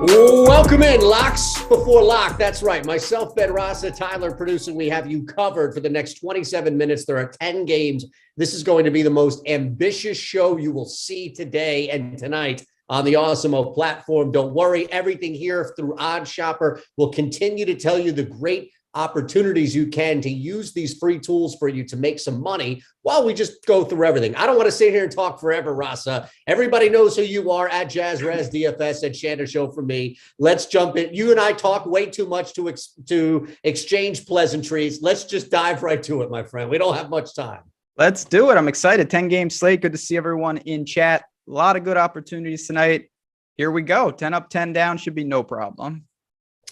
Welcome in, Locks Before Lock. That's right. Myself, Ben Rasa, Tyler producing. We have you covered for the next 27 minutes. There are 10 games. This is going to be the most ambitious show you will see today and tonight on the Awesemo platform. Don't worry. Everything here through Odd Shopper will continue to tell you the great opportunities you can to use these free tools for you to make some money while we just go through everything. I don't want to sit here and talk forever, Rasa. Everybody knows who you are at JazzRez DFS at Shander Show for me. Let's jump in. You and I talk way too much to exchange pleasantries. Let's just dive right to it, my friend. We don't have much time. Let's do it. I'm excited. 10-game slate. Good to see everyone in chat. A lot of good opportunities tonight. Here we go. 10 up, 10 down should be no problem.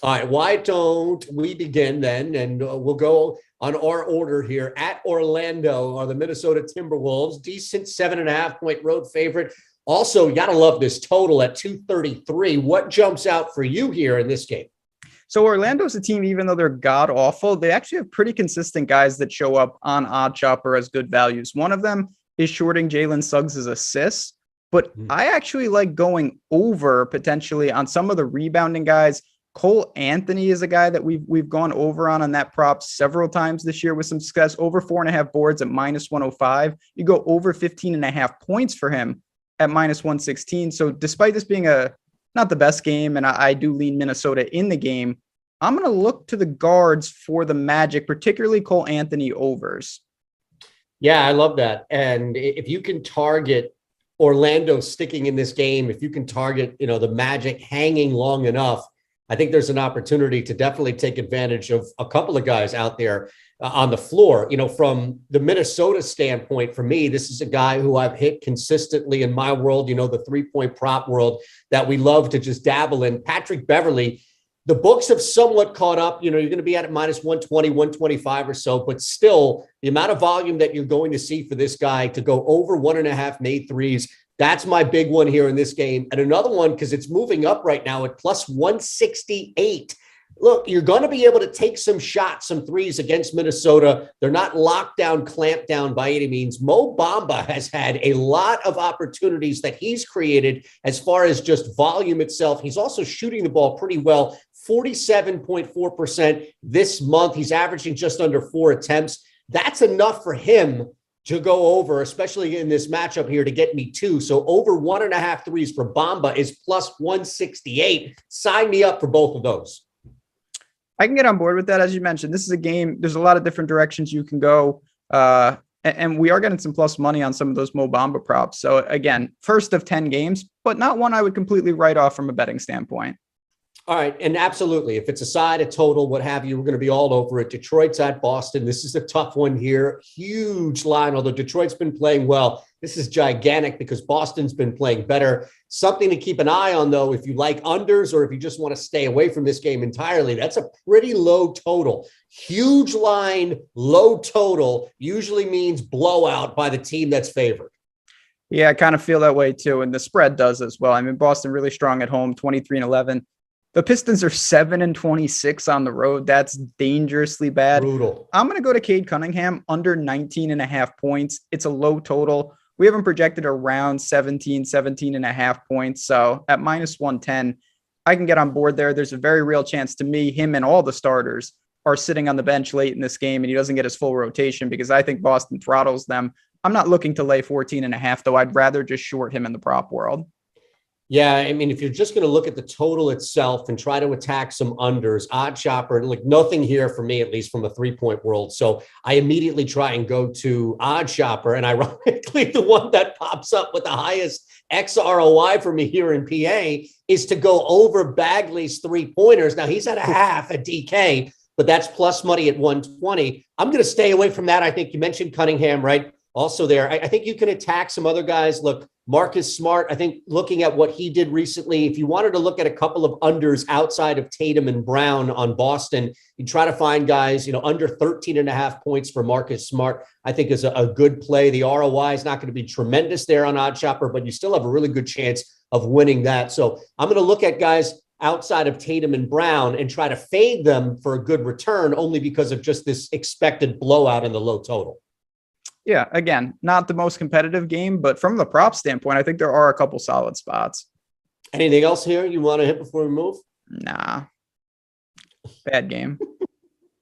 All right, why don't we begin then? And we'll go on our order here. At Orlando are the Minnesota Timberwolves, decent 7.5-point road favorite. Also, you got to love this total at 233. What jumps out for you here in this game? So Orlando's a team, even though they're god-awful, they actually have pretty consistent guys that show up on Odd Shopper as good values. One of them is shorting Jalen Suggs' assists, but I actually like going over potentially on some of the rebounding guys. Cole Anthony is a guy that we've gone over on that prop several times this year with some success. Over 4.5 boards at -105. You go over 15.5 points for him at -116. So despite this being not the best game, and I do lean Minnesota in the game, I'm going to look to the guards for the Magic, particularly Cole Anthony overs. Yeah, I love that. And if you can target Orlando sticking in this game, if you can target, the Magic hanging long enough, I think there's an opportunity to definitely take advantage of a couple of guys out there on the floor. From the Minnesota standpoint, for me, this is a guy who I've hit consistently in my world, the 3-point prop world that we love to just dabble in. Patrick Beverley, the books have somewhat caught up. You're going to be at -120, 125 or so, but still the amount of volume that you're going to see for this guy to go over 1.5 made threes. That's my big one here in this game. And another one, because it's moving up right now at +168. Look, you're going to be able to take some shots, some threes against Minnesota. They're not locked down, clamped down by any means. Mo Bamba has had a lot of opportunities that he's created as far as just volume itself. He's also shooting the ball pretty well, 47.4% this month. He's averaging just under 4 attempts. That's enough for him to go over, especially in this matchup here, to get me 2. So over 1.5 threes for Bamba is +168. Sign me up for both of those. I can get on board with that. As you mentioned, this is a game. There's a lot of different directions you can go. And we are getting some plus money on some of those Mo Bamba props. So again, first of 10 games, but not one I would completely write off from a betting standpoint. All right. And absolutely. If it's a side, a total, what have you, we're going to be all over it. Detroit's at Boston. This is a tough one here. Huge line. Although Detroit's been playing well, this is gigantic because Boston's been playing better. Something to keep an eye on, though, if you like unders or if you just want to stay away from this game entirely, that's a pretty low total. Huge line, low total usually means blowout by the team that's favored. Yeah, I kind of feel that way, too. And the spread does as well. I mean, Boston really strong at home, 23-11. The Pistons are 7-26 on the road. That's dangerously bad. Brutal. I'm going to go to Cade Cunningham under 19.5 points. It's a low total. We haven't projected around 17.5 points. So at -110, I can get on board there. There's a very real chance to me, him and all the starters are sitting on the bench late in this game and he doesn't get his full rotation because I think Boston throttles them. I'm not looking to lay 14.5, though. I'd rather just short him in the prop world. Yeah, I mean, if you're just going to look at the total itself and try to attack some unders, Odd Shopper, like nothing here for me, at least from a 3-point world. So I immediately try and go to Odd Shopper. And ironically, the one that pops up with the highest XROI for me here in PA is to go over Bagley's 3-pointers. Now, he's at a half at DK, but that's plus money at 120. I'm going to stay away from that. I think you mentioned Cunningham, right? Also there. I think you can attack some other guys. Look, Marcus Smart, I think looking at what he did recently, if you wanted to look at a couple of unders outside of Tatum and Brown on Boston, you try to find guys, under 13.5 points for Marcus Smart, I think is a good play. The ROI is not going to be tremendous there on Odd Shopper, but you still have a really good chance of winning that. So I'm going to look at guys outside of Tatum and Brown and try to fade them for a good return only because of just this expected blowout in the low total. Yeah, again, not the most competitive game, but from the prop standpoint, I think there are a couple solid spots. Anything else here you want to hit before we move? Nah. Bad game.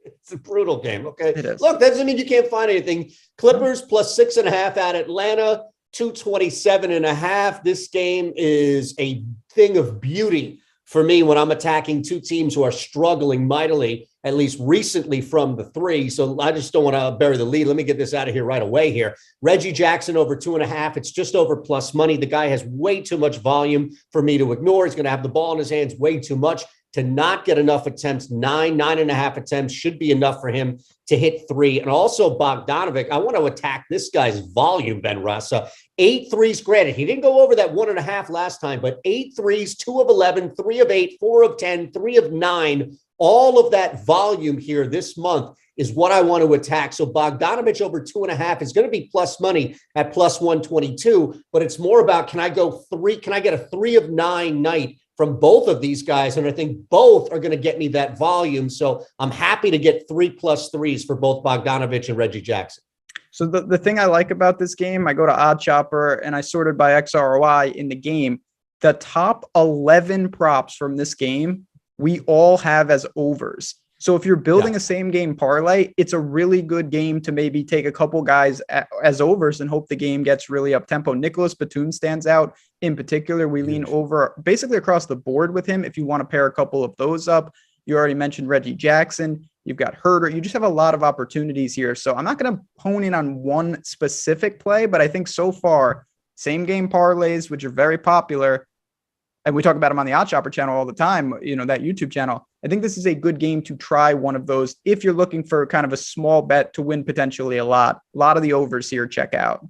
It's a brutal game. Okay. It is. Look, that doesn't mean you can't find anything. Clippers plus 6.5 at Atlanta, 227.5. This game is a thing of beauty for me when I'm attacking two teams who are struggling mightily, at least recently from the three. So I just don't want to bury the lead. Let me get this out of here right away here. Reggie Jackson over 2.5. It's just over plus money. The guy has way too much volume for me to ignore. He's going to have the ball in his hands way too much to not get enough attempts. 9.5 attempts should be enough for him to hit 3. And also Bogdanovic, I want to attack this guy's volume, Ben Rasa. 8 threes, granted, he didn't go over that 1.5 last time, but 8 threes, 2 of 11, 3 of 8, 4 of 10, 3 of 9. All of that volume here this month is what I want to attack. So Bogdanovic over 2.5 is going to be plus money at plus 122, but it's more about, can I go 3? Can I get a 3 of 9 night from both of these guys? And I think both are going to get me that volume. So I'm happy to get 3 plus 3s for both Bogdanovic and Reggie Jackson. So the thing I like about this game, I go to Odd Chopper and I sorted by XROI in the game. The top 11 props from this game, we all have as overs. So if you're building a same game parlay, it's a really good game to maybe take a couple guys as overs and hope the game gets really up tempo. Nicholas Batum stands out in particular. We lean over basically across the board with him. If you want to pair a couple of those up, you already mentioned Reggie Jackson. You've got Herder. You just have a lot of opportunities here. So I'm not going to hone in on one specific play, but I think so far, same game parlays, which are very popular, and we talk about them on the Odd Shopper channel all the time, you know, that YouTube channel. I think this is a good game to try one of those if you're looking for kind of a small bet to win potentially a lot. A lot of the overs here, check out.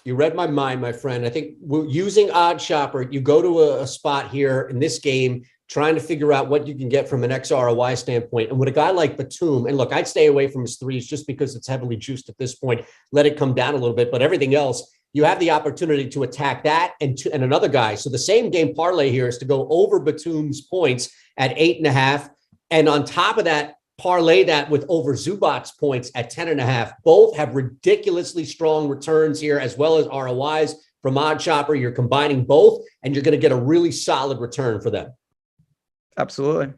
You read my mind, my friend. I think we're using Odd Shopper. You go to a spot here in this game, trying to figure out what you can get from an XROI standpoint. And with a guy like Batum, and look, I'd stay away from his threes just because it's heavily juiced at this point. Let it come down a little bit, but everything else, you have the opportunity to attack that and another guy. So the same game parlay here is to go over Batum's points at 8.5. And on top of that, parlay that with over Zubac's points at 10.5. Both have ridiculously strong returns here, as well as ROIs from Odd Shopper. You're combining both, and you're going to get a really solid return for them. Absolutely.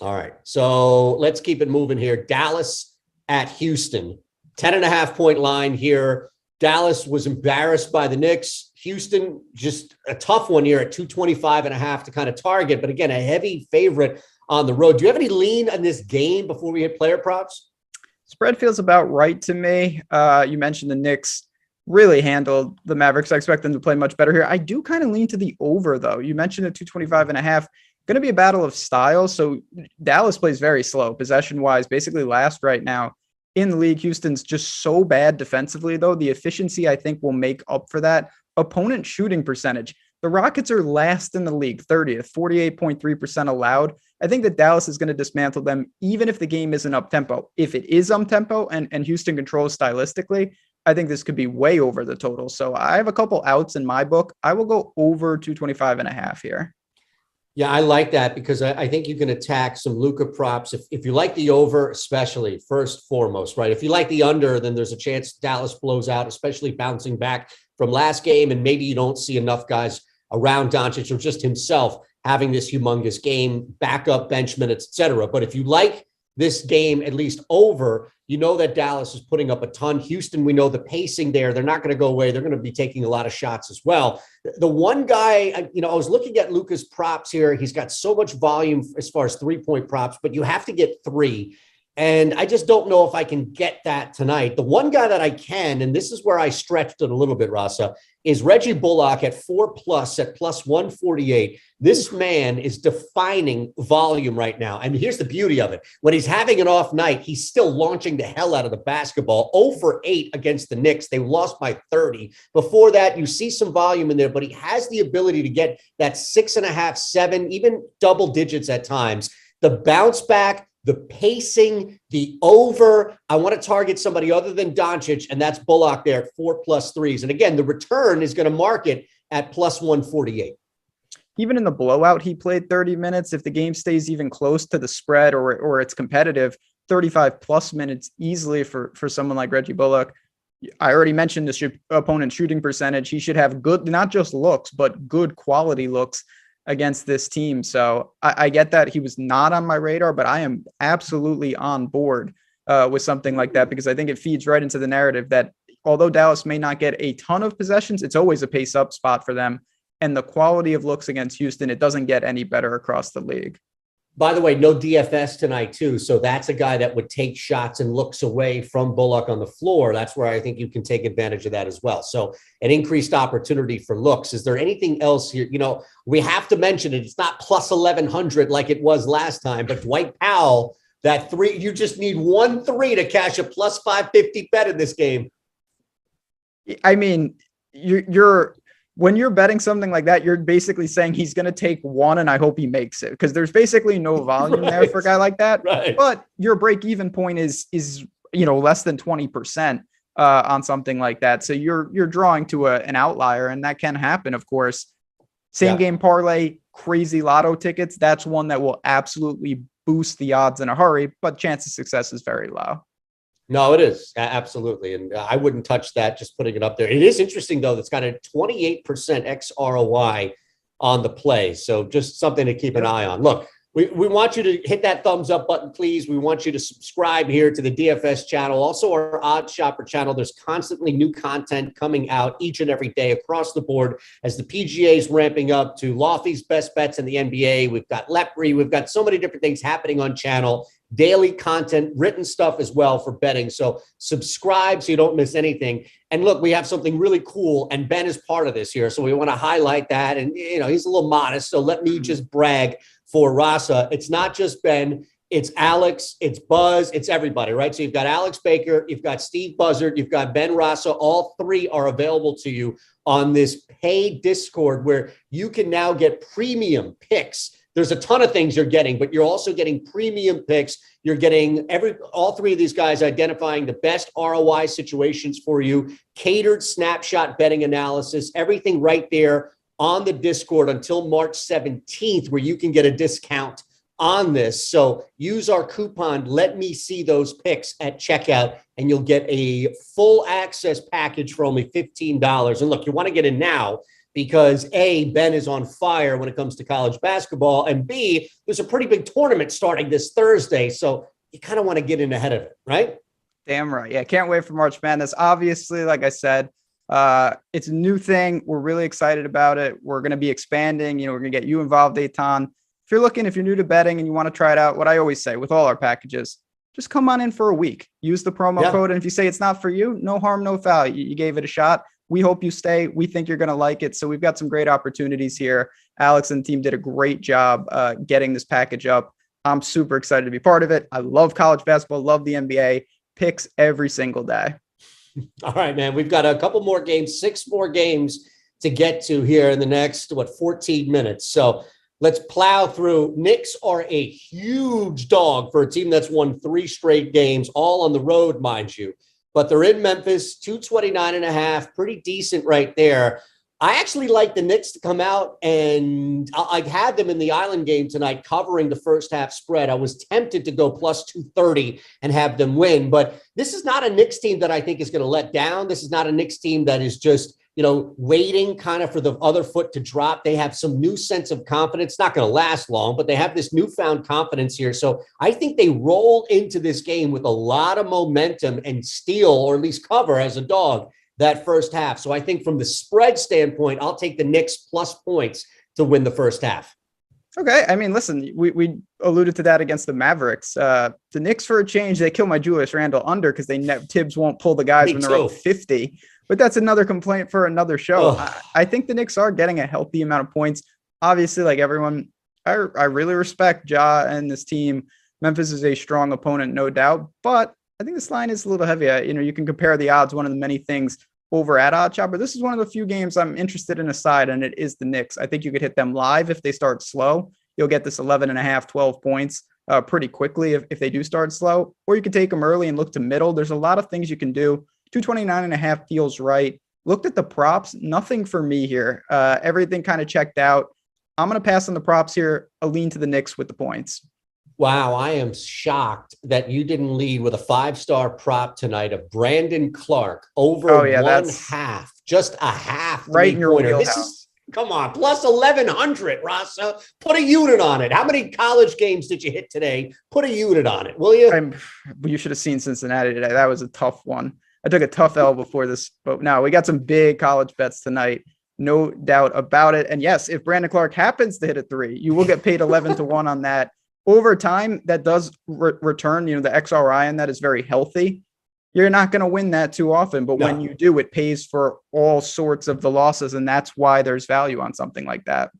All right. So let's keep it moving here. Dallas at Houston, 10.5 point line here. Dallas was embarrassed by the Knicks. Houston, just a tough one here at 225.5 to kind of target. But again, a heavy favorite on the road. Do you have any lean on this game before we hit player props? Spread feels about right to me. You mentioned the Knicks really handled the Mavericks. I expect them to play much better here. I do kind of lean to the over, though. You mentioned at 225.5. Going to be a battle of style. So Dallas plays very slow possession-wise, basically last right now in the league. Houston's just so bad defensively, though. The efficiency, I think, will make up for that. Opponent shooting percentage. The Rockets are last in the league, 30th, 48.3% allowed. I think that Dallas is going to dismantle them, even if the game isn't up-tempo. If it is up-tempo and Houston controls stylistically, I think this could be way over the total. So I have a couple outs in my book. I will go over 225.5 here. Yeah, I like that because I think you can attack some Luka props. If you like the over, especially first foremost, right? If you like the under, then there's a chance Dallas blows out, especially bouncing back from last game. And maybe you don't see enough guys around Doncic or just himself having this humongous game, backup bench minutes, etc. But if you like this game, at least over, you know that Dallas is putting up a ton. Houston, we know the pacing there. They're not going to go away. They're going to be taking a lot of shots as well. The one guy, I was looking at Luka's props here. He's got so much volume as far as 3-point props, but you have to get 3. And I just don't know if I can get that tonight. The one guy that I can, and this is where I stretched it a little bit, Rasa, is Reggie Bullock at 4+ at plus 148. This man is defining volume right now. And here's the beauty of it. When he's having an off night, he's still launching the hell out of the basketball. 0 for 8 against the Knicks. They lost by 30. Before that, you see some volume in there, but he has the ability to get that 6.5, 7, even double digits at times. The bounce back, the pacing, the over. I want to target somebody other than Doncic, and that's Bullock there at 4+ 3s. And again, the return is going to mark it at plus 148. Even in the blowout, he played 30 minutes. If the game stays even close to the spread or it's competitive, 35+ minutes easily for someone like Reggie Bullock. I already mentioned the opponent shooting percentage. He should have good, not just looks, but good quality looks. against this team. So I get that he was not on my radar, but I am absolutely on board with something like that, because I think it feeds right into the narrative that although Dallas may not get a ton of possessions, it's always a pace up spot for them. And the quality of looks against Houston, it doesn't get any better across the league. By the way, no DFS tonight, too. So that's a guy that would take shots and looks away from Bullock on the floor. That's where I think you can take advantage of that as well. So an increased opportunity for looks. Is there anything else here? You know, we have to mention it. It's not plus 1,100 like it was last time, but Dwight Powell, that three, you just need 1 3 to cash a plus 550 bet in this game. I mean, you're when you're betting something like that, you're basically saying he's going to take one and I hope he makes it, because there's basically no volume there for a guy like that. Right. But your break even point is less than 20% on something like that. So you're drawing to an outlier, and that can happen, of course. Same game parlay, crazy lotto tickets. That's one that will absolutely boost the odds in a hurry, but chance of success is very low. No, it is. Absolutely. And I wouldn't touch that, just putting it up there. It is interesting, though, that's got a 28% XROI on the play. So just something to keep an eye on. Look, we want you to hit that thumbs up button, please. We want you to subscribe here to the DFS channel. Also, our Odd Shopper channel. There's constantly new content coming out each and every day across the board as the PGA is ramping up to Lofty's best bets in the NBA. We've got Lepre. We've got so many different things happening on channel. Daily content, written stuff as well for betting. So subscribe so you don't miss anything. And look, we have something really cool, and Ben is part of this here. So we want to highlight that. And, he's a little modest. So let me just brag for Rasa. It's not just Ben. It's Alex, it's Buzz, it's everybody, right? So you've got Alex Baker, you've got Steve Buzzard, you've got Ben Rasa. All three are available to you on this paid Discord where you can now get premium picks. There's a ton of things you're getting, but you're also getting premium picks. You're getting all three of these guys identifying the best ROI situations for you, catered snapshot betting analysis, everything right there on the Discord until March 17th, where you can get a discount on this. So use our coupon, let me see those picks at checkout, and you'll get a full access package for only $15. And look, you want to get in now, because A, Ben is on fire when it comes to college basketball, and B, there's a pretty big tournament starting this Thursday, so you kind of want to get in ahead of it, right? Damn right. Yeah, can't wait for March Madness. Obviously, like I said, it's a new thing. We're really excited about it. We're going to be expanding. We're going to get you involved, Eytan. If you're new to betting and you want to try it out, what I always say with all our packages, just come on in for a week. Use the promo code, and if you say it's not for you, no harm, no foul. You gave it a shot. We hope you stay. We think you're going to like it. So we've got some great opportunities here. Alex and the team did a great job getting this package up. I'm super excited to be part of it. I love college basketball, love the NBA, picks every single day. All right, man. We've got a couple more games, 6 more games to get to here in the next, 14 minutes. So let's plow through. Knicks are a huge dog for a team that's won 3 straight games, all on the road, mind you. But they're in Memphis, 229.5, pretty decent right there. I actually like the Knicks to come out, and I had them in the Island game tonight covering the first half spread. I was tempted to go plus 230 and have them win, but this is not a Knicks team that I think is going to let down. This is not a Knicks team that is just, waiting kind of for the other foot to drop. They have some new sense of confidence. It's not going to last long, but they have this newfound confidence here. So I think they roll into this game with a lot of momentum and steal, or at least cover as a dog, that first half. So I think from the spread standpoint, I'll take the Knicks plus points to win the first half. Okay. I mean, listen, we alluded to that against the Mavericks. The Knicks, for a change, they kill my Julius Randle under because Tibbs won't pull the guys when they're up 50. But that's another complaint for another show. I think the Knicks are getting a healthy amount of points. Obviously, like everyone, I really respect Ja and this team. Memphis is a strong opponent, no doubt. But I think this line is a little heavy. You can compare the odds, one of the many things over at Odd Shopper. This is one of the few games I'm interested in a side, and it is the Knicks. I think you could hit them live if they start slow. You'll get this 11.5, 12 points pretty quickly if they do start slow. Or you could take them early and look to middle. There's a lot of things you can do. 229.5 feels right. Looked at the props, nothing for me here. Everything kind of checked out. I'm going to pass on the props here. A lean to the Knicks with the points. Wow, I am shocked that you didn't lead with a 5-star prop tonight of Brandon Clark over 1/2, just a half. Right in your wheelhouse. Come on, plus 1,100, Rasa. Put a unit on it. How many college games did you hit today? Put a unit on it, will you? You should have seen Cincinnati today. That was a tough one. I took a tough L before this, but no, we got some big college bets tonight. No doubt about it. And yes, if Brandon Clark happens to hit a 3, you will get paid 11 to 1 on that. Over time, that does return, the XRI on that is very healthy. You're not going to win that too often, but when you do, it pays for all sorts of the losses, and that's why there's value on something like that.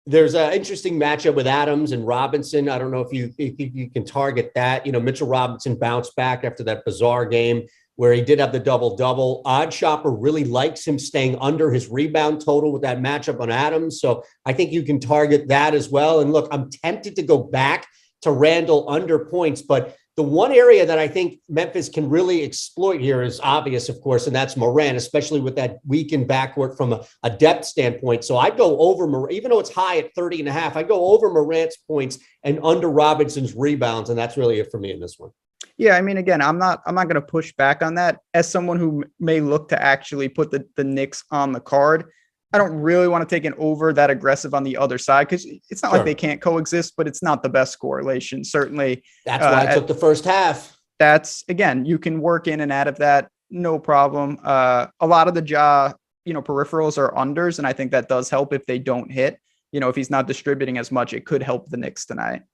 There's an interesting matchup with Adams and Robinson. I don't know if you can target that. Mitchell Robinson bounced back after that bizarre game where he did have the double-double. Odd Shopper really likes him staying under his rebound total with that matchup on Adams. So I think you can target that as well. And look, I'm tempted to go back to Randall under points, but the one area that I think Memphis can really exploit here is obvious, of course, and that's Morant, especially with that weakened backcourt from a depth standpoint. So I'd go over Morant, even though it's high at 30.5, I'd go over Morant's points and under Robinson's rebounds. And that's really it for me in this one. Yeah, I mean, again, I'm not going to push back on that. As someone who may look to actually put the Knicks on the card, I don't really want to take an over that aggressive on the other side because it's not like they can't coexist, but it's not the best correlation. Certainly. That's why I took the first half. That's, again, you can work in and out of that. No problem. A lot of the peripherals are unders, and I think that does help if they don't hit. If he's not distributing as much, it could help the Knicks tonight.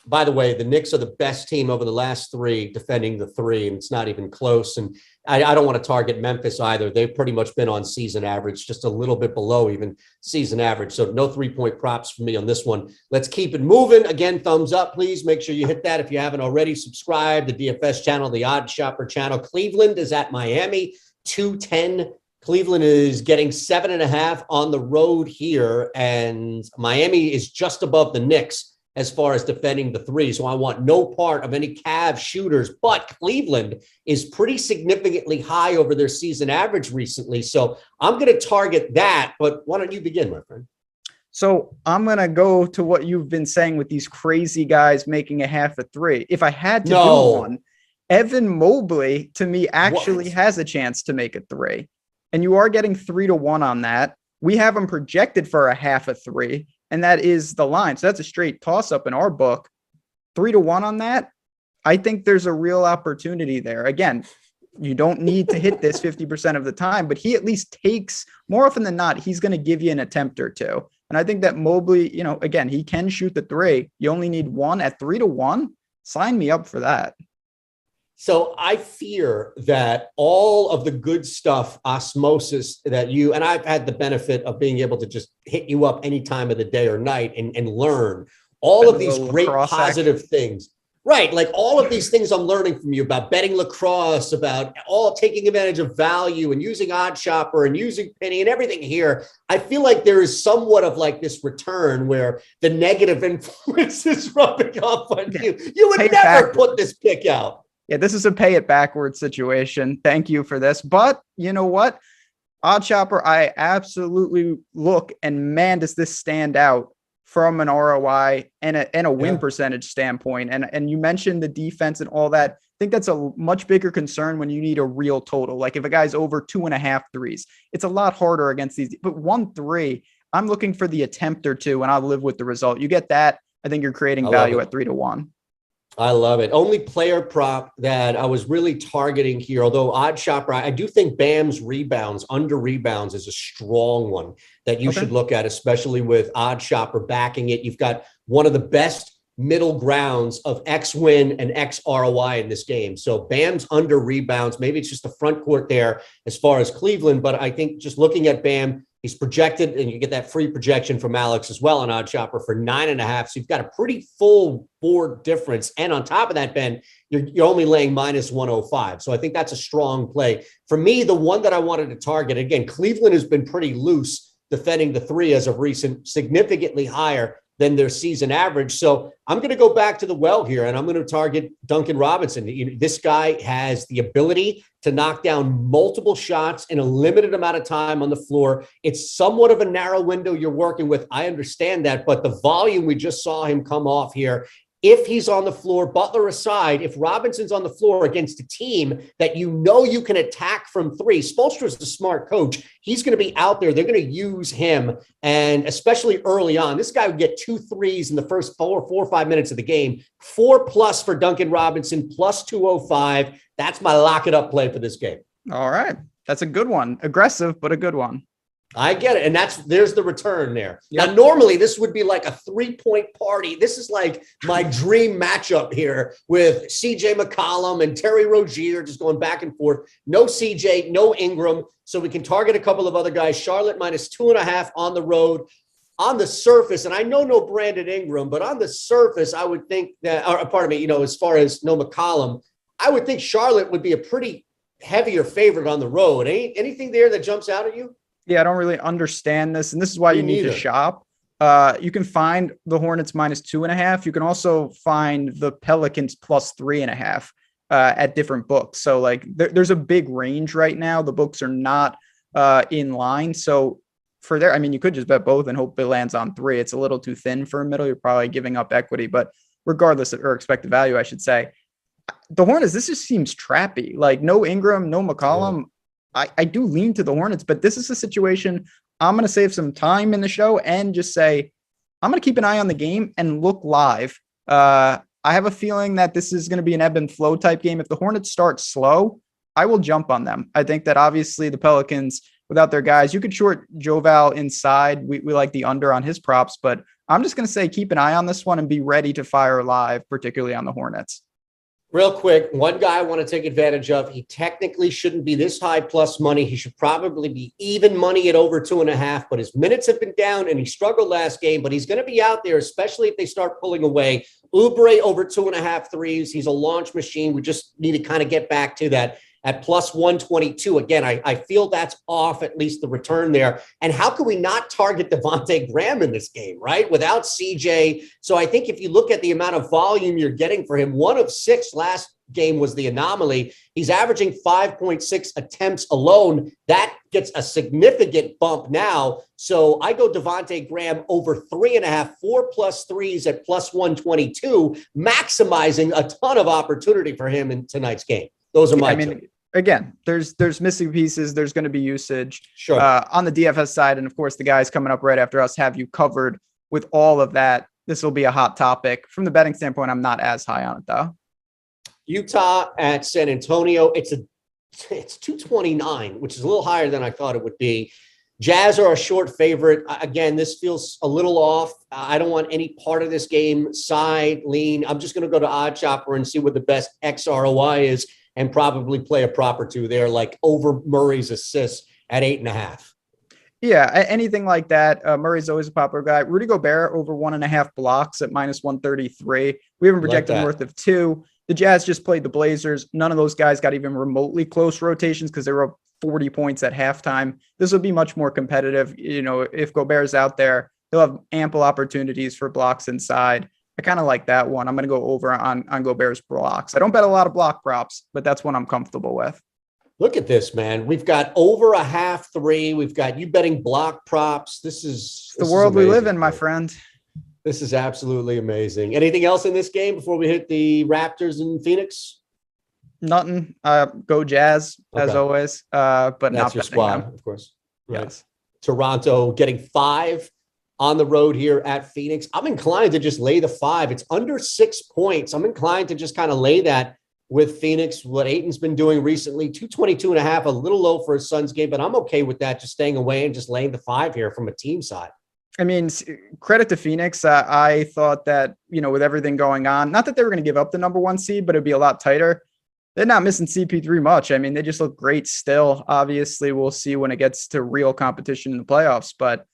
By the way, the Knicks are the best team over the last 3 defending the 3, and it's not even close. And I don't want to target Memphis either. They've pretty much been on season average, just a little bit below even season average. So no 3-point props for me on this one. Let's keep it moving. Again, thumbs up, please. Make sure you hit that if you haven't already. Subscribe, the DFS channel, the Odd Shopper channel. Cleveland is at Miami, 210. Cleveland is getting 7.5 on the road here, and Miami is just above the Knicks as far as defending the 3. So I want no part of any Cavs shooters, but Cleveland is pretty significantly high over their season average recently. So I'm going to target that, but why don't you begin, my friend? So I'm going to go to what you've been saying with these crazy guys making a half a 3. If I had to do one, Evan Mobley to me actually has a chance to make a 3. And you are getting 3 to 1 on that. We have him projected for a half a 3. And that is the line. So that's a straight toss up in our book. 3 to 1 on that. I think there's a real opportunity there. Again, you don't need to hit this 50% of the time, but he at least takes, more often than not, he's going to give you an attempt or two. And I think that Mobley, again, he can shoot the 3. You only need 1 at 3 to 1. Sign me up for that. So I fear that all of the good stuff, osmosis that and I've had the benefit of being able to just hit you up any time of the day or night and learn all of these great positive things. Right. Like all of these things I'm learning from you about betting lacrosse, about all taking advantage of value and using Odd Shopper and using Penny and everything here. I feel like there is somewhat of like this return where the negative influence is rubbing off on you. You would never put this pick out. Yeah, this is a pay it backwards situation. Thank you for this. But you know what? Odd Shopper, I absolutely look, and man, does this stand out from an ROI and a win percentage standpoint. And you mentioned the defense and all that. I think that's a much bigger concern when you need a real total. Like if a guy's over 2.5 threes, it's a lot harder against these. But 1 3, I'm looking for the attempt or 2, and I'll live with the result. You get that, I think you're creating value at 3 to 1. I love it. Only player prop that I was really targeting here, although Odd Shopper, I do think Bam's rebounds, under rebounds is a strong one that you should look at, especially with Odd Shopper backing it. You've got one of the best middle grounds of X win and X ROI in this game. So Bam's under rebounds, maybe it's just the front court there as far as Cleveland, but I think just looking at Bam, he's projected, and you get that free projection from Alex as well on Odd Shopper for 9.5. So you've got a pretty full board difference. And on top of that, Ben, you're only laying minus 105. So I think that's a strong play. For me, the one that I wanted to target, again, Cleveland has been pretty loose defending the 3 as of recent, significantly higher than their season average. So I'm going to go back to the well here, and I'm going to target Duncan Robinson. This guy has the ability to knock down multiple shots in a limited amount of time on the floor. It's somewhat of a narrow window you're working with. I understand that, but the volume we just saw him come off here if he's on the floor, Butler aside, if Robinson's on the floor against a team that you can attack from three, Spoelstra's a smart coach. He's going to be out there. They're going to use him. And especially early on, this guy would get 2 threes in the first 4 or 5 minutes of the game, 4+ for Duncan Robinson, plus 205. That's my lock it up play for this game. All right. That's a good one. Aggressive, but a good one. I get it. And there's the return there. Yep. Now, normally this would be like a 3-point party. This is like my dream matchup here with CJ McCollum and Terry Rozier just going back and forth. No CJ, no Ingram. So we can target a couple of other guys. Charlotte minus 2.5 on the road. On the surface, and I know no Brandon Ingram, but on the surface, I would think that, or pardon me, as far as no McCollum, I would think Charlotte would be a pretty heavier favorite on the road. Anything there that jumps out at you? Yeah, I don't really understand this, and this is why you need to shop. You can find the Hornets minus 2.5. You can also find the Pelicans plus 3.5 at different books. So like there's a big range right now. The books are not in line. So for there, I mean, you could just bet both and hope it lands on 3. It's a little too thin for a middle. You're probably giving up equity, but regardless of, or expected value, I should say, the Hornets, this just seems trappy. Like no Ingram, no McCollum. Yeah. I do lean to the Hornets, but this is a situation I'm going to save some time in the show and just say, I'm going to keep an eye on the game and look live. I have a feeling that this is going to be an ebb and flow type game. If the Hornets start slow, I will jump on them. I think that obviously the Pelicans, without their guys, you could short Joval inside. We like the under on his props, but I'm just going to say, keep an eye on this one and be ready to fire live, particularly on the Hornets. Real quick, one guy I want to take advantage of. He technically shouldn't be this high plus money. He should probably be even money at over 2.5, but his minutes have been down and he struggled last game, but he's going to be out there, especially if they start pulling away. Oubre over 2.5 threes. He's a launch machine. We just need to kind of get back to that at plus 122. Again, I feel that's off, at least the return there. And how can we not target Devontae Graham in this game, right? Without CJ. So I think if you look at the amount of volume you're getting for him, 1 of 6 last game was the anomaly. He's averaging 5.6 attempts alone. That gets a significant bump now. So I go Devontae Graham over 3.5, 4+ threes at plus 122, maximizing a ton of opportunity for him in tonight's game. Those are my two. Again, there's missing pieces. There's going to be usage on the DFS side. And of course, the guys coming up right after us have you covered with all of that. This will be a hot topic. From the betting standpoint, I'm not as high on it, though. Utah at San Antonio. It's 229, which is a little higher than I thought it would be. Jazz are a short favorite. Again, this feels a little off. I don't want any part of this game, side, lean. I'm just going to go to Odd Chopper and see what the best XROI is, and probably play a prop or two there, like over Murray's assists at 8.5. Yeah, anything like that. Murray's always a popular guy. Rudy Gobert over 1.5 blocks at minus 133. We haven't projected north of 2. The Jazz just played the Blazers. None of those guys got even remotely close rotations because they were up 40 points at halftime. This will be much more competitive. If Gobert's out there, he'll have ample opportunities for blocks inside. I kind of like that one. I'm going to go over on Gobert's blocks. I don't bet a lot of block props, but that's one I'm comfortable with. Look at this, man. We've got over a half 3. We've got you betting block props. This is the world we live in, my friend. This is absolutely amazing. Anything else in this game before we hit the Raptors and Phoenix? Nothing. Go Jazz, as always. But that's not your squad, of course. Right. Yes. Toronto getting 5 on the road here at Phoenix. I'm inclined to just lay the 5. It's under 6 points. I'm inclined to just kind of lay that with Phoenix, what Ayton's been doing recently. 222.5, a little low for his Suns game, but I'm okay with that, just staying away and just laying the 5 here from a team side. I mean, credit to Phoenix. I thought that, with everything going on, not that they were going to give up the number 1 seed, but it'd be a lot tighter. They're not missing CP3 much. I mean, they just look great still. Obviously, we'll see when it gets to real competition in the playoffs, but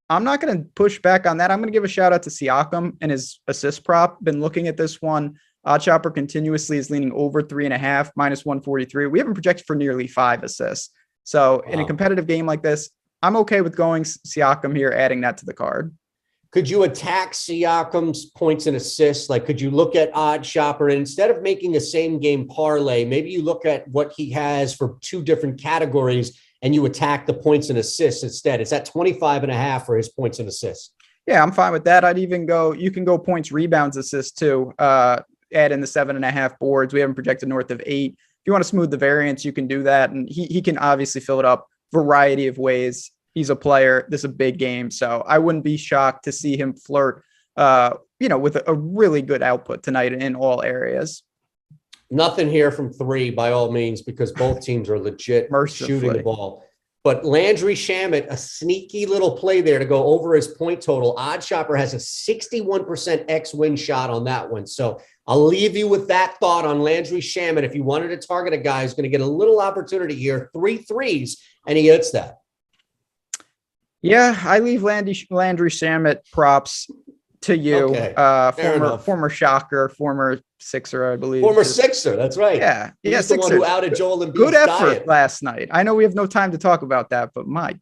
I'm not going to push back on that. I'm going to give a shout out to Siakam and his assist prop. Been looking at this one. Odd Chopper continuously is leaning over 3.5, minus 143. We haven't projected for nearly 5 assists. So in a competitive game like this, I'm okay with going Siakam here, adding that to the card. Could you attack Siakam's points and assists? Like, could you look at Odd Chopper and instead of making a same game parlay, maybe you look at what he has for 2 different categories and you attack the points and assists instead? It's at 25.5 for his points and assists. Yeah, I'm fine with that. I'd even go, you can go points, rebounds, assists too. Add in the 7.5 boards. We haven't projected north of 8. If you want to smooth the variance, you can do that. And he can obviously fill it up variety of ways. He's a player. This is a big game. So I wouldn't be shocked to see him flirt, with a really good output tonight in all areas. Nothing here from 3 by all means, because both teams are legit shooting the ball. But Landry Shamet, a sneaky little play there to go over his point total. OddsShopper has a 61% X-win shot on that one. So I'll leave you with that thought on Landry Shamet. If you wanted to target a guy who's going to get a little opportunity here, 3 threes, and he hits that. Yeah, I leave Landry Shamet props to you. Okay. Former Shocker, former Sixer, I believe. Former Sixer, that's right. Yeah. He's the one who outed Joel Embiid's good effort diet last night. I know we have no time to talk about that, but my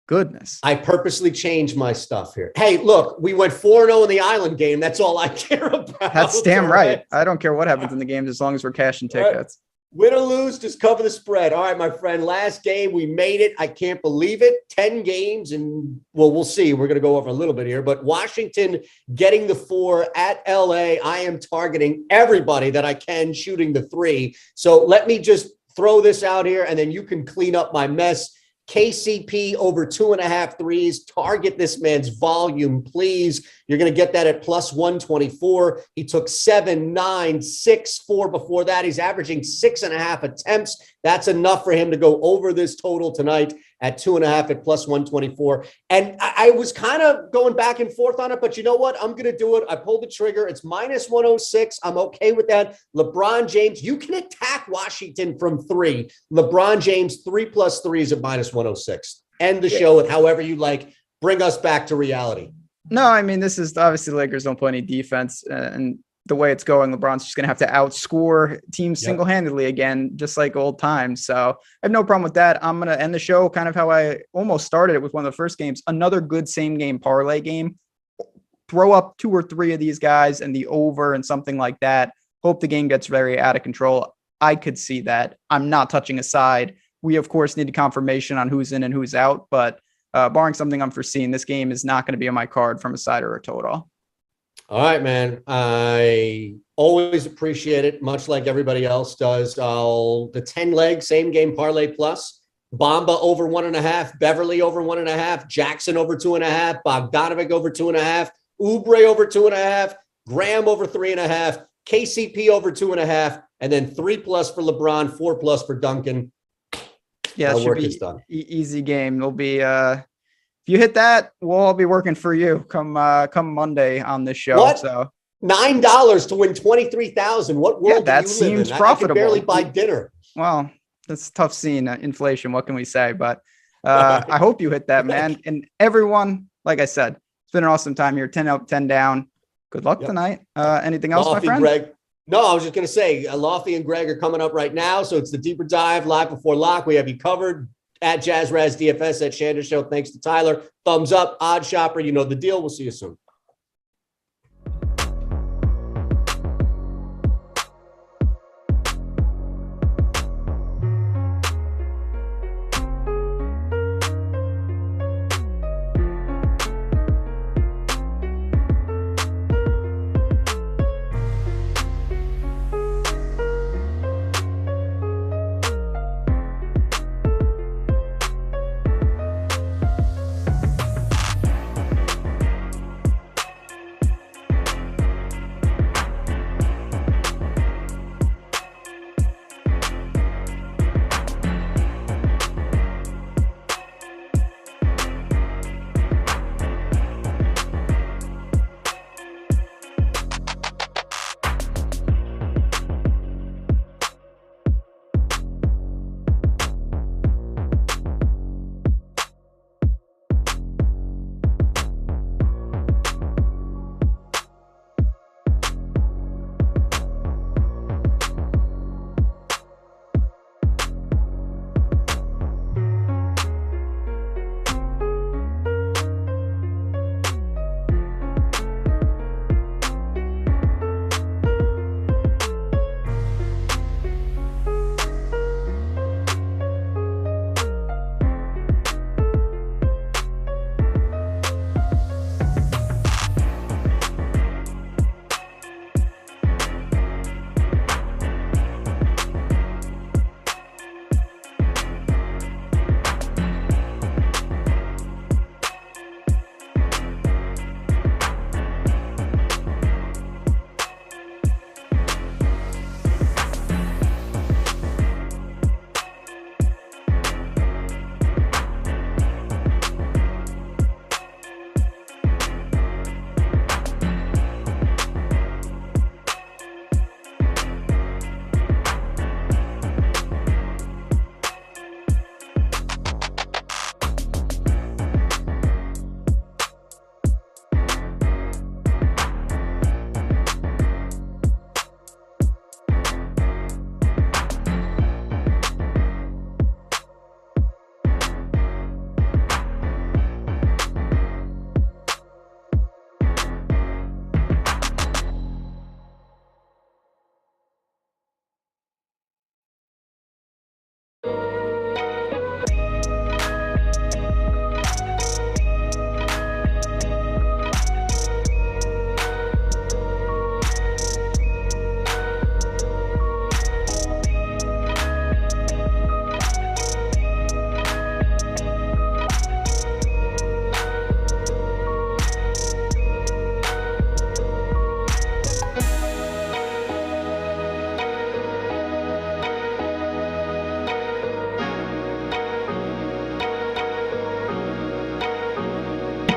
goodness. I purposely changed my stuff here. Hey, look, we went 4-0 in the Island game. That's all I care about. That's damn right. I don't care what happens in the games as long as we're cashing tickets. Win or lose, just cover the spread. All right, my friend, last game, we made it. I can't believe it. 10 games, and, well, we'll see. We're going to go over a little bit here, but Washington getting the 4 at LA. I am targeting everybody that I can shooting the 3. So let me just throw this out here, and then you can clean up my mess. KCP over 2.5 threes. Target this man's volume, please. You're going to get that at plus 124. He took 7, 9, 6, 4 before that. He's averaging 6.5 attempts. That's enough for him to go over this total tonight at 2.5 at plus 124. And I was kind of going back and forth on it, but you know what? I'm going to do it. I pulled the trigger. It's minus 106. I'm okay with that. LeBron James, you can attack Washington from 3. LeBron James, 3+ threes at minus 106. End the show with however you like. Bring us back to reality. No, I mean, this is obviously the Lakers don't play any defense, and the way it's going, LeBron's just going to have to outscore teams single-handedly again, just like old times. So I have no problem with that. I'm going to end the show kind of how I almost started it with one of the first games. Another good same-game parlay game. Throw up 2 or 3 of these guys and the over and something like that. Hope the game gets very out of control. I could see that. I'm not touching a side. We, of course, need confirmation on who's in and who's out, but barring something unforeseen, this game is not going to be on my card from a side or a total. All right, man. I always appreciate it, much like everybody else does. The 10-leg same game parlay plus. Bamba over 1.5, Beverly over 1.5, Jackson over 2.5, Bogdanovic over 2.5, Oubre over 2.5, Graham over 3.5, KCP over 2.5, and then 3+ for LeBron, 4+ for Duncan. Yeah, it should be done. Easy game. It'll be if you hit that, we'll all be working for you come Monday on this show. What? So $9 to win 23,000. What world that do you seems live in? profitable. I can barely buy dinner. Well, that's a tough scene. Inflation. What can we say? But I hope you hit that, man. And everyone, like I said, it's been an awesome time here. 10 up, 10 down. Good luck tonight. Anything else, my friend? Greg. No, I was just going to say, Lofty and Greg are coming up right now. So it's the Deeper Dive live before lock. We have you covered at JazzRaz DFS at Shander Show. Thanks to Tyler. Thumbs up, OddsShopper. You know the deal. We'll see you soon.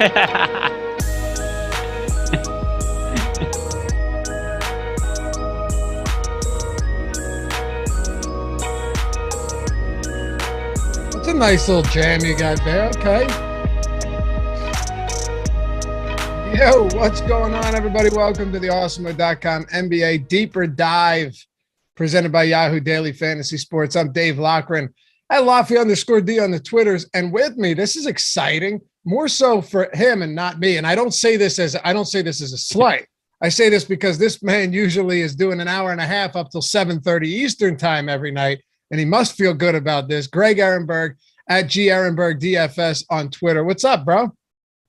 That's a nice little jam you got there. Okay. Yo, what's going on, everybody? Welcome to the Awesemo.com NBA Deeper Dive, presented by Yahoo Daily Fantasy Sports. I'm Dave Loughran at Lofty_D on the Twitters, and with me, this is exciting, more so for him and not me. And I don't say this as a slight. I say this because this man usually is doing an hour and a half up till 7:30 Eastern time every night, and he must feel good about this. Greg Ehrenberg at Ehrenberg DFS on Twitter. What's up, bro?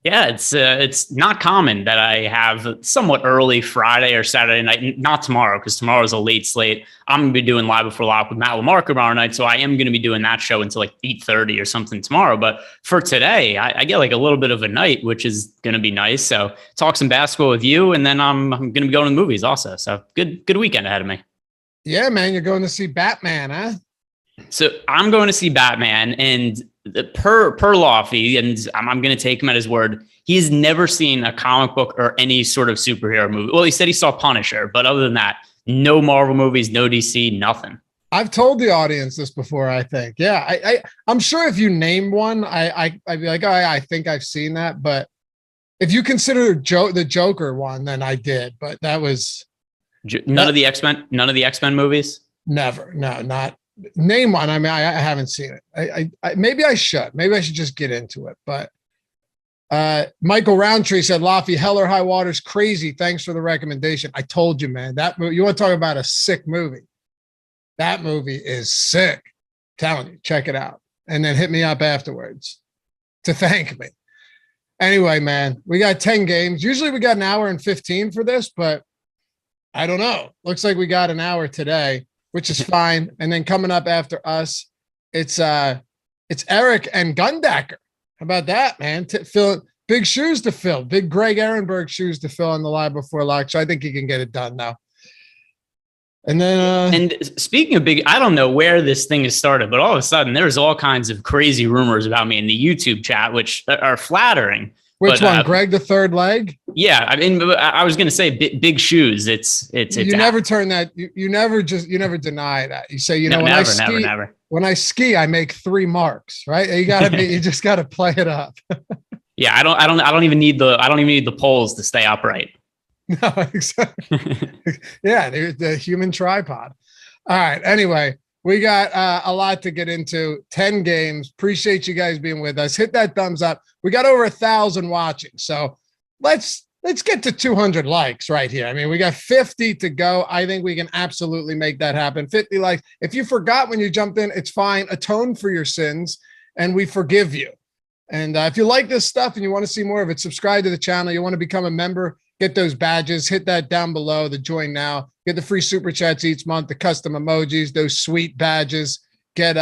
Yeah, it's not common that I have somewhat early Friday or Saturday night. Not tomorrow, because tomorrow's a late slate. I'm going to be doing Live Before Lock with Matt Lamarck tomorrow night, so I am going to be doing that show until like 8:30 or something tomorrow. But for today, I get like a little bit of a night, which is going to be nice. So talk some basketball with you, and then I'm going to be going to the movies also. So good weekend ahead of me. Yeah, man, you're going to see Batman, huh? So I'm going to see Batman, and per Lofty, and I'm going to take him at his word, he's never seen a comic book or any sort of superhero movie. Well, he said he saw Punisher, but other than that, no Marvel movies, no DC, nothing. I've told the audience this before, I think. Yeah, I'm sure if you name one, I'd be like, oh, yeah, I think I've seen that. But if you consider the Joker one, then I did. But that was none of the X-Men movies? Never. No, not. Name one. I mean, I haven't seen it. I maybe I should. Maybe I should just get into it. But Michael Roundtree said, Lofty, Hell or High Water's crazy. Thanks for the recommendation. I told you, man. That movie, you want to talk about a sick movie? That movie is sick. I'm telling you, check it out. And then hit me up afterwards to thank me. Anyway, man, we got 10 games. Usually we got an hour and 15 for this, but I don't know. Looks like we got an hour today, which is fine. And then coming up after us, it's Eric and Gundacker. How about that, man? Fill big shoes to fill, big Greg Ehrenberg shoes to fill on the Live Before Lock. So I think he can get it done now. And then, and speaking of big, I don't know where this thing has started, but all of a sudden there's all kinds of crazy rumors about me in the YouTube chat, which are flattering. Which one? Greg the third leg? Yeah, I mean, I was going to say big shoes. It's you never turn that. You never deny that. You say, never. When I ski, I make 3 marks. Right? You just got to play it up. Yeah, I don't even need the poles to stay upright. No, exactly. Yeah, the human tripod. All right. Anyway, we got a lot to get into. 10 games. Appreciate you guys being with us. Hit that thumbs up. We got over 1,000 watching. So let's get to 200 likes right here. I mean, we got 50 to go. I think we can absolutely make that happen. 50 likes. If you forgot when you jumped in, it's fine. Atone for your sins, and we forgive you. And if you like this stuff and you want to see more of it, subscribe to the channel. You want to become a member, get those badges, hit that down below, the join now, get the free super chats each month, the custom emojis, those sweet badges, get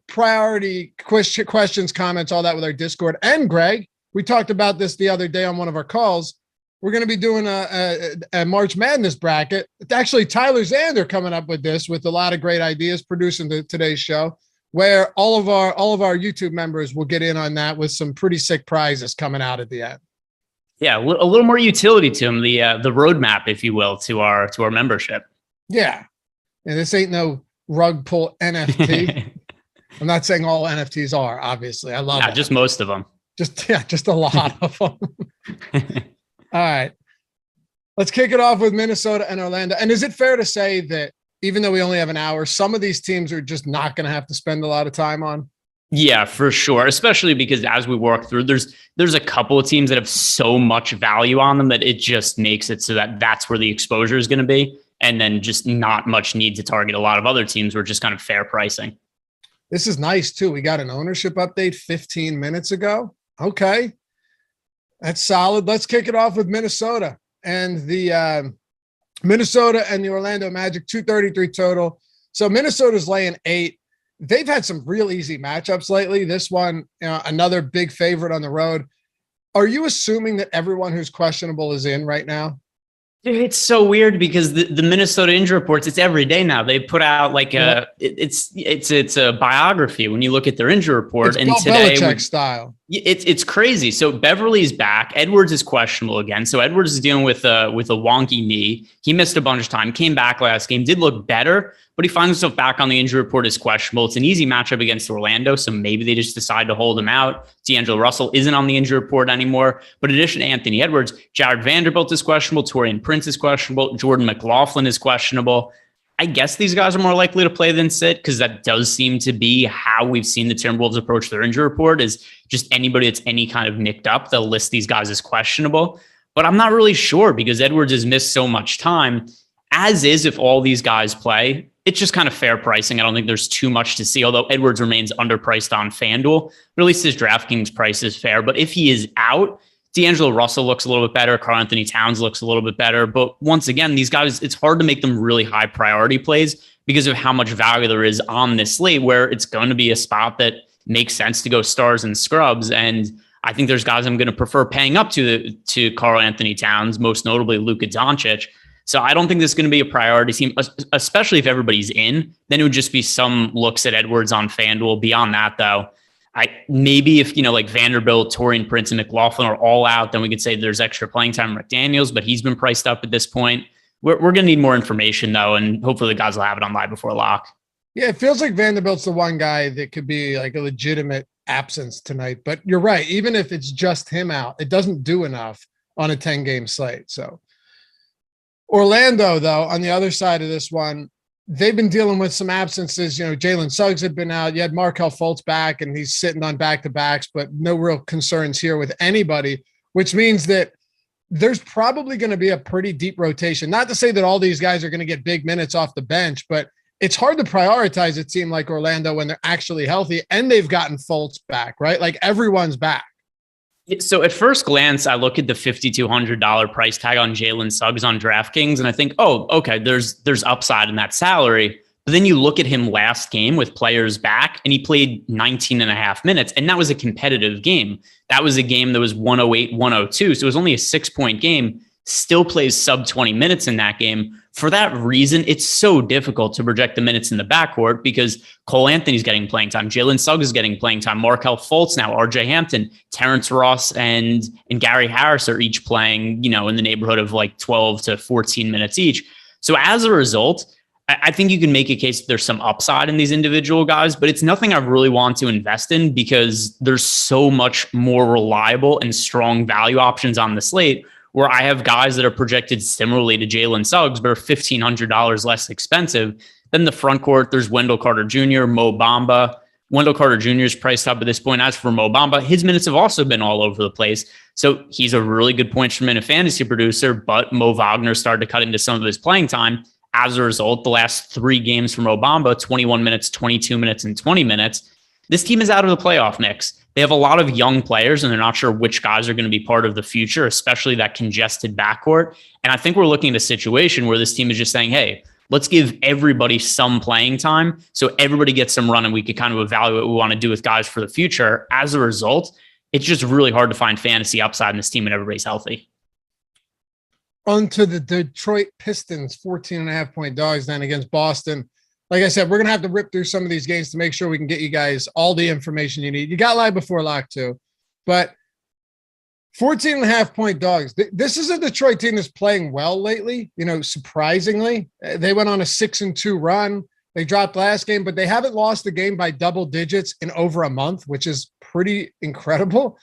priority questions, comments, all that with our Discord. And Greg, we talked about this the other day on one of our calls. We're going to be doing a March Madness bracket. It's actually Tyler Zander coming up with this, with a lot of great ideas, producing today's show, where all of our YouTube members will get in on that with some pretty sick prizes coming out at the end. Yeah, a little more utility to them, the roadmap, if you will, to our membership. Yeah, and this ain't no rug pull NFT. I'm not saying all NFTs are, obviously. I love it. Just most of them. Just a lot of them. All right, let's kick it off with Minnesota and Orlando. And is it fair to say that even though we only have an hour, some of these teams are just not going to have to spend a lot of time on? Yeah, for sure. Especially because as we work through, there's a couple of teams that have so much value on them that it just makes it so that that's where the exposure is going to be. And then just not much need to target a lot of other teams who are just kind of fair pricing. This is nice too. We got an ownership update 15 minutes ago. Okay. That's solid. Let's kick it off with Minnesota and the Minnesota and the Orlando Magic, 233 total. So Minnesota's laying 8. They've had some real easy matchups lately. This one, another big favorite on the road. Are you assuming that everyone who's questionable is in right now? It's so weird because the Minnesota injury reports, it's every day now. They put out like it's a biography when you look at their injury report. It's and Bill today, Belichick style. It's crazy. So Beverly's back. Edwards is questionable again. So Edwards is dealing with a wonky knee. He missed a bunch of time, came back last game, did look better, but he finds himself back on the injury report as questionable. It's an easy matchup against Orlando, so maybe they just decide to hold him out. D'Angelo Russell isn't on the injury report anymore. But in addition to Anthony Edwards, Jared Vanderbilt is questionable. Taurean Prince is questionable. Jordan McLaughlin is questionable. I guess these guys are more likely to play than sit, because that does seem to be how we've seen the Timberwolves approach their injury report, is just anybody that's any kind of nicked up, they'll list these guys as questionable. But I'm not really sure, because Edwards has missed so much time. As is, if all these guys play, it's just kind of fair pricing. I don't think there's too much to see, although Edwards remains underpriced on FanDuel, but at least his DraftKings price is fair. But if he is out, D'Angelo Russell looks a little bit better. Karl Anthony Towns looks a little bit better. But once again, these guys, it's hard to make them really high priority plays because of how much value there is on this slate, where it's going to be a spot that makes sense to go stars and scrubs. And I think there's guys I'm going to prefer paying up to Karl Anthony Towns, most notably Luka Doncic. So I don't think this is going to be a priority team, especially if everybody's in. Then it would just be some looks at Edwards on FanDuel. Beyond that, though, maybe if, like Vanderbilt, Taurean Prince, and McLaughlin are all out, then we could say there's extra playing time. Rick Daniels, but he's been priced up at this point. We're going to need more information, though, and hopefully the guys will have it on live before lock. Yeah, it feels like Vanderbilt's the one guy that could be like a legitimate absence tonight. But you're right. Even if it's just him out, it doesn't do enough on a 10-game slate. So Orlando, though, on the other side of this one, they've been dealing with some absences. Jalen Suggs had been out. You had Markelle Fultz back, and he's sitting on back-to-backs, but no real concerns here with anybody, which means that there's probably going to be a pretty deep rotation. Not to say that all these guys are going to get big minutes off the bench, but it's hard to prioritize a team like Orlando when they're actually healthy and they've gotten Fultz back, right? Like everyone's back. So at first glance, I look at the $5,200 price tag on Jalen Suggs on DraftKings, and I think, oh, okay, there's upside in that salary. But then you look at him last game with players back, and he played 19 and a half minutes, and that was a competitive game. That was a game that was 108-102, so it was only a 6-point game. Still plays sub 20 minutes in that game. For that reason, it's so difficult to project the minutes in the backcourt because Cole Anthony's getting playing time. Jalen Suggs is getting playing time. Markelle Fultz now, RJ Hampton, Terrence Ross, and Gary Harris are each playing, in the neighborhood of like 12 to 14 minutes each. So as a result, I think you can make a case that there's some upside in these individual guys, but it's nothing I really want to invest in because there's so much more reliable and strong value options on the slate, where I have guys that are projected similarly to Jalen Suggs, but are $1,500 less expensive than the front court. There's Wendell Carter Jr., Mo Bamba. Wendell Carter Jr. is priced up at this point. As for Mo Bamba, his minutes have also been all over the place. So he's a really good points per minute fantasy producer, but Mo Wagner started to cut into some of his playing time. As a result, the last 3 games from Mo Bamba, 21 minutes, 22 minutes, and 20 minutes. This team is out of the playoff mix. They have a lot of young players, and they're not sure which guys are going to be part of the future, especially that congested backcourt. And I think we're looking at a situation where this team is just saying, hey, let's give everybody some playing time so everybody gets some run and we can kind of evaluate what we want to do with guys for the future. As a result, it's just really hard to find fantasy upside in this team when everybody's healthy. On to the Detroit Pistons, 14.5-point dogs then against Boston. Like I said, we're going to have to rip through some of these games to make sure we can get you guys all the information you need. You got live before lock too, but 14.5-point dogs. This is a Detroit team that's playing well lately. Surprisingly, they went on a 6-2 run. They dropped last game, but they haven't lost the game by double digits in over a month, which is pretty incredible.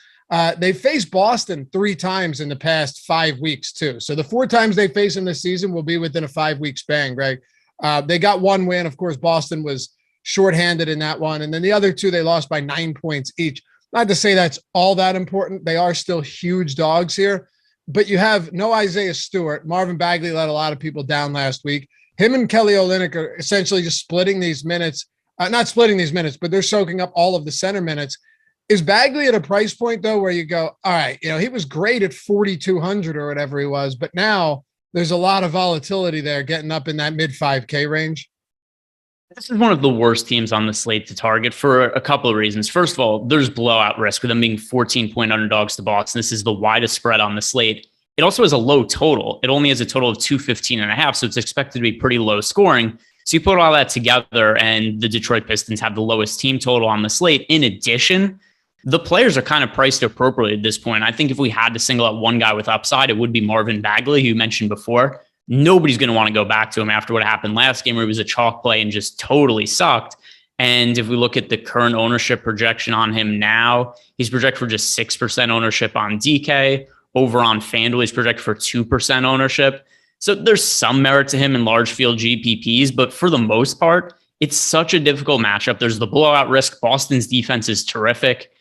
They faced Boston 3 times in the past 5 weeks too. So the 4 times they face them this season will be within a 5-week span, Greg. They got 1 win. Of course, Boston was shorthanded in that one. And then the other 2, they lost by 9 points each. Not to say that's all that important. They are still huge dogs here. But you have no Isaiah Stewart. Marvin Bagley let a lot of people down last week. Him and Kelly Olynyk are essentially just splitting these minutes. Not splitting these minutes, but they're soaking up all of the center minutes. Is Bagley at a price point, though, where you go, all right, he was great at 4,200 or whatever he was, but now there's a lot of volatility there getting up in that mid 5K range? This is one of the worst teams on the slate to target for a couple of reasons. First of all, there's blowout risk with them being 14-point underdogs to Boston. This is the widest spread on the slate. It also has a low total. It only has a total of 215.5, so it's expected to be pretty low scoring. So you put all that together, and the Detroit Pistons have the lowest team total on the slate. In addition, The players are kind of priced appropriately at this point. I think if we had to single out one guy with upside, it would be Marvin Bagley, who you mentioned before. Nobody's going to want to go back to him after what happened last game where he was a chalk play and just totally sucked. And if we look at the current ownership projection on him now, he's projected for just 6% ownership on DK. Over on FanDuel, he's projected for 2% ownership. So there's some merit to him in large field GPPs, but for the most part, it's such a difficult matchup. There's the blowout risk. Boston's defense is terrific.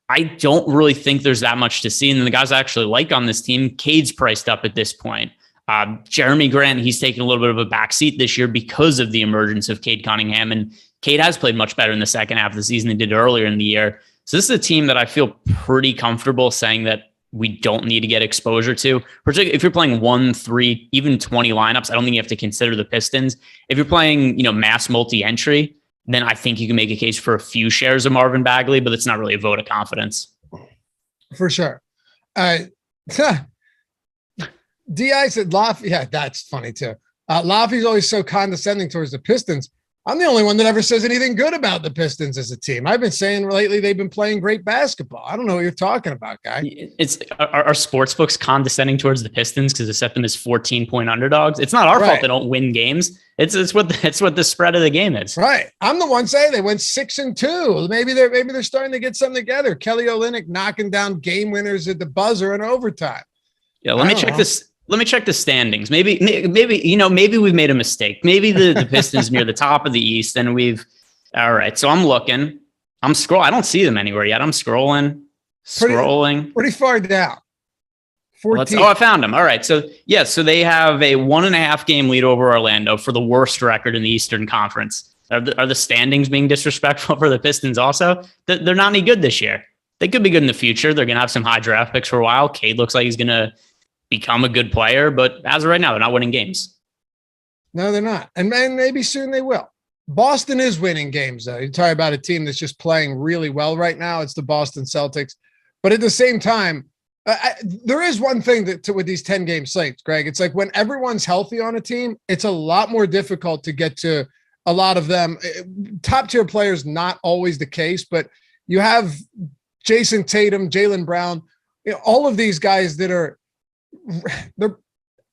I don't really think there's that much to see. And the guys I actually like on this team, Cade's priced up at this point. Jeremy Grant, he's taken a little bit of a backseat this year because of the emergence of Cade Cunningham. And Cade has played much better in the second half of the season than he did earlier in the year. So this is a team that I feel pretty comfortable saying that we don't need to get exposure to. Particularly if you're playing 1, 3, even 20 lineups, I don't think you have to consider the Pistons. If you're playing, mass multi-entry, then I think you can make a case for a few shares of Marvin Bagley, but it's not really a vote of confidence. For sure. D.I. said, yeah, that's funny too. Laffy's always so condescending towards the Pistons. I'm the only one that ever says anything good about the Pistons as a team. I've been saying lately they've been playing great basketball. I don't know what you're talking about, guy. It's our sports books condescending towards the Pistons because they set them as 14-point underdogs. It's not our fault they don't win games. It's what the spread of the game is. Right. I'm the one saying they went 6-2. Maybe they're starting to get something together. Kelly Olynyk knocking down game winners at the buzzer in overtime. Yeah, let me check this. Let me check the standings. Maybe we've made a mistake. Maybe the Pistons near the top of the East, and all right. So I'm looking. I'm scrolling. I don't see them anywhere yet. I'm scrolling. Pretty far down. 14. I found them. All right. So so they have a 1.5 game lead over Orlando for the worst record in the Eastern Conference. Are the standings being disrespectful for the Pistons also? They're not any good this year. They could be good in the future. They're going to have some high draft picks for a while. Cade looks like he's going to become a good player, but as of right now, they're not winning games. No, they're not. And maybe soon they will. Boston is winning games, though. You talk about a team that's just playing really well right now. It's the Boston Celtics. But at the same time, there is one thing with these 10-game slates, Greg. It's like when everyone's healthy on a team, it's a lot more difficult to get to a lot of them. Top-tier players, not always the case, but you have Jason Tatum, Jaylen Brown, all of these guys that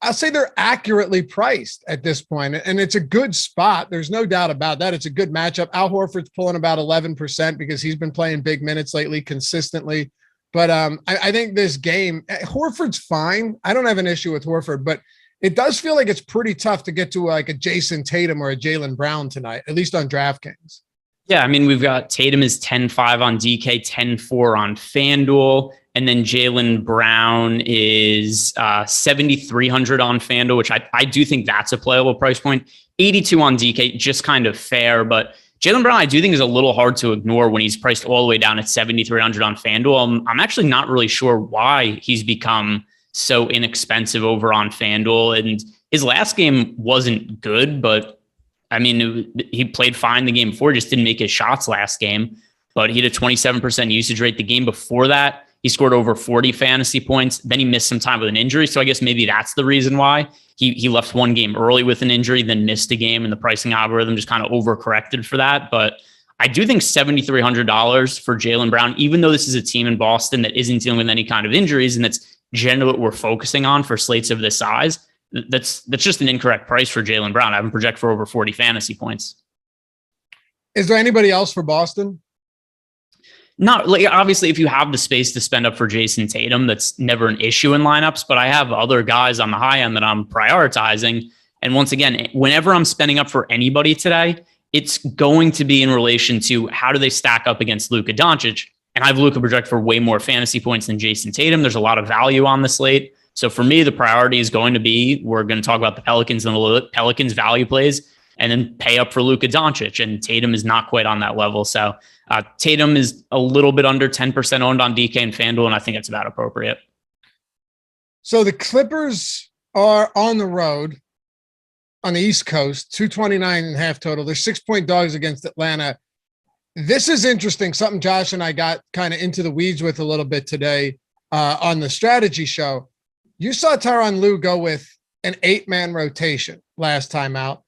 I'll say they're accurately priced at this point, and it's a good spot. There's no doubt about that. It's a good matchup. Al Horford's pulling about 11% because he's been playing big minutes lately consistently. But I think this game, Horford's fine. I don't have an issue with Horford, but it does feel like it's pretty tough to get to like a Jason Tatum or a Jaylen Brown tonight, at least on DraftKings. Yeah, I mean, we've got Tatum is 10.5 on DK, 10.4 on FanDuel. And then Jaylen Brown is 7,300 on FanDuel, which I do think that's a playable price point. 82 on DK, just kind of fair. But Jaylen Brown, I do think is a little hard to ignore when he's priced all the way down at 7,300 on FanDuel. I'm actually not really sure why he's become so inexpensive over on FanDuel. And his last game wasn't good, but I mean, he played fine the game before, just didn't make his shots last game. But he had a 27% usage rate the game before that. He scored over 40 fantasy points. Then he missed some time with an injury. So I guess maybe that's the reason why he left one game early with an injury, then missed a game, and the pricing algorithm just kind of overcorrected for that. But I do think $7,300 for Jaylen Brown, even though this is a team in Boston that isn't dealing with any kind of injuries, and that's generally what we're focusing on for slates of this size, that's just an incorrect price for Jaylen Brown. I have him project for over 40 fantasy points. Is there anybody else for Boston? Not like, obviously, if you have the space to spend up for Jason Tatum, that's never an issue in lineups, but I have other guys on the high end that I'm prioritizing. And once again, whenever I'm spending up for anybody today, it's going to be in relation to how do they stack up against Luka Doncic. And I have Luka project for way more fantasy points than Jason Tatum. There's a lot of value on the slate. So for me, the priority is going to be, we're going to talk about the Pelicans and the Pelicans value plays, and then pay up for Luka Doncic. And Tatum is not quite on that level. So Tatum is a little bit under 10% owned on DK and FanDuel, and I think it's about appropriate. So the Clippers are on the road on the East Coast, 229.5 total. They're 6-point dogs against Atlanta. This is interesting. Something Josh and I got kind of into the weeds with a little bit today on the strategy show. You saw Tyronn Lue go with an 8-man rotation last time out,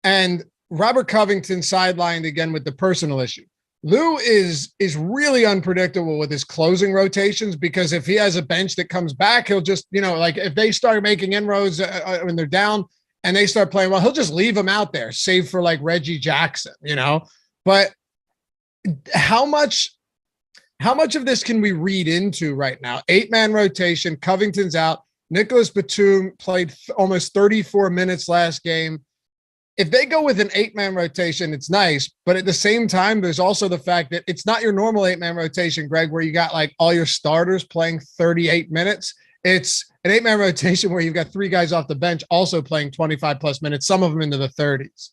and Robert Covington sidelined again with the personal issue. Lou is really unpredictable with his closing rotations, because if he has a bench that comes back, he'll just, like if they start making inroads when they're down and they start playing well, he'll just leave them out there, save for like Reggie Jackson, But how much of this can we read into right now? 8-man rotation, Covington's out. Nicholas Batum played almost 34 minutes last game. If they go with an 8-man rotation, it's nice. But at the same time, there's also the fact that it's not your normal 8-man rotation, Greg, where you got like all your starters playing 38 minutes. It's an 8-man rotation where you've got 3 guys off the bench also playing 25 plus minutes, some of them into the 30s.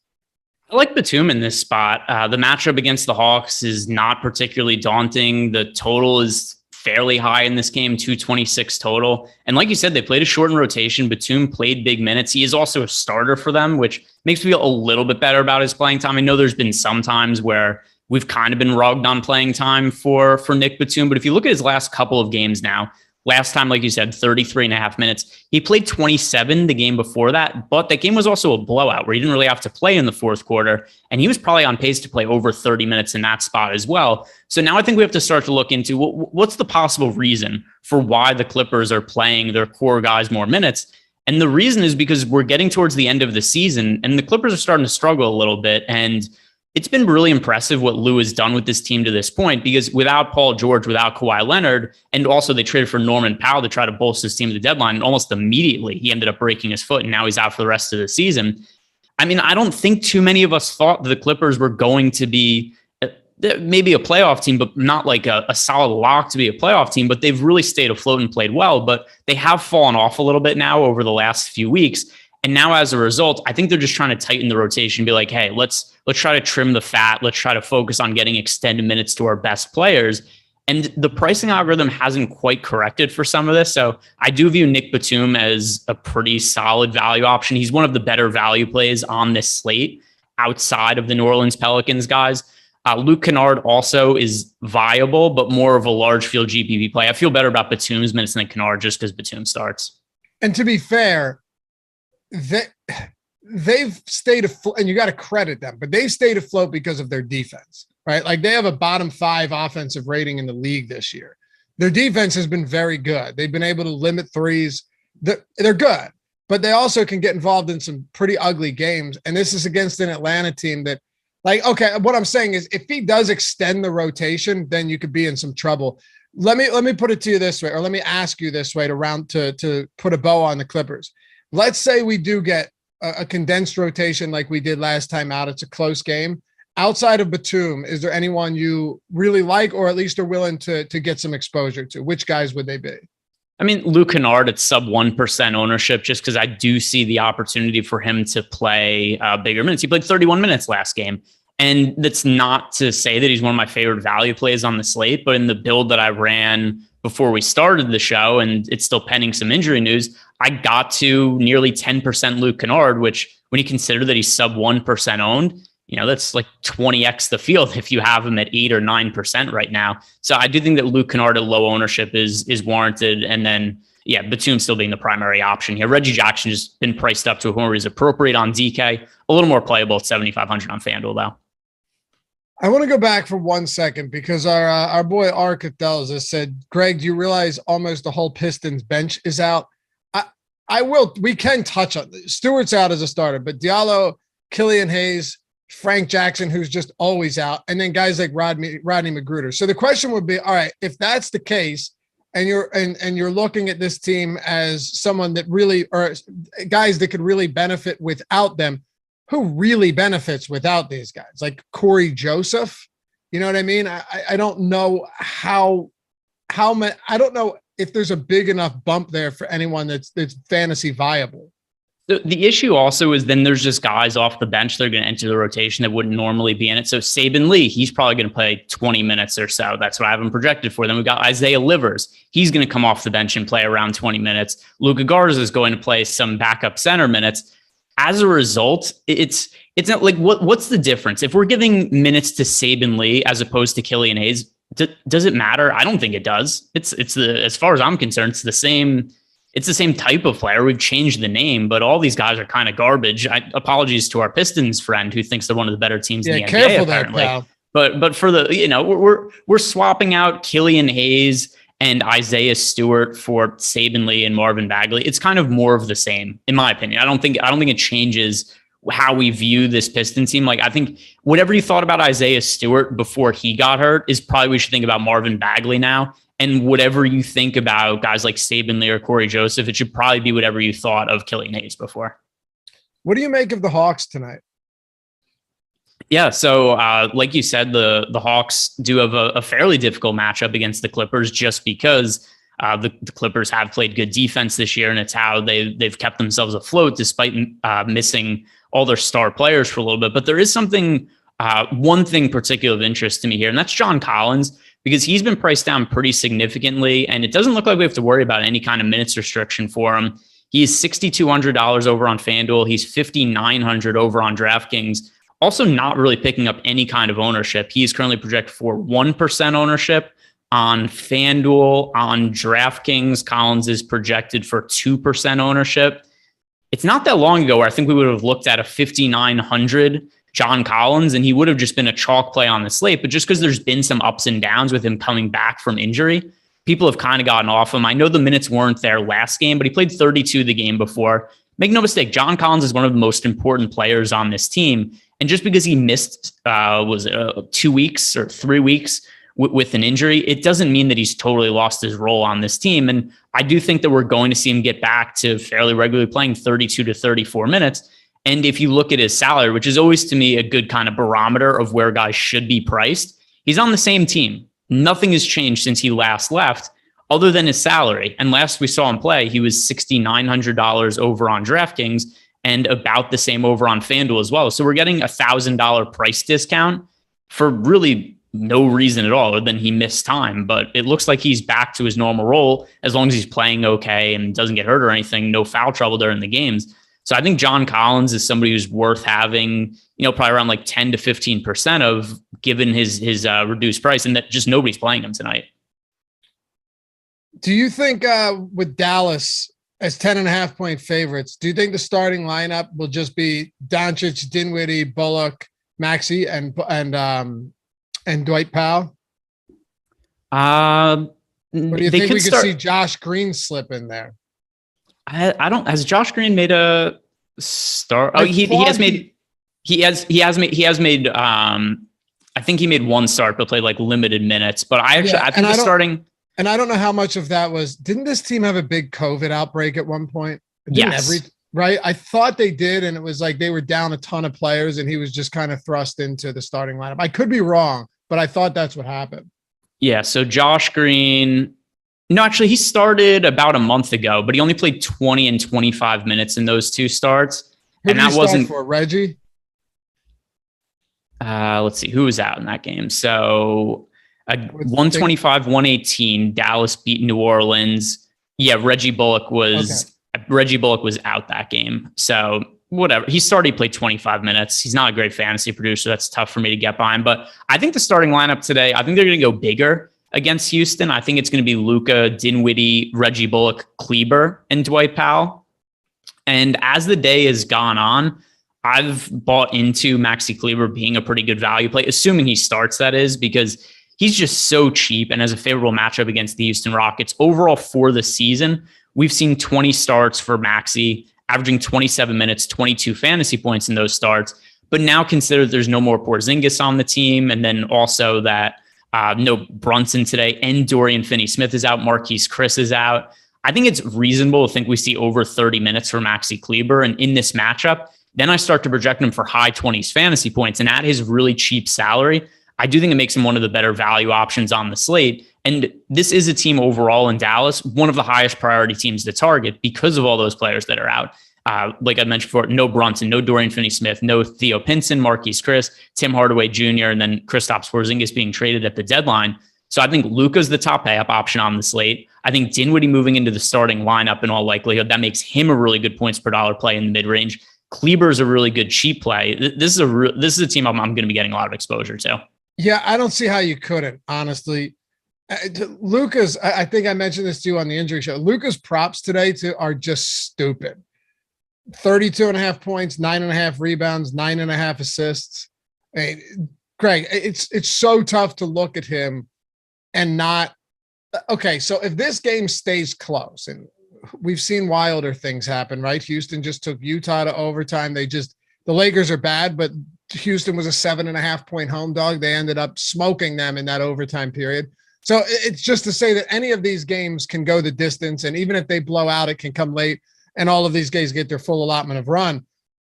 I like Batum in this spot. The matchup against the Hawks is not particularly daunting. The total is fairly high in this game, 226 total. And like you said, they played a shortened rotation. Batum played big minutes. He is also a starter for them, which makes me feel a little bit better about his playing time. I know there's been some times where we've kind of been rugged on playing time for Nick Batum. But if you look at his last couple of games now, last time, like you said, 33 and a half minutes. He played 27 the game before that, but that game was also a blowout where he didn't really have to play in the fourth quarter. And he was probably on pace to play over 30 minutes in that spot as well. So now I think we have to start to look into what's the possible reason for why the Clippers are playing their core guys more minutes. And the reason is because we're getting towards the end of the season and the Clippers are starting to struggle a little bit. And it's been really impressive what Lou has done with this team to this point, because without Paul George, without Kawhi Leonard, and also they traded for Norman Powell to try to bolster his team at the deadline, and almost immediately he ended up breaking his foot, and now he's out for the rest of the season. I mean, I don't think too many of us thought the Clippers were going to be maybe a playoff team, but not like a solid lock to be a playoff team, but they've really stayed afloat and played well, but they have fallen off a little bit now over the last few weeks. And now as a result, I think they're just trying to tighten the rotation, be like, hey, let's try to trim the fat. Let's try to focus on getting extended minutes to our best players. And the pricing algorithm hasn't quite corrected for some of this. So I do view Nick Batum as a pretty solid value option. He's one of the better value plays on this slate outside of the New Orleans Pelicans guys. Luke Kennard also is viable, but more of a large field GPP play. I feel better about Batum's minutes than Kennard just because Batum starts. And to be fair, they've stayed afloat, and you got to credit them, but they've stayed afloat because of their defense, right? Like they have a bottom 5 offensive rating in the league this year. Their defense has been very good. They've been able to limit threes. They're good, but they also can get involved in some pretty ugly games. And this is against an Atlanta team that, like, okay, what I'm saying is if he does extend the rotation, then you could be in some trouble. Let me put it to you this way, or let me ask you this way to put a bow on the Clippers. Let's say we do get a condensed rotation like we did last time out. It's a close game. Outside of Batum, is there anyone you really like or at least are willing to get some exposure to? Which guys would they be? I mean, Luke Kennard at sub 1% ownership, just because I do see the opportunity for him to play bigger minutes. He played 31 minutes last game. And that's not to say that he's one of my favorite value plays on the slate, but in the build that I ran before we started the show, and it's still pending some injury news, I got to nearly 10% Luke Kennard, which when you consider that he's sub 1% owned, that's like 20x the field if you have him at 8 or 9% right now. So I do think that Luke Kennard at low ownership is warranted. And then, yeah, Batum still being the primary option here. Reggie Jackson just been priced up to a point where he's appropriate on DK, a little more playable at 7,500 on FanDuel though. I want to go back for 1 second because our boy Arcatel has said, Greg, do you realize almost the whole Pistons bench is out? We can touch on this. Stewart's out as a starter, but Diallo, Killian Hayes, Frank Jackson, who's just always out, and then guys like Rodney Magruder. So the question would be, all right, if that's the case, and you're looking at this team as someone that really, or guys that could really benefit without them, who really benefits without these guys? Like Corey Joseph, you know what I mean? I don't know how many, I don't know if there's a big enough bump there for anyone that's fantasy viable. The issue also is then there's just guys off the bench that are going to enter the rotation that wouldn't normally be in it. So Saben Lee, he's probably going to play 20 minutes or so. That's what I have him projected for. Then we've got Isaiah Livers. He's going to come off the bench and play around 20 minutes. Luka Garza is going to play some backup center minutes. As a result, it's not like what's the difference? If we're giving minutes to Saben Lee as opposed to Killian Hayes, does it matter? I don't think it does. It's as far as I'm concerned, it's the same type of player. We've changed the name, but all these guys are kind of garbage. Apologies to our Pistons friend who thinks they're one of the better teams in the NBA. Careful apparently. there, pal. But for the, we're swapping out Killian Hayes and Isaiah Stewart for Saban Lee and Marvin Bagley. It's kind of more of the same, in my opinion. I don't think it changes how we view this Pistons team. Like, I think whatever you thought about Isaiah Stewart before he got hurt is probably we should think about Marvin Bagley now. And whatever you think about guys like Saban Lee or Corey Joseph, it should probably be whatever you thought of Killian Hayes before. What do you make of the Hawks tonight? Yeah, so like you said, the Hawks do have a fairly difficult matchup against the Clippers just because the Clippers have played good defense this year, and it's how they've kept themselves afloat despite missing all their star players for a little bit. But there is something, one thing particular of interest to me here, and that's John Collins, because he's been priced down pretty significantly, and it doesn't look like we have to worry about any kind of minutes restriction for him. He's $6,200 over on FanDuel. He's $5,900 over on DraftKings. Also not really picking up any kind of ownership. He's currently projected for 1% ownership on FanDuel. On DraftKings, Collins is projected for 2% ownership. It's not that long ago where I think we would have looked at a 5,900 John Collins and he would have just been a chalk play on the slate. But just because there's been some ups and downs with him coming back from injury, people have kind of gotten off him. I know the minutes weren't there last game, but he played 32 the game before. Make no mistake, John Collins is one of the most important players on this team. And just because he missed, 2 weeks or 3 weeks with an injury, it doesn't mean that he's totally lost his role on this team. And I do think that we're going to see him get back to fairly regularly playing 32 to 34 minutes. And if you look at his salary, which is always to me a good kind of barometer of where guys should be priced, he's on the same team. Nothing has changed since he last left other than his salary. And last we saw him play, he was $6,900 over on DraftKings and about the same over on FanDuel as well. So we're getting $1,000 price discount for really no reason at all other than he missed time. But it looks like he's back to his normal role as long as he's playing okay and doesn't get hurt or anything, no foul trouble during the games. So I think John Collins is somebody who's worth having, probably around like 10 to 15% of, given his reduced price, and that just nobody's playing him tonight. Do you think with Dallas as 10.5-point favorites, do you think the starting lineup will just be Doncic, Dinwiddie, Bullock, Maxey, and Dwight Powell? Or do you think we could see Josh Green slip in there? I don't. Has Josh Green made a start? Oh, he has made. I think he made one start, but played like limited minutes. But I think the starting. And I don't know how much of that was. Didn't this team have a big COVID outbreak at one point? Yes. Right. I thought they did, and it was like they were down a ton of players, and he was just kind of thrust into the starting lineup. I could be wrong, but I thought that's what happened. Yeah. So Josh Green. No, actually, he started about a month ago, but he only played 20 and 25 minutes in those two starts. And that wasn't for Reggie. Let's see who was out in that game. So 125, 118. Dallas beat New Orleans. Yeah, Reggie Bullock was out that game. So whatever. He started, he played 25 minutes. He's not a great fantasy producer. That's tough for me to get behind. But I think the starting lineup today, I think they're going to go bigger against Houston. I think it's going to be Luka, Dinwiddie, Reggie Bullock, Kleber, and Dwight Powell. And as the day has gone on, I've bought into Maxi Kleber being a pretty good value play, assuming he starts, that is, because he's just so cheap and has a favorable matchup against the Houston Rockets. Overall for the season, we've seen 20 starts for Maxi, averaging 27 minutes, 22 fantasy points in those starts. But now consider there's no more Porzingis on the team, and then also that no Brunson today, and Dorian Finney-Smith is out. Marquise Chris is out. I think it's reasonable to think we see over 30 minutes for Maxi Kleber. And in this matchup, then I start to project him for high 20s fantasy points. And at his really cheap salary, I do think it makes him one of the better value options on the slate. And this is a team overall in Dallas, one of the highest priority teams to target because of all those players that are out. Like I mentioned before, no Brunson, no Dorian Finney-Smith, no Theo Pinson, Marquise Chris, Tim Hardaway Jr., and then Kristaps Porzingis being traded at the deadline. So I think Luka's the top pay-up option on the slate. I think Dinwiddie moving into the starting lineup in all likelihood, that makes him a really good points per dollar play in the mid-range. Kleber's a really good cheap play. This is a team I'm going to be getting a lot of exposure to. Yeah, I don't see how you couldn't, honestly. Luka's, I think I mentioned this to you on the injury show. Luka's props today are just stupid. 32.5 points, 9.5 rebounds, 9.5 assists. I mean, Greg, it's so tough to look at him and not. Okay, so if this game stays close, and we've seen wilder things happen, right? Houston just took Utah to overtime. The Lakers are bad, but Houston was a 7.5-point home dog. They ended up smoking them in that overtime period. So it's just to say that any of these games can go the distance, and even if they blow out, it can come late, and all of these guys get their full allotment of run.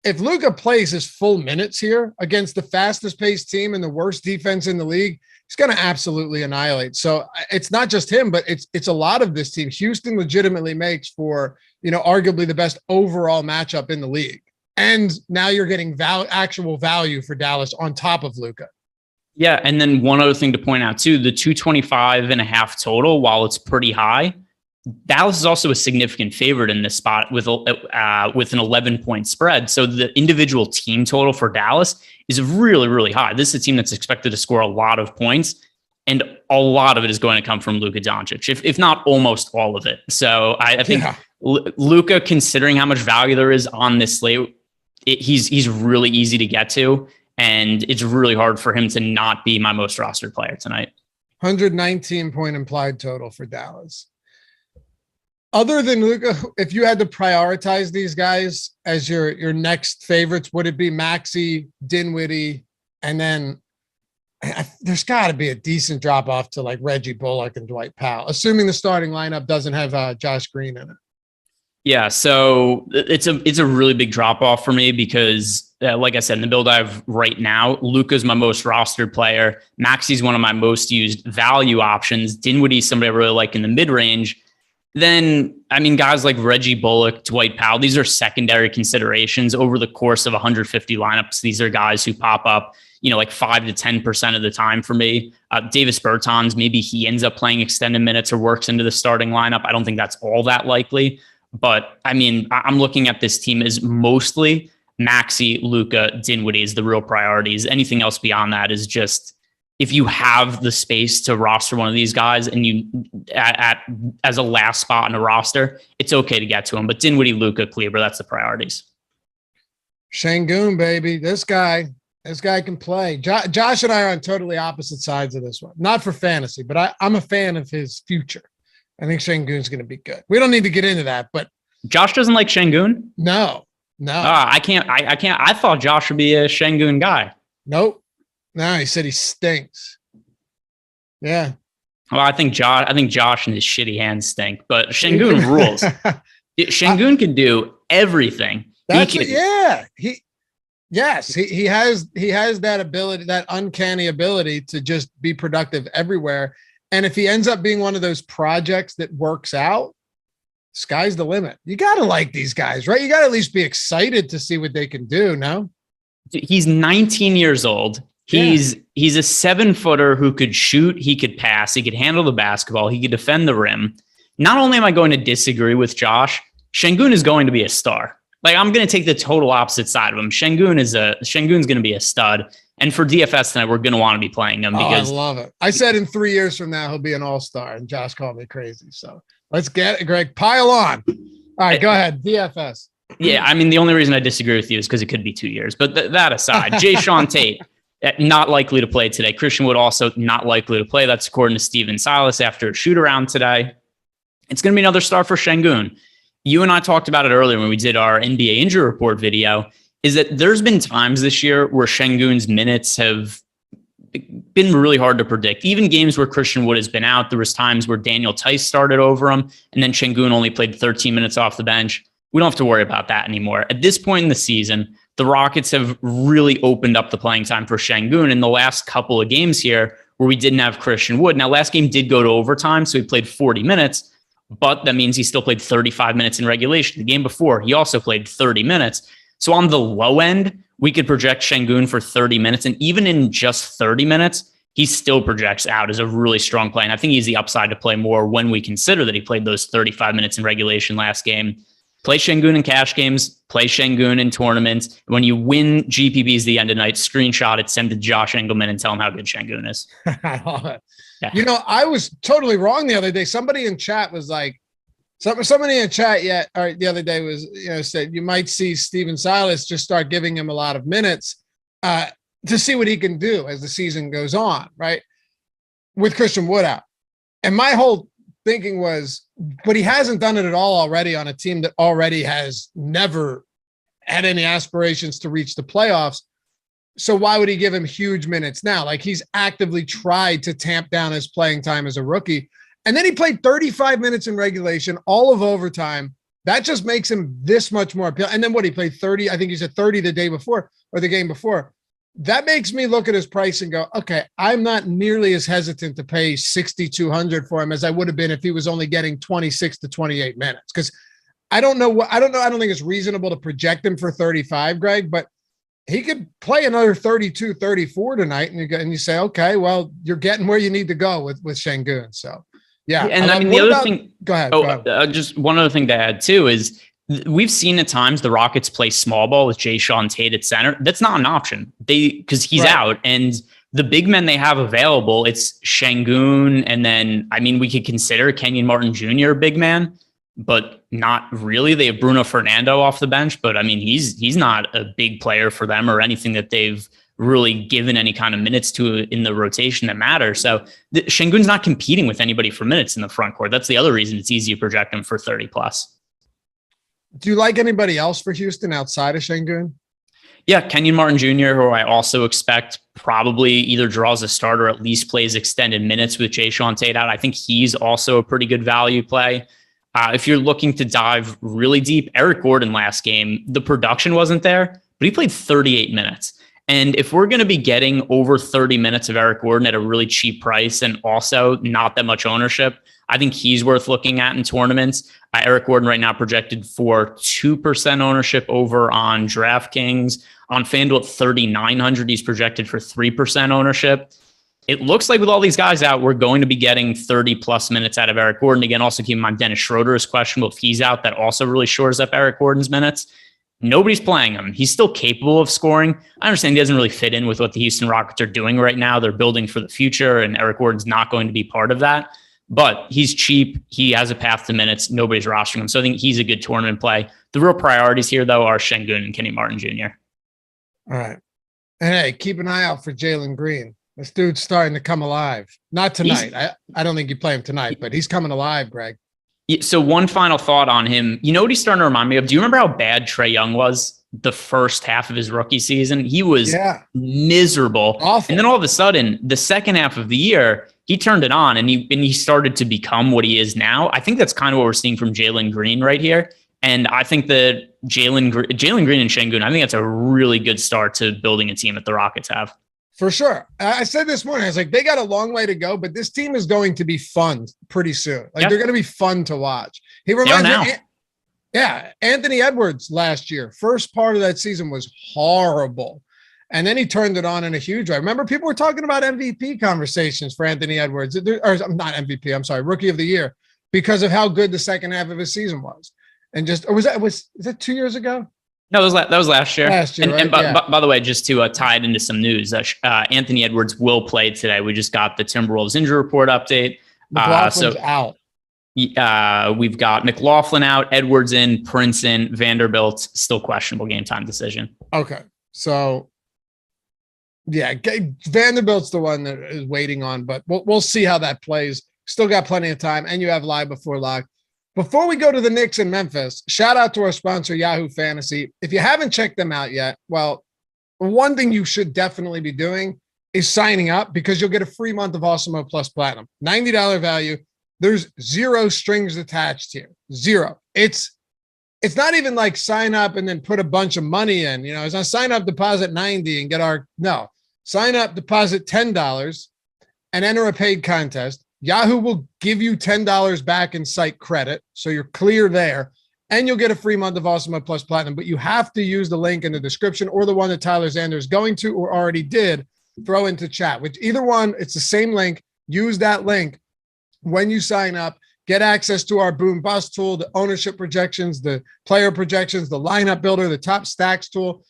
If Luka plays his full minutes here against the fastest paced team and the worst defense in the league, he's going to absolutely annihilate. So it's not just him, but it's a lot of this team. Houston legitimately makes for, arguably the best overall matchup in the league. And now you're getting actual value for Dallas on top of Luka. Yeah. And then one other thing to point out too, the 225.5 total, while it's pretty high, Dallas is also a significant favorite in this spot with an 11-point spread. So the individual team total for Dallas is really, really high. This is a team that's expected to score a lot of points, and a lot of it is going to come from Luka Doncic, if not almost all of it. So I think Luka, considering how much value there is on this slate, he's really easy to get to, and it's really hard for him to not be my most rostered player tonight. 119-point implied total for Dallas. Other than Luka, if you had to prioritize these guys as your next favorites, would it be Maxey, Dinwiddie, and then there's got to be a decent drop off to like Reggie Bullock and Dwight Powell, assuming the starting lineup doesn't have Josh Green in it. Yeah, so it's a really big drop off for me because, like I said, in the build I have right now, Luka's my most rostered player. Maxey's one of my most used value options. Dinwiddie's somebody I really like in the mid range. Then, guys like Reggie Bullock, Dwight Powell, these are secondary considerations over the course of 150 lineups. These are guys who pop up, like 5 to 10% of the time for me. Davis Bertans, maybe he ends up playing extended minutes or works into the starting lineup. I don't think that's all that likely. But I'm looking at this team as mostly Maxey, Luka, Dinwiddie is the real priorities. Anything else beyond that is just, if you have the space to roster one of these guys and you as a last spot in a roster, it's okay to get to him. But Dinwiddie, Luka, Kleber, that's the priorities. Şengün, baby. This guy can play. Josh and I are on totally opposite sides of this one. Not for fantasy, but I'm a fan of his future. I think Şengün's going to be good. We don't need to get into that, but Josh doesn't like Şengün? No. I can't. I thought Josh would be a Şengün guy. Nope. No, he said he stinks. Yeah. Well, I think Josh and his shitty hands stink, but Şengün rules. Şengün can do everything. That's he has that ability, that uncanny ability to just be productive everywhere. And if he ends up being one of those projects that works out, sky's the limit. You got to like these guys, right? You got to at least be excited to see what they can do. No, he's 19 years old. He's a 7-footer who could shoot, he could pass, he could handle the basketball, he could defend the rim. Not only am I going to disagree with Josh, Şengün is going to be a star. Like, I'm going to take the total opposite side of him. Şengün's going to be a stud. And for DFS tonight, we're going to want to be playing him because I love it. I said in 3 years from now, he'll be an all-star, and Josh called me crazy. So let's get it, Greg. Pile on. All right, go ahead. DFS. Yeah, the only reason I disagree with you is because it could be 2 years. But that aside, Jae'Sean Tate, not likely to play today. Christian Wood also not likely to play. That's according to Steven Silas after a shoot-around today. It's going to be another star for Şengün. You and I talked about it earlier when we did our NBA injury report video, is that there's been times this year where Şengün's minutes have been really hard to predict. Even games where Christian Wood has been out, there was times where Daniel Tice started over him, and then Şengün only played 13 minutes off the bench. We don't have to worry about that anymore. At this point in the season, the Rockets have really opened up the playing time for Şengün in the last couple of games here where we didn't have Christian Wood. Now, last game did go to overtime, so he played 40 minutes, but that means he still played 35 minutes in regulation. The game before, he also played 30 minutes. So on the low end, we could project Şengün for 30 minutes. And even in just 30 minutes, he still projects out as a really strong play. And I think he's the upside to play more when we consider that he played those 35 minutes in regulation last game. Play Şengün in cash games, play Şengün in tournaments. When you win GPPs the end of night, screenshot it, send it to Josh Engelman and tell him how good Şengün is. I love it. Yeah. I was totally wrong the other day. Somebody in chat was like, somebody in chat the other day was, said you might see Steven Silas just start giving him a lot of minutes. to see what he can do as the season goes on, right? With Christian Wood out. And my whole thinking was, but he hasn't done it at all already on a team that already has never had any aspirations to reach the playoffs. So why would he give him huge minutes now? Like, he's actively tried to tamp down his playing time as a rookie. And then he played 35 minutes in regulation, all of overtime. That just makes him this much more appealing. And then what, he played 30, I think he said 30 the day before or the game before. That makes me look at his price and go, okay, I'm not nearly as hesitant to pay $6,200 for him as I would have been if he was only getting 26 to 28 minutes. Because I don't think it's reasonable to project him for 35, Greg, but he could play another 32, 34 tonight. And you say, okay, well, you're getting where you need to go with Şengün. So, yeah. And I mean, the other thing, go ahead. Just one other thing to add too is we've seen at times the Rockets play small ball with Jae'Sean Tate at center. That's not an option. Because he's out, and the big men they have available, it's Şengün, and then, I mean, we could consider Kenyon Martin Jr. a big man, but not really. They have Bruno Fernando off the bench, but I mean, he's not a big player for them or anything that they've really given any kind of minutes to in the rotation that matters. So Şengün's not competing with anybody for minutes in the front court. That's the other reason it's easy to project him for 30 plus. Do you like anybody else for Houston outside of Şengün? Yeah, Kenyon Martin Jr., who I also expect probably either draws a start or at least plays extended minutes with Jae'Sean Tate out. I think he's also a pretty good value play. If you're looking to dive really deep, Eric Gordon last game, the production wasn't there, but he played 38 minutes. And if we're going to be getting over 30 minutes of Eric Gordon at a really cheap price and also not that much ownership, I think he's worth looking at in tournaments. Eric Gordon right now projected for 2% ownership over on DraftKings. On FanDuel at 3,900, he's projected for 3% ownership. It looks like with all these guys out, we're going to be getting 30 plus minutes out of Eric Gordon. Again, also keep in mind, Dennis Schroeder is questionable. If he's out, that also really shores up Eric Gordon's minutes. Nobody's playing him. He's still capable of scoring. I understand he doesn't really fit in with what the Houston Rockets are doing right now. They're building for the future, and Eric Gordon's not going to be part of that. But he's cheap. He has a path to minutes. Nobody's rostering him. So I think he's a good tournament play. The real priorities here, though, are Şengün and Kenny Martin Jr. All right. And hey, keep an eye out for Jalen Green. This dude's starting to come alive. Not tonight. I don't think you play him tonight, but he's coming alive, Greg. So one final thought on him. You know what he's starting to remind me of? Do you remember how bad Trae Young was the first half of his rookie season? He was miserable. Awful. And then all of a sudden, the second half of the year, he turned it on and he started to become what he is now. I think that's kind of what we're seeing from Jalen Green right here. And I think that Jalen Green and Şengün, I think that's a really good start to building a team that the Rockets have. For sure. I said this morning, I was like, they got a long way to go, but this team is going to be fun pretty soon. Like, they're going to be fun to watch. He reminds me, Anthony Edwards last year, first part of that season was horrible. And then he turned it on in a huge way. Remember, people were talking about MVP conversations for Anthony Edwards, or not MVP, I'm sorry, Rookie of the Year, because of how good the second half of his season was. And just, or was that 2 years ago? No, that was last year. And by the way, just to tie it into some news, Anthony Edwards will play today. We just got the Timberwolves injury report update. McLaughlin's out. We've got McLaughlin out, Edwards in, Prince in, Vanderbilt still questionable game time decision. Okay, so yeah, Vanderbilt's the one that is waiting on, but we'll see how that plays. Still got plenty of time, and you have live before lock. Before we go to the Knicks in Memphis, shout out to our sponsor, Yahoo Fantasy. If you haven't checked them out yet, well, one thing you should definitely be doing is signing up, because you'll get a free month of Awesemo Plus Platinum. $90 value. There's zero strings attached here. Zero. It's not even like sign up and then put a bunch of money in. You know, it's not sign up, deposit 90 and get sign up, deposit $10 and enter a paid contest. Yahoo will give you $10 back in site credit, so you're clear there, and you'll get a free month of Awesemo Plus Platinum, but you have to use the link in the description or the one that Tyler Zander is going to or already did throw into chat, which either one, it's the same link. Use that link when you sign up. Get access to our boom bust tool, the ownership projections, the player projections, the lineup builder, the top stacks tool.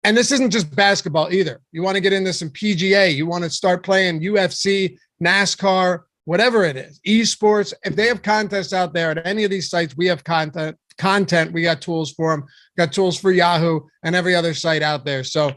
And this isn't just basketball either. You want to get into some PGA. You want to start playing UFC, NASCAR, whatever it is, esports. If they have contests out there at any of these sites, we have content. We got tools for them. Got tools for Yahoo and every other site out there. So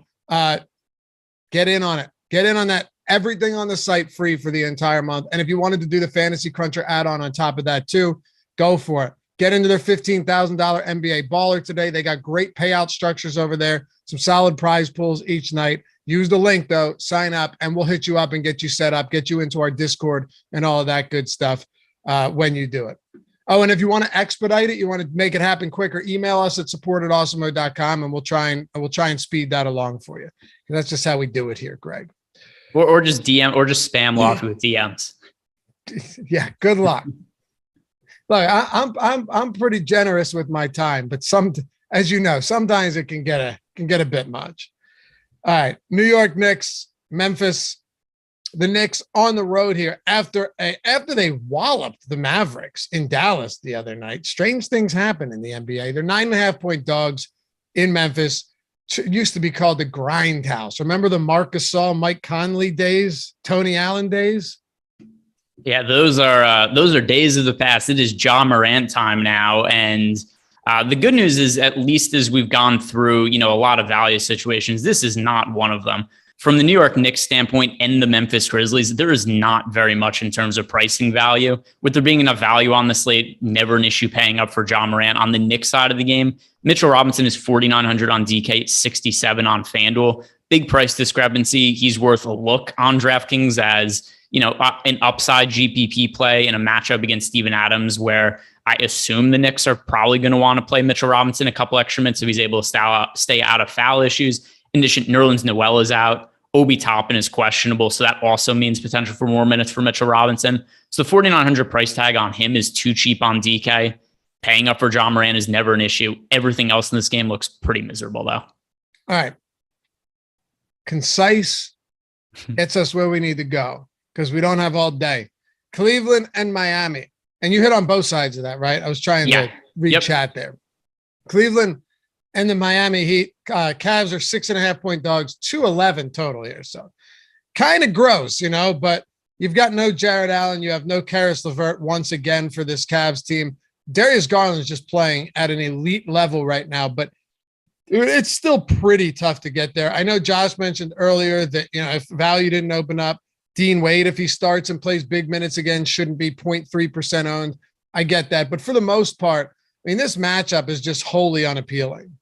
Get in on it. Get in on that. Everything on the site free for the entire month. And if you wanted to do the Fantasy Cruncher add-on on top of that too, go for it. Get into their $15,000 NBA baller today. They got great payout structures over there, some solid prize pools each night. Use the link though, sign up, and we'll hit you up and get you set up, get you into our Discord and all of that good stuff when you do it. Oh, and if you want to expedite it, you want to make it happen quicker, email us at support@awesemo.com and we'll try and speed that along for you. That's just how we do it here, Greg. Or just DM or just spam Loughran with DMs. Yeah, good luck. Look, I'm pretty generous with my time, but as you know, sometimes it can get a bit much. All right, New York Knicks, Memphis. The Knicks on the road here after they walloped the Mavericks in Dallas the other night. Strange things happen in the NBA. They're 9.5-point dogs in Memphis. It used to be called the Grindhouse. Remember the Marc Gasol, Mike Conley days, Tony Allen days? Yeah, those are days of the past. It is Ja Morant time now, and the good news is, at least as we've gone through, a lot of value situations, this is not one of them. From the New York Knicks standpoint and the Memphis Grizzlies, there is not very much in terms of pricing value. With there being enough value on the slate, never an issue paying up for Ja Morant. On the Knicks side of the game, Mitchell Robinson is $4,900 on DK, $67 on FanDuel. Big price discrepancy. He's worth a look on DraftKings as, an upside GPP play in a matchup against Steven Adams, where I assume the Knicks are probably going to want to play Mitchell Robinson a couple extra minutes if he's able to stay out of foul issues. In addition, Nerlens Noel is out. Obi Toppin is questionable, so that also means potential for more minutes for Mitchell Robinson. So the $4,900 price tag on him is too cheap on DK. Paying up for Ja Morant is never an issue. Everything else in this game looks pretty miserable, though. All right. Concise gets us where we need to go because we don't have all day. Cleveland and Miami. And you hit on both sides of that, right? I was trying to read chat there. Cleveland and the Miami Heat. Cavs are 6.5-point dogs, 211 total here. So kind of gross, but you've got no Jared Allen. You have no Karis LeVert once again for this Cavs team. Darius Garland is just playing at an elite level right now, but it's still pretty tough to get there. I know Josh mentioned earlier that, if value didn't open up, Dean Wade, if he starts and plays big minutes again, shouldn't be 0.3% owned. I get that. But for the most part, this matchup is just wholly unappealing.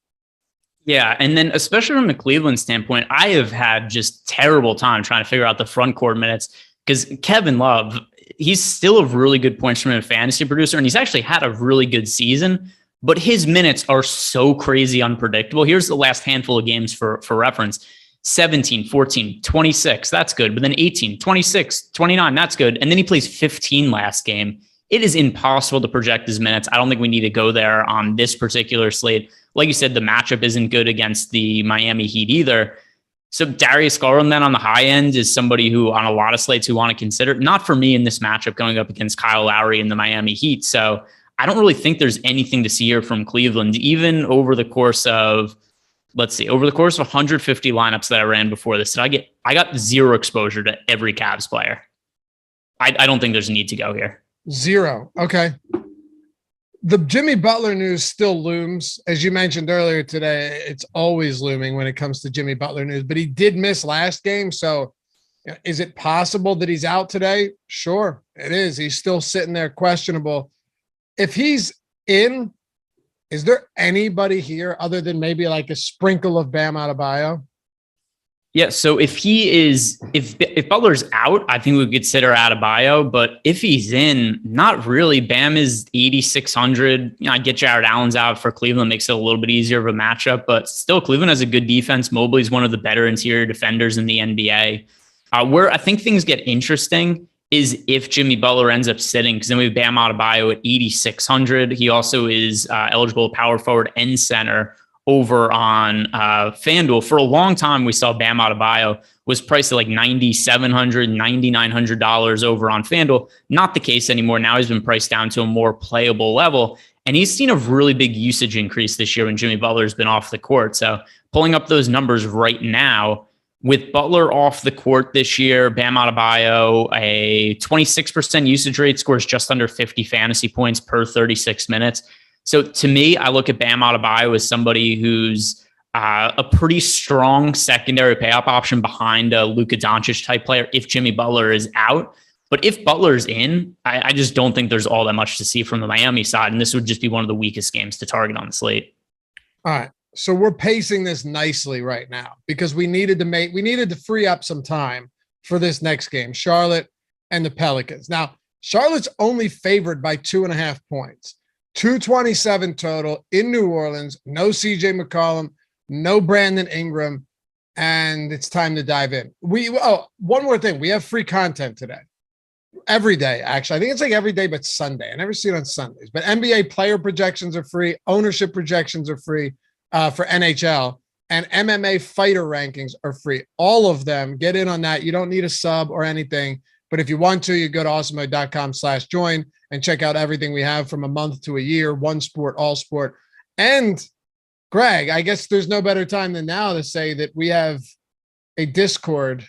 Yeah, and then especially from the Cleveland standpoint, I have had just terrible time trying to figure out the front court minutes because Kevin Love, he's still a really good points per minute fantasy producer, and he's actually had a really good season, but his minutes are so crazy unpredictable. Here's the last handful of games for reference. 17, 14, 26, that's good. But then 18, 26, 29, that's good. And then he plays 15 last game. It is impossible to project his minutes. I don't think we need to go there on this particular slate. Like you said, the matchup isn't good against the Miami Heat either. So Darius Garland then on the high end is somebody who on a lot of slates who want to consider. Not for me in this matchup going up against Kyle Lowry and the Miami Heat. So I don't really think there's anything to see here from Cleveland, even over the course of, over the course of 150 lineups that I ran before this. I got zero exposure to every Cavs player. I don't think there's a need to go here. Zero. Okay. The Jimmy Butler news still looms. As you mentioned earlier today, it's always looming when it comes to Jimmy Butler news, but he did miss last game. So is it possible that he's out today? Sure, it is. He's still sitting there questionable. If he's in, is there anybody here other than maybe like a sprinkle of Bam Adebayo? Yeah, so if Butler's out, I think we would consider Adebayo. But if he's in, not really. Bam is 8,600. I get Jared Allen's out for Cleveland, makes it a little bit easier of a matchup. But still, Cleveland has a good defense. Mobley's one of the better interior defenders in the NBA. Where I think things get interesting is if Jimmy Butler ends up sitting, because then we have Bam Adebayo at 8,600. He also is eligible power forward and center over on FanDuel. For a long time, we saw Bam Adebayo was priced at like $9,700, $9,900 over on FanDuel. Not the case anymore. Now he's been priced down to a more playable level. And he's seen a really big usage increase this year when Jimmy Butler's been off the court. So pulling up those numbers right now, with Butler off the court this year, Bam Adebayo, a 26% usage rate, scores just under 50 fantasy points per 36 minutes. So to me, I look at Bam Adebayo as somebody who's a pretty strong secondary payoff option behind a Luka Doncic type player if Jimmy Butler is out. But if Butler's in, I just don't think there's all that much to see from the Miami side. And this would just be one of the weakest games to target on the slate. All right. So we're pacing this nicely right now because we needed to free up some time for this next game, Charlotte and the Pelicans. Now, Charlotte's only favored by 2.5 points, 227 total in New Orleans, no CJ McCollum, no Brandon Ingram, and it's time to dive in. One more thing. We have free content today. Every day, actually. I think it's like every day but Sunday. I never see it on Sundays. But NBA player projections are free. Ownership projections are free for NHL. And MMA fighter rankings are free. All of them. Get in on that. You don't need a sub or anything. But if you want to, you go to awesemo.com/join and check out everything we have from a month to a year. One sport, all sport. And Greg, I guess there's no better time than now to say that we have a Discord.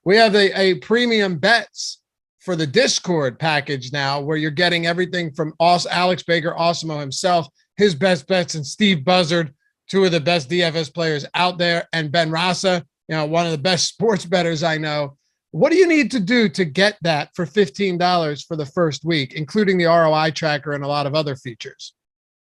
We have a premium bets for the Discord package now where you're getting everything from Alex Baker, Awesemo himself, his best bets, and Steve Buzzard, two of the best DFS players out there, and Ben Rasa, one of the best sports bettors I know. What do you need to do to get that for $15 for the first week, including the ROI tracker and a lot of other features?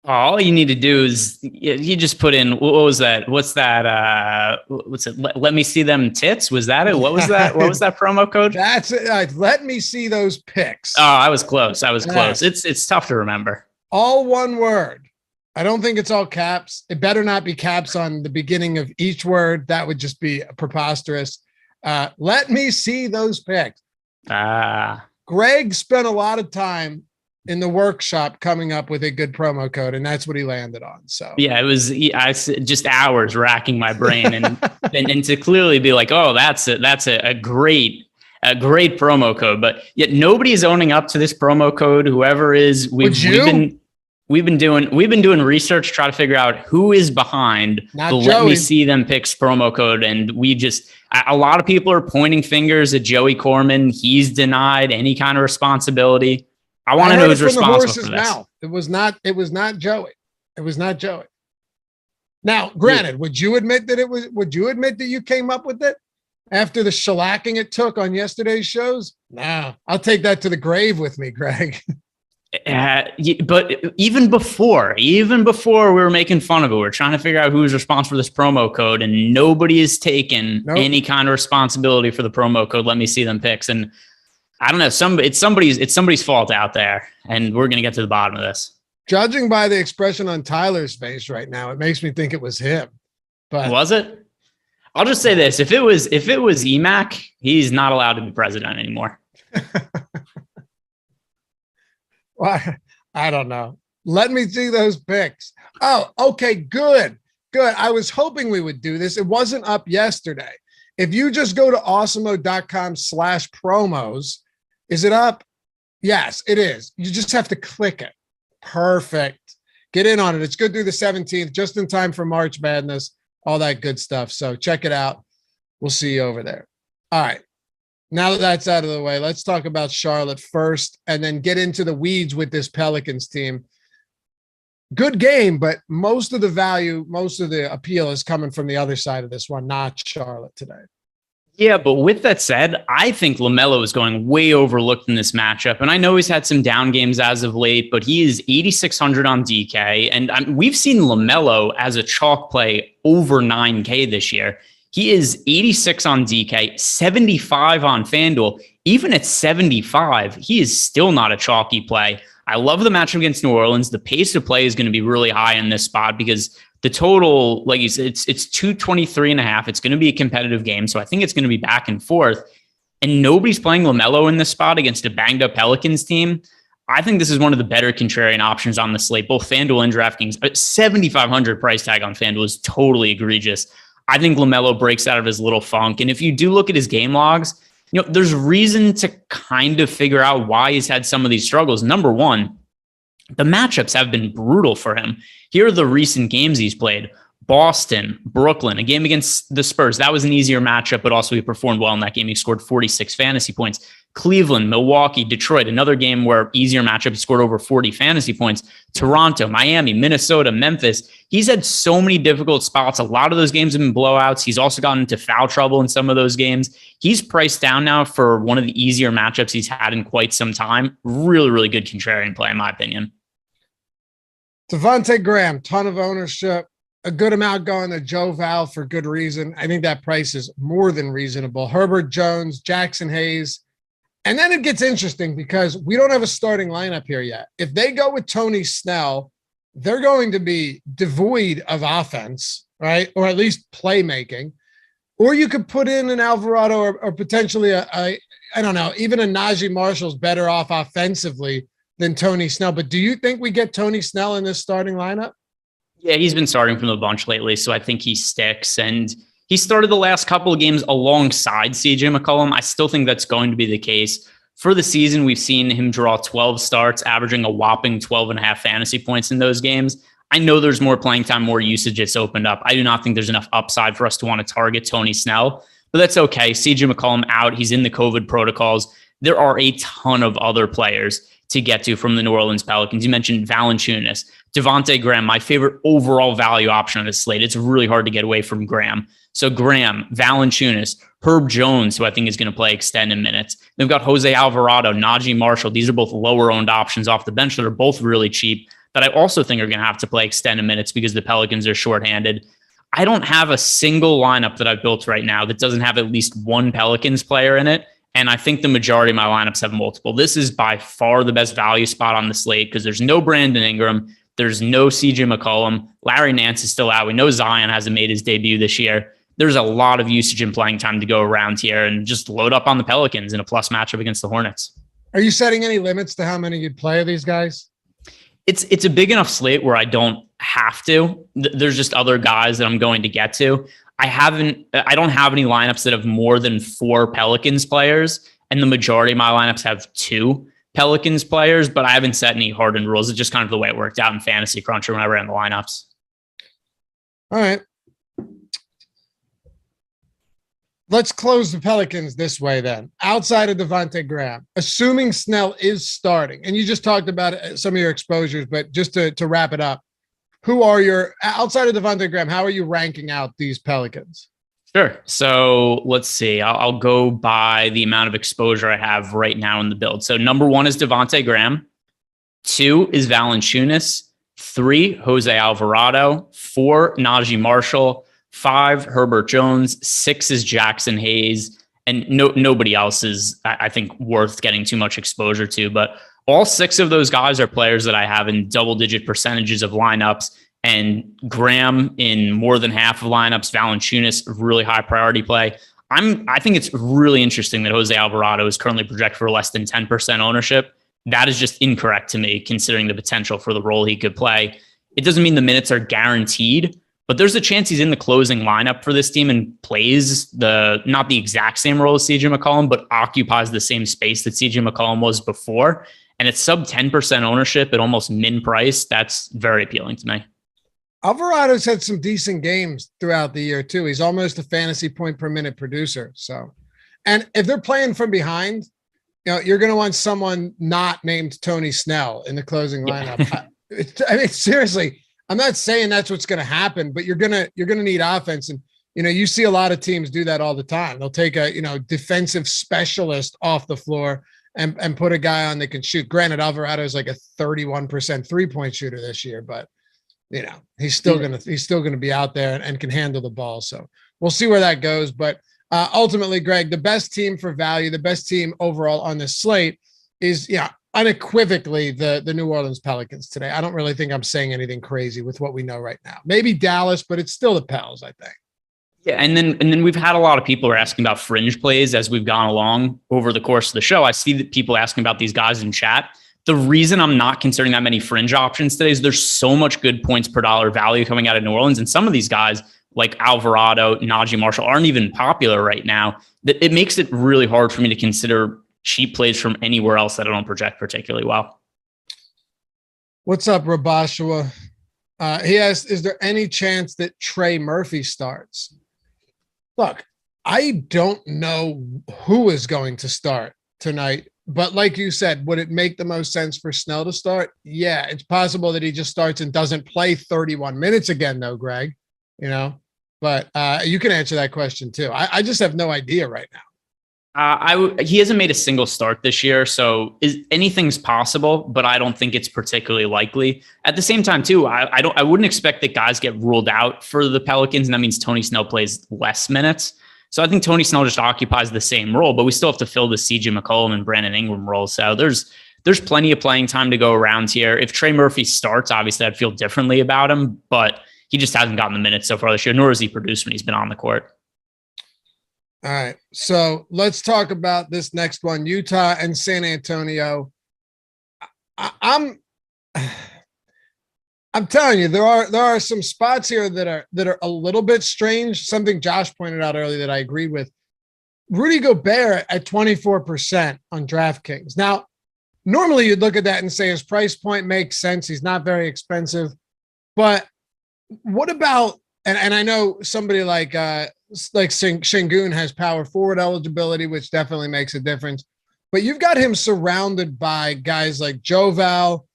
All you need to do is you just put in, what was that? What's that? What's it? Let me see them tits. Was that it? What was that? What was that promo code? That's it. Let me see those pics. Oh, I was close. Close. It's tough to remember. All one word. I don't think it's all caps. It better not be caps on the beginning of each word. That would just be preposterous. Let me see those pics. Greg spent a lot of time in the workshop coming up with a good promo code, and that's what he landed on. So yeah, it was just hours racking my brain and to clearly be like, oh, that's a great promo code, but yet nobody is owning up to this promo code. Whoever is, we've been doing research, try to figure out who is behind the Let Me See Them Picks promo code, and a lot of people are pointing fingers at Joey Corman. He's denied any kind of responsibility. I want to know who's responsible for this. Mouth. It was not Joey. It was not Joey. Now, granted, would you admit that you came up with it after the shellacking it took on yesterday's shows? Nah, I'll take that to the grave with me, Greg. But even before we were making fun of it, we're trying to figure out who's responsible for this promo code, and nobody has taken any kind of responsibility for the promo code. Let me see them picks. And I don't know. It's somebody's fault out there, and we're gonna get to the bottom of this. Judging by the expression on Tyler's face right now, it makes me think it was him. But was it? I'll just say this: if it was EMAC, he's not allowed to be president anymore. Well, I don't know. Let me see those picks. Oh, okay, good. I was hoping we would do this. It wasn't up yesterday. If you just go to awesemo.com/promos, is it up? Yes, it is. You just have to click it. Perfect. Get in on it. It's good through the 17th, just in time for March Madness, all that good stuff. So check it out. We'll see you over there. All right. Now that that's out of the way, let's talk about Charlotte first and then get into the weeds with this Pelicans team. Good game, but most of the value, most of the appeal is coming from the other side of this one, not Charlotte today. Yeah, but with that said, I think LaMelo is going way overlooked in this matchup. And I know he's had some down games as of late, but he is 8,600 on DK. And we've seen LaMelo as a chalk play over 9K this year. He is 86 on DK, 75 on FanDuel. Even at 75, he is still not a chalky play. I love the matchup against New Orleans. The pace of play is going to be really high in this spot because the total, like you said, it's 223.5. It's going to be a competitive game. So I think it's going to be back and forth. And nobody's playing LaMelo in this spot against a banged up Pelicans team. I think this is one of the better contrarian options on the slate, both FanDuel and DraftKings. 7,500 price tag on FanDuel is totally egregious. I think LaMelo breaks out of his little funk. And if you do look at his game logs, there's reason to kind of figure out why he's had some of these struggles. Number one, the matchups have been brutal for him. Here are the recent games he's played. Boston, Brooklyn, a game against the Spurs. That was an easier matchup, but also he performed well in that game. He scored 46 fantasy points. Cleveland, Milwaukee, Detroit, another game where easier matchup. He scored over 40 fantasy points. Toronto, Miami, Minnesota, Memphis. He's had so many difficult spots. A lot of those games have been blowouts. He's also gotten into foul trouble in some of those games. He's priced down now for one of the easier matchups he's had in quite some time. Really, really good contrarian play, in my opinion. Devontae Graham, ton of ownership. A good amount going to Joe Val for good reason. I think that price is more than reasonable. Herbert Jones, Jackson Hayes. And then it gets interesting because we don't have a starting lineup here yet. If they go with Tony Snell, they're going to be devoid of offense, right? Or at least playmaking. Or you could put in an Alvarado or potentially I don't know, even a Najee Marshall's better off offensively than Tony Snell. But do you think we get Tony Snell in this starting lineup? Yeah, he's been starting from the bunch lately, so I think he sticks. And he started the last couple of games alongside CJ McCollum. I still think that's going to be the case. For the season, we've seen him draw 12 starts, averaging a whopping 12.5 fantasy points in those games. I know there's more playing time, more usage that's opened up. I do not think there's enough upside for us to want to target Tony Snell, but that's okay. CJ McCollum out. He's in the COVID protocols. There are a ton of other players to get to from the New Orleans Pelicans. You mentioned Valanciunas, Devontae Graham, my favorite overall value option on this slate. It's really hard to get away from Graham. So Graham, Valanciunas, Herb Jones, who I think is going to play extended minutes. They've got Jose Alvarado, Najee Marshall. These are both lower owned options off the bench that are both really cheap that I also think are going to have to play extended minutes because the Pelicans are shorthanded. I don't have a single lineup that I've built right now that doesn't have at least one Pelicans player in it. And I think the majority of my lineups have multiple. This is by far the best value spot on the slate because there's no Brandon Ingram. There's no CJ McCollum. Larry Nance is still out. We know Zion hasn't made his debut this year. There's a lot of usage and playing time to go around here and just load up on the Pelicans in a plus matchup against the Hornets. Are you setting any limits to how many you'd play of these guys? It's a big enough slate where I don't have to. There's just other guys that I'm going to get to. I don't have any lineups that have more than 4 Pelicans players, and the majority of my lineups have 2 Pelicans players, but I haven't set any hardened rules. It's just kind of the way it worked out in Fantasy Cruncher when I ran the lineups. All right. Let's close the Pelicans this way then. Outside of Devontae Graham, assuming Snell is starting, and you just talked about some of your exposures, but just to wrap it up, who are your, outside of Devontae Graham, how are you ranking out these Pelicans? Sure. So let's see. I'll go by the amount of exposure I have right now in the build. So number 1 is Devontae Graham. 2 is Valanciunas. 3, Jose Alvarado. 4, Najee Marshall. 5, Herbert Jones. 6 is Jackson Hayes. And nobody else is, I think, worth getting too much exposure to. But all 6 of those guys are players that I have in double-digit percentages of lineups. And Graham in more than half of lineups. Valanciunas, really high priority play. I think it's really interesting that Jose Alvarado is currently projected for less than 10% ownership. That is just incorrect to me, considering the potential for the role he could play. It doesn't mean the minutes are guaranteed, but there's a chance he's in the closing lineup for this team and plays not the exact same role as CJ McCollum, but occupies the same space that CJ McCollum was before. And it's sub 10% ownership at almost min price. That's very appealing to me. Alvarado's had some decent games throughout the year too. He's almost a fantasy point per minute producer. So, and if they're playing from behind, you're going to want someone not named Tony Snell in the closing lineup. I mean, seriously, I'm not saying that's what's going to happen, but you're going to need offense. And, you see a lot of teams do that all the time. They'll take a, defensive specialist off the floor and put a guy on that can shoot. Granted, Alvarado is like a 31% 3-point shooter this year, but he's still gonna be out there and can handle the ball. So we'll see where that goes. But ultimately, Greg, the best team for value, the best team overall on this slate is unequivocally the New Orleans Pelicans today. I don't really think I'm saying anything crazy with what we know right now. Maybe Dallas, but it's still the Pels, I think. Yeah, and then we've had a lot of people are asking about fringe plays as we've gone along over the course of the show. I see that people asking about these guys in chat. The reason I'm not considering that many fringe options today is there's so much good points per dollar value coming out of New Orleans. And some of these guys like Alvarado, Najee Marshall aren't even popular right now. That it makes it really hard for me to consider cheap plays from anywhere else that I don't project particularly well. What's up, Rabashua? He asks, is there any chance that Trey Murphy starts? Look, I don't know who is going to start tonight, but like you said, would it make the most sense for Snell to start? Yeah, it's possible that he just starts and doesn't play 31 minutes again, though, Greg, but you can answer that question too. I just have no idea right now. He hasn't made a single start this year, so anything's possible, but I don't think it's particularly likely. At the same time, too, I wouldn't expect that guys get ruled out for the Pelicans, and that means Tony Snell plays less minutes. So I think Tony Snell just occupies the same role, but we still have to fill the CJ McCollum and Brandon Ingram role. So there's plenty of playing time to go around here. If Trey Murphy starts, obviously I'd feel differently about him, but he just hasn't gotten the minutes so far this year, nor has he produced when he's been on the court. All right, so let's talk about this next one, Utah and San Antonio. I'm telling you, there are some spots here that are a little bit strange. Something Josh pointed out earlier that I agreed with. Rudy Gobert at 24% on DraftKings. Now, normally you'd look at that and say his price point makes sense. He's not very expensive, but what about? And I know somebody like Şengün has power forward eligibility, which definitely makes a difference. But you've got him surrounded by guys like Joval,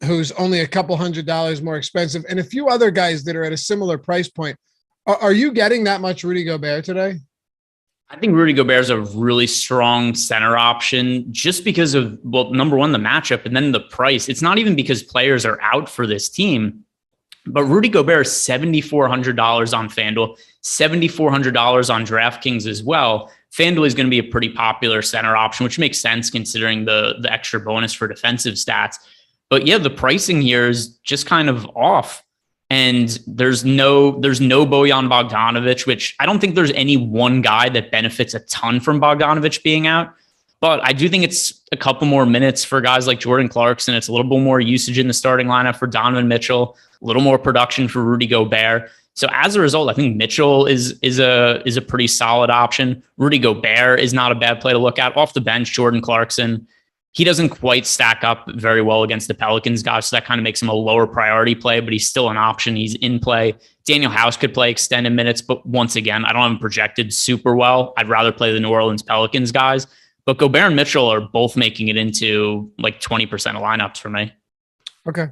who's only a couple $100 more expensive, and a few other guys that are at a similar price point. Are you getting that much Rudy Gobert today? I think Rudy Gobert is a really strong center option just because of, well, number one, the matchup, and then the price. It's not even because players are out for this team. But Rudy Gobert is $7,400 on FanDuel, $7,400 on DraftKings as well. FanDuel is going to be a pretty popular center option, which makes sense considering the extra bonus for defensive stats. But yeah, the pricing here is just kind of off. And there's no Bojan Bogdanovic, which I don't think there's any one guy that benefits a ton from Bogdanovic being out. But I do think it's a couple more minutes for guys like Jordan Clarkson. It's a little bit more usage in the starting lineup for Donovan Mitchell, a little more production for Rudy Gobert. So as a result, I think Mitchell is a pretty solid option. Rudy Gobert is not a bad play to look at. Off the bench, Jordan Clarkson, he doesn't quite stack up very well against the Pelicans guys, so that kind of makes him a lower priority play, but he's still an option. He's in play. Daniel House could play extended minutes, but once again, I don't have him projected super well. I'd rather play the New Orleans Pelicans guys. But Gobert and Mitchell are both making it into like 20% of lineups for me. Okay.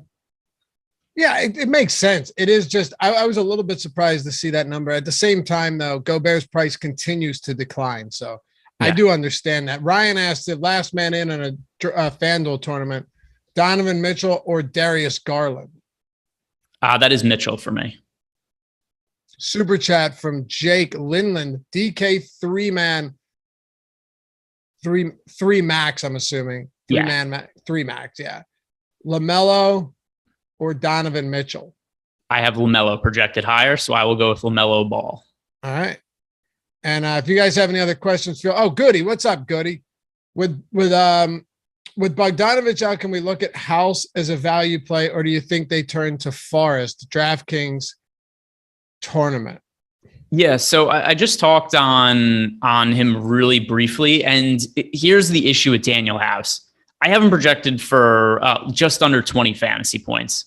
Yeah, it makes sense. It is just, I was a little bit surprised to see that number. At the same time, though, Gobert's price continues to decline. So yeah. I do understand that. Ryan asked if last man in on a FanDuel tournament, Donovan Mitchell or Darius Garland? That is Mitchell for me. Super chat from Jake Linland, DK three-man. Three max, I'm assuming. Three max, yeah. LaMelo or Donovan Mitchell? I have LaMelo projected higher, so I will go with LaMelo Ball. All right. And if you guys have any other questions, Goody, what's up, Goody? With Bogdanovic out, can we look at House as a value play, or do you think they turn to Forrest, DraftKings tournament? Yeah, so I just talked on him really briefly, and here's the issue with Daniel House. I have him projected for just under 20 fantasy points.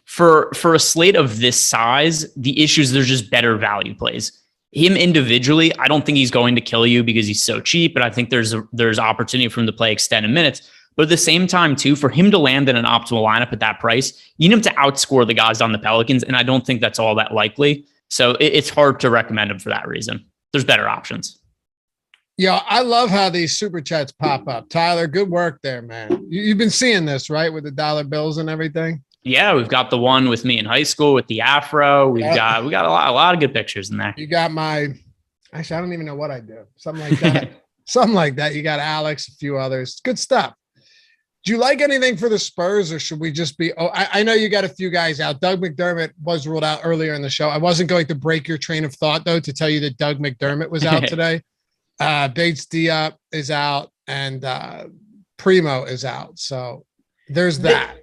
For a slate of this size, the issue is there's just better value plays. Him individually, I don't think he's going to kill you because he's so cheap, but I think there's opportunity for him to play extended minutes. But at the same time, too, for him to land in an optimal lineup at that price, you need him to outscore the guys on the Pelicans, and I don't think that's all that likely. So it's hard to recommend him for that reason. There's better options. Yeah, I love how these super chats pop up. Tyler, good work there, man. You've been seeing this, right, with the dollar bills and everything? Yeah, we've got the one with me in high school with the afro. We got a lot of good pictures in there. You got actually, I don't even know what I do. Something like that. Something like that. You got Alex, a few others. Good stuff. Do you like anything for the Spurs, or should we just be? Oh, I know you got a few guys out. Doug McDermott was ruled out earlier in the show. I wasn't going to break your train of thought, though, to tell you that Doug McDermott was out today. Bates Diop is out, and Primo is out. So there's that.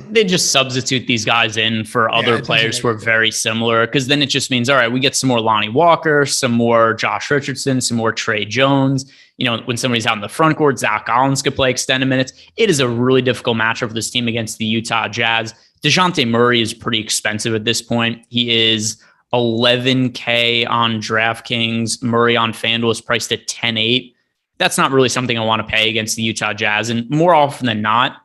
They just substitute these guys in for other players who are very similar, because then it just means, all right, we get some more Lonnie Walker, some more Josh Richardson, some more Trey Jones. You know, when somebody's out in the front court, Zach Collins could play extended minutes. It is a really difficult matchup for this team against the Utah Jazz. DeJounte Murray is pretty expensive at this point. He is $11K on DraftKings. Murray on FanDuel is priced at 10.8. That's not really something I want to pay against the Utah Jazz. And more often than not,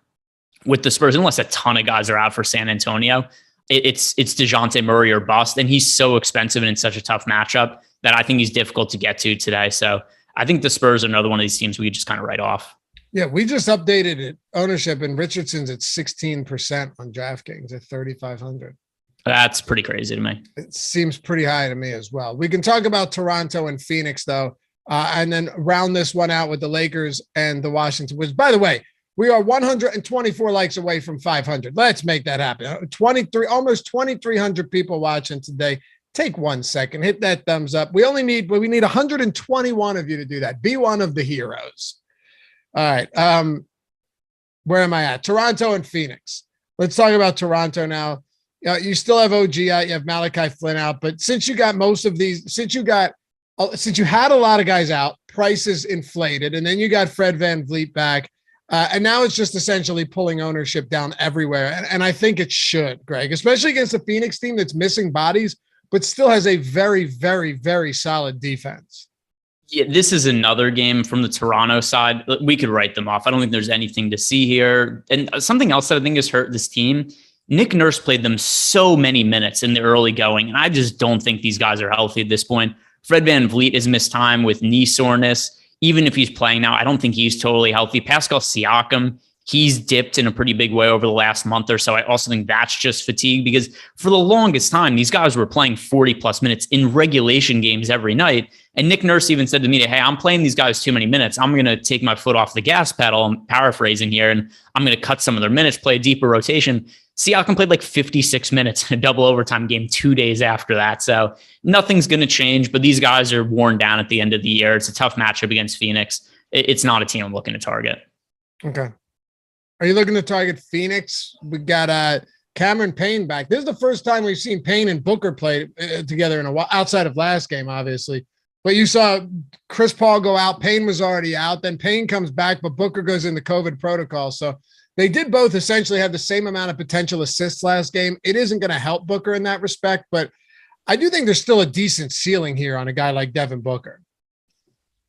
with the Spurs, unless a ton of guys are out for San Antonio, it's DeJounte Murray or bust. And he's so expensive and in such a tough matchup that I think he's difficult to get to today. So I think the Spurs are another one of these teams we could just kind of write off. Yeah, we just updated it. Ownership, and Richardson's at 16% on DraftKings at 3,500. That's pretty crazy to me. It seems pretty high to me as well. We can talk about Toronto and Phoenix, though, and then round this one out with the Lakers and the Washington Wizards. By the way, we are 124 likes away from 500. Let's make that happen. Almost 2,300 people watching today. Take 1 second, hit that thumbs up. We need 121 of you to do that. Be one of the heroes. All right. Where am I at? Toronto and Phoenix. Let's talk about Toronto now. You still have OG out. You have Malachi Flynn out. But since you got most of these, since you had a lot of guys out, prices inflated, and then you got Fred VanVleet back. And now it's just essentially pulling ownership down everywhere. And I think it should, Greg, especially against a Phoenix team that's missing bodies, but still has a very, very, very solid defense. Yeah, this is another game from the Toronto side. We could write them off. I don't think there's anything to see here. And something else that I think has hurt this team, Nick Nurse played them so many minutes in the early going, and I just don't think these guys are healthy at this point. Fred VanVleet has missed time with knee soreness. Even if he's playing now, I don't think he's totally healthy. Pascal Siakam, he's dipped in a pretty big way over the last month or so. I also think that's just fatigue, because for the longest time, these guys were playing 40 plus minutes in regulation games every night. And Nick Nurse even said to me, hey, I'm playing these guys too many minutes. I'm going to take my foot off the gas pedal. I'm paraphrasing here, and I'm going to cut some of their minutes, play a deeper rotation. Siakam played like 56 minutes in a double overtime game 2 days after that. So nothing's going to change, but these guys are worn down at the end of the year. It's a tough matchup against Phoenix. It's not a team I'm looking to target. Okay. Are you looking to target Phoenix? We got Cameron Payne back. This is the first time we've seen Payne and Booker play together in a while, outside of last game, obviously. But you saw Chris Paul go out. Payne was already out. Then Payne comes back, but Booker goes into COVID protocol. So they did both essentially have the same amount of potential assists last game. It isn't going to help Booker in that respect, but I do think there's still a decent ceiling here on a guy like Devin Booker.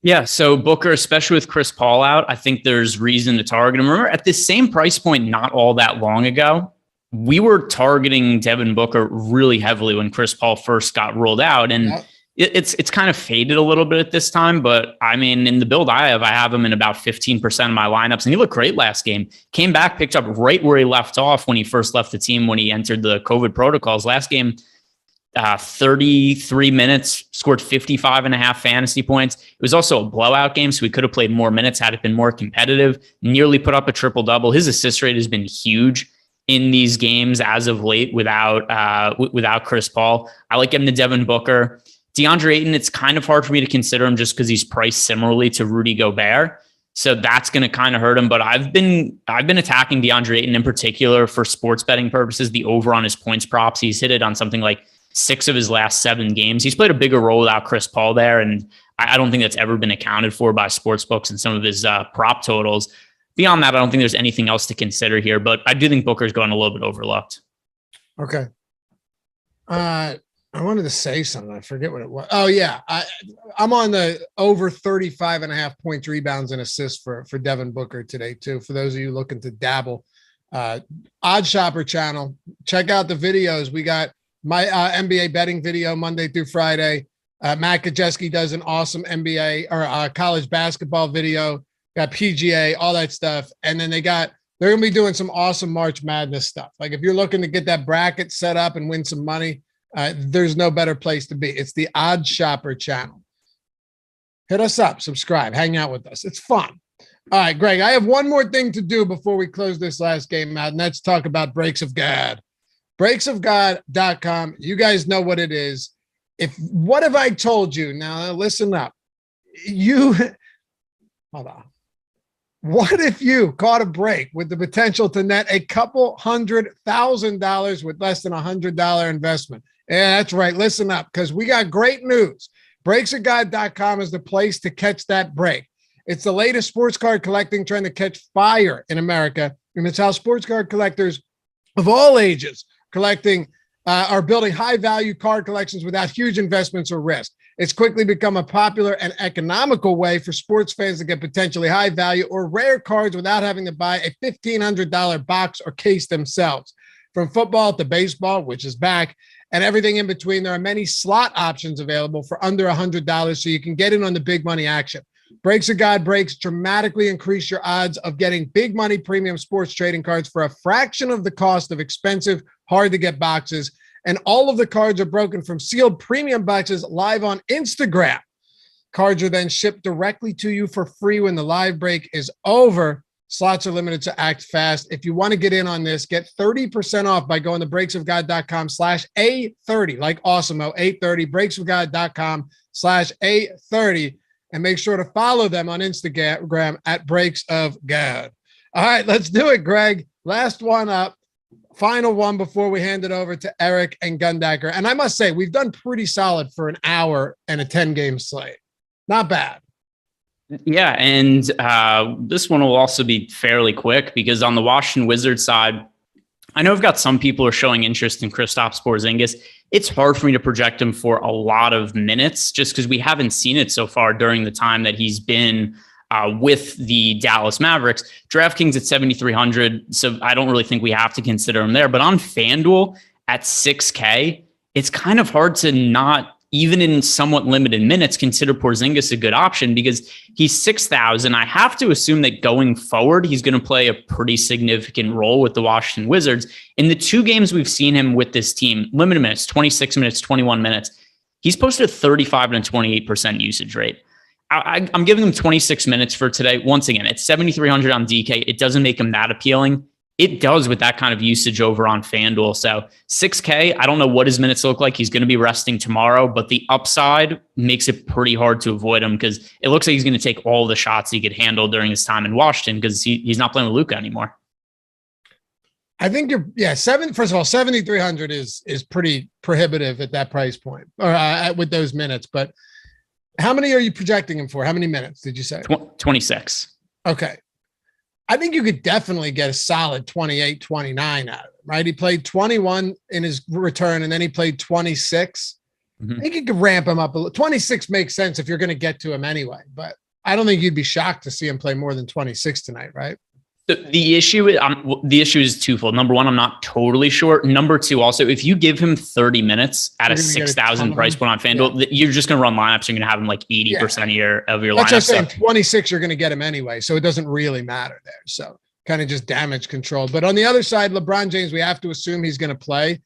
Yeah, so Booker, especially with Chris Paul out, I think there's reason to target him. Remember, at this same price point not all that long ago, we were targeting Devin Booker really heavily when Chris Paul first got ruled out. And Yep. It's kind of faded a little bit at this time, but I mean, in the build I have him in about 15% of my lineups, and he looked great last game. Came back, picked up right where he left off when he first left the team, when he entered the COVID protocols. Last game, 33 minutes, scored 55.5 fantasy points. It was also a blowout game, so we could have played more minutes had it been more competitive. Nearly put up a triple-double. His assist rate has been huge in these games as of late without Chris Paul. I like him to Devin Booker. DeAndre Ayton, it's kind of hard for me to consider him just because he's priced similarly to Rudy Gobert. So that's going to kind of hurt him. But I've been attacking DeAndre Ayton in particular for sports betting purposes, the over on his points props. He's hit it on something like 6 of his last 7 games. He's played a bigger role without Chris Paul there, and I don't think that's ever been accounted for by sports books and some of his prop totals. Beyond that, I don't think there's anything else to consider here, but I do think Booker's going a little bit overlooked. Okay. I wanted to say something. I forget what it was. Oh, yeah. I'm on the over 35.5 points, rebounds, and assists for Devin Booker today, too. For those of you looking to dabble. Odd Shopper channel. Check out the videos. We got my NBA betting video Monday through Friday. Matt Kajeski does an awesome NBA or college basketball video. Got PGA, all that stuff. And then they're going to be doing some awesome March Madness stuff. Like if you're looking to get that bracket set up and win some money, there's no better place to be. It's the Odd Shopper channel. Hit us up, subscribe, hang out with us. It's fun. All right, Greg, I have one more thing to do before we close this last game out, and that's talk about Breaks of God. breaksofgod.com. You guys know what it is. What have I told you? Now, listen up. Hold on. What if you caught a break with the potential to net a couple $100,000 with less than $100 investment? Yeah, that's right. Listen up, because we got great news. Breaksofgod.com is the place to catch that break. It's the latest sports card collecting trend to catch fire in America, and it's how sports card collectors of all ages are building high-value card collections without huge investments or risk. It's quickly become a popular and economical way for sports fans to get potentially high-value or rare cards without having to buy a $1,500 box or case themselves. From football to baseball, which is back, and everything in between, there are many slot options available for under $100, so you can get in on the big money action. Breaks of God breaks dramatically increase your odds of getting big money premium sports trading cards for a fraction of the cost of expensive, hard-to-get boxes. And all of the cards are broken from sealed premium boxes live on Instagram. Cards are then shipped directly to you for free when the live break is over. Slots are limited, so act fast. If you want to get in on this, get 30% off by going to breaksofgod.com/A30, like Awesemo, 830, breaksofgod.com/A30, and make sure to follow them on Instagram at Breaks of God. All right, let's do it, Greg. Last one up. Final one before we hand it over to Eric and Gundacker. And I must say, we've done pretty solid for an hour and a 10-game slate. Not bad. Yeah, and this one will also be fairly quick because on the Washington Wizards side, I know I've got some people who are showing interest in Kristaps Porzingis. It's hard for me to project him for a lot of minutes just because we haven't seen it so far during the time that he's been with the Dallas Mavericks. DraftKings at 7,300, so I don't really think we have to consider him there. But on FanDuel at 6K, it's kind of hard to not, even in somewhat limited minutes, consider Porzingis a good option because he's 6,000. I have to assume that going forward, he's going to play a pretty significant role with the Washington Wizards. In the 2 games we've seen him with this team, limited minutes, 26 minutes, 21 minutes, he's posted a 35 and a 28% usage rate. I'm giving him 26 minutes for today. Once again, it's 7,300 on DK. It doesn't make him that appealing. It does with that kind of usage over on FanDuel. So 6K, I don't know what his minutes look like. He's going to be resting tomorrow, but the upside makes it pretty hard to avoid him because it looks like he's going to take all the shots he could handle during his time in Washington because he's not playing with Luka anymore. I think first of all, 7,300 is pretty prohibitive at that price point or with those minutes, but how many are you projecting him for? How many minutes did you say? 26. Okay. I think you could definitely get a solid 28, 29 out of him, right? He played 21 in his return, and then he played 26. Mm-hmm. I think you could ramp him up a little. 26 makes sense if you're going to get to him anyway, but I don't think you'd be shocked to see him play more than 26 tonight, right? The issue is twofold. Number one, I'm not totally sure. Number two, also, if you give him 30 minutes at a 6,000 price point on FanDuel, you're just going to run lineups. You're going to have him like 80% of your lineups. That's just saying 26, you're going to get him anyway. So it doesn't really matter there. So kind of just damage control. But on the other side, LeBron James, we have to assume he's going to play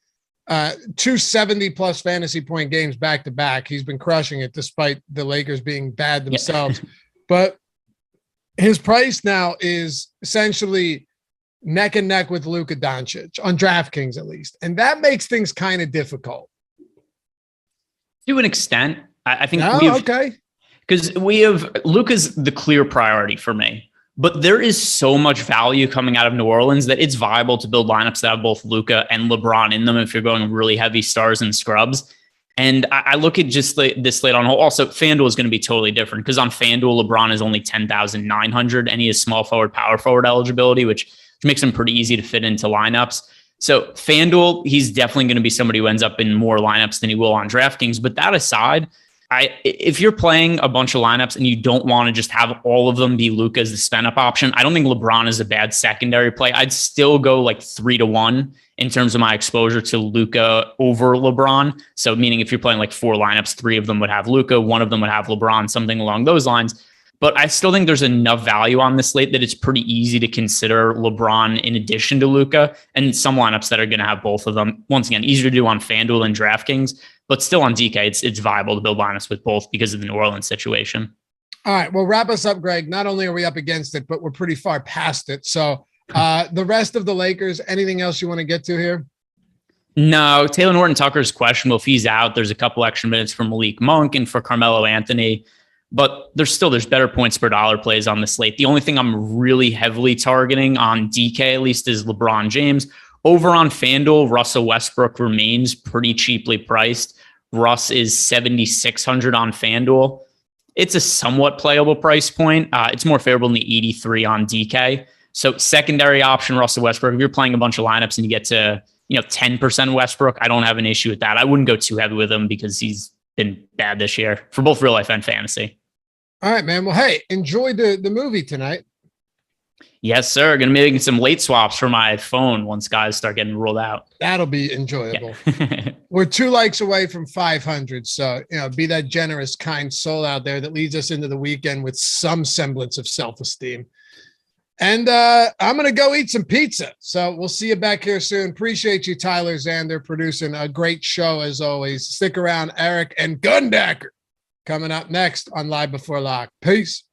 270 plus fantasy point games back to back. He's been crushing it despite the Lakers being bad themselves. Yeah. But his price now is essentially neck and neck with Luka Doncic on DraftKings, at least. And that makes things kind of difficult. To an extent, I think. Okay. Because Luka's the clear priority for me. But there is so much value coming out of New Orleans that it's viable to build lineups that have both Luka and LeBron in them if you're going really heavy stars and scrubs. And I look at just this slate on whole. Also, FanDuel is going to be totally different because on FanDuel, LeBron is only 10,900 and he has small forward, power forward eligibility, which makes him pretty easy to fit into lineups. So FanDuel, he's definitely going to be somebody who ends up in more lineups than he will on DraftKings. But that aside, if you're playing a bunch of lineups and you don't want to just have all of them be Luka as the spin up option, I don't think LeBron is a bad secondary play. I'd still go like 3-1 in terms of my exposure to Luka over LeBron. So meaning if you're playing like 4 lineups, 3 of them would have Luka, 1 of them would have LeBron, something along those lines. But I still think there's enough value on this slate that it's pretty easy to consider LeBron in addition to Luka, and some lineups that are going to have both of them. Once again, easier to do on FanDuel than DraftKings, but still on DK, it's viable to build lineups with both because of the New Orleans situation. All right, well, wrap us up, Greg. Not only are we up against it, but we're pretty far past it. So the rest of the Lakers, anything else you want to get to here? No, Taylor Horton-Tucker's questionable. If he's out, there's a couple extra minutes for Malik Monk and for Carmelo Anthony. But there's better points per dollar plays on the slate. The only thing I'm really heavily targeting on DK, at least, is LeBron James. Over on FanDuel, Russell Westbrook remains pretty cheaply priced. Russ is 7,600 on FanDuel. It's a somewhat playable price point. It's more favorable than the 83 on DK. So secondary option, Russell Westbrook. If you're playing a bunch of lineups and you get to 10% Westbrook, I don't have an issue with that. I wouldn't go too heavy with him because he's been bad this year for both real life and fantasy. All right, man. Well, hey, enjoy the movie tonight. Yes, sir. Going to be making some late swaps for my phone once guys start getting rolled out. That'll be enjoyable. Yeah. We're 2 likes away from 500. So, be that generous, kind soul out there that leads us into the weekend with some semblance of self-esteem. And I'm going to go eat some pizza. So we'll see you back here soon. Appreciate you, Tyler Xander, producing a great show as always. Stick around, Eric and Gundacker coming up next on Live Before Lock. Peace.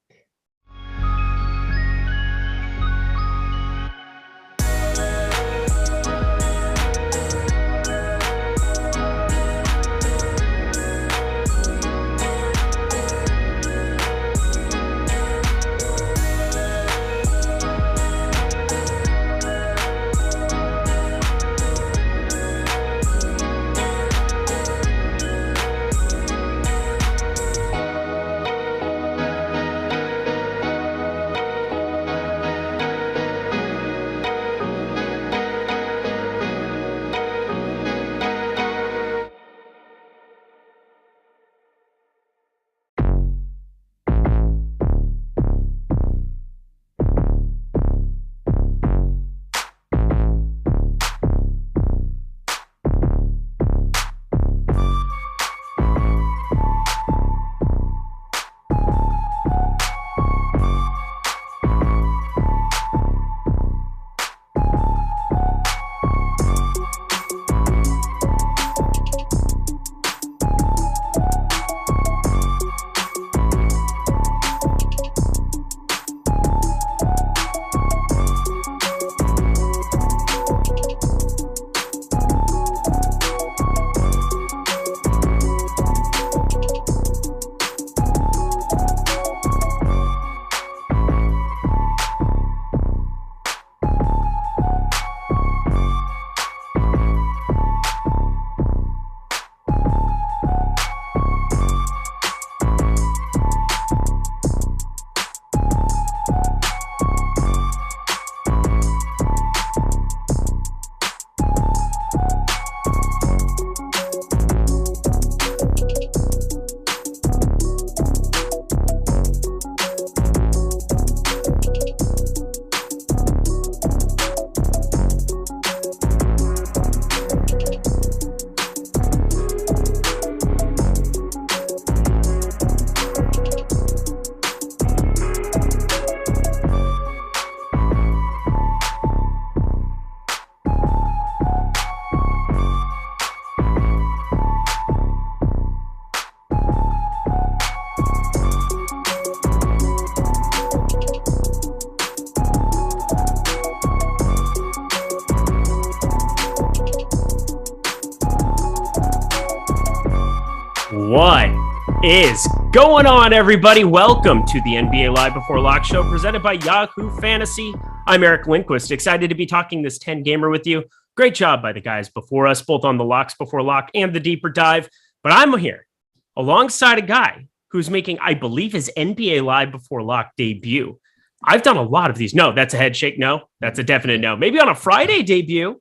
What is going on, everybody? Welcome to the NBA Live Before Lock show presented by Yahoo Fantasy. I'm Eric Lindquist, excited to be talking this 10-gamer with you. Great job by the guys before us, both on the Locks Before Lock and the Deeper Dive. But I'm here alongside a guy who's making, I believe, his NBA Live Before Lock debut. I've done a lot of these. No, that's a head shake. No, that's a definite no. Maybe on a Friday debut.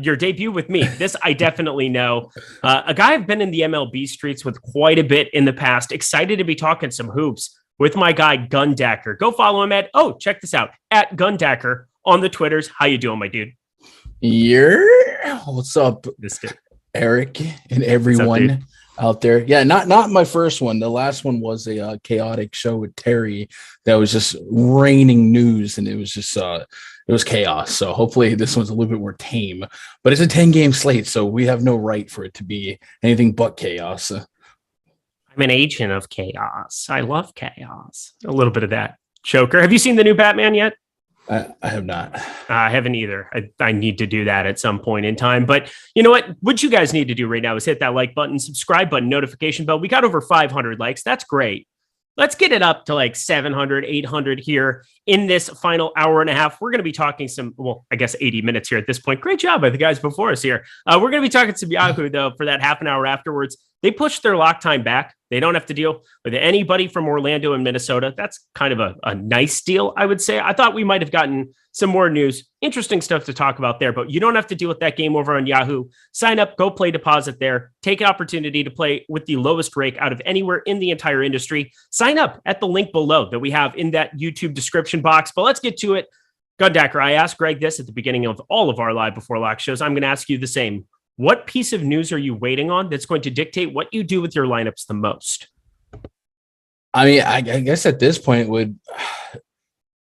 Your debut with me. This I definitely know. A guy I've been in the MLB streets with quite a bit in the past. Excited to be talking some hoops with my guy Gundacker. Go follow him check this out, at Gundacker on the Twitters. How you doing, my dude? What's up, Eric and everyone up, out there? Yeah, not my first one. The last one was a chaotic show with Terry that was just raining news, and it was just it was chaos. So hopefully this one's a little bit more tame, but it's a 10-game slate, so we have no right for it to be anything but chaos. I'm an agent of chaos. I love chaos. A little bit of that. Joker. Have you seen the new Batman yet? I have not. I haven't either. I need to do that at some point in time. But you know what? What you guys need to do right now is hit that like button, subscribe button, notification bell. We got over 500 likes. That's great. Let's get it up to like 700, 800 here in this final hour and a half. We're going to be talking I guess 80 minutes here at this point. Great job by the guys before us here. We're going to be talking some Yahoo, though, for that half an hour afterwards. They pushed their lock time back They don't have to deal with anybody from Orlando and Minnesota. That's kind of a nice deal, I would say. I thought we might have gotten some more news, interesting stuff to talk about there, but you don't have to deal with that game over on Yahoo. Sign up, go play deposit there. Take an opportunity to play with the lowest rake out of anywhere in the entire industry. Sign up at the link below that we have in that YouTube description box. But let's get to it. Gundacker, I asked Greg this at the beginning of all of our Live Before Lock shows. I'm going to ask you the same. What piece of news are you waiting on that's going to dictate what you do with your lineups the most? I mean, I guess at this point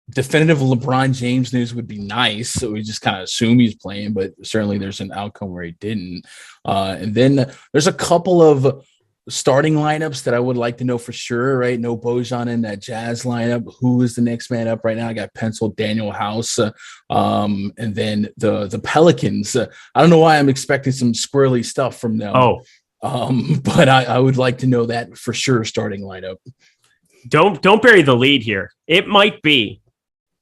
definitive LeBron James news would be nice. So we just kind of assume he's playing, but certainly there's an outcome where he didn't. And then there's a couple of starting lineups that I would like to know for sure, right? No Bojan in that Jazz lineup. Who is the next man up right now? I got penciled Daniel House. And then the Pelicans. I don't know why I'm expecting some squirrely stuff from them. But I would like to know that for sure starting lineup. Don't bury the lead here. It might be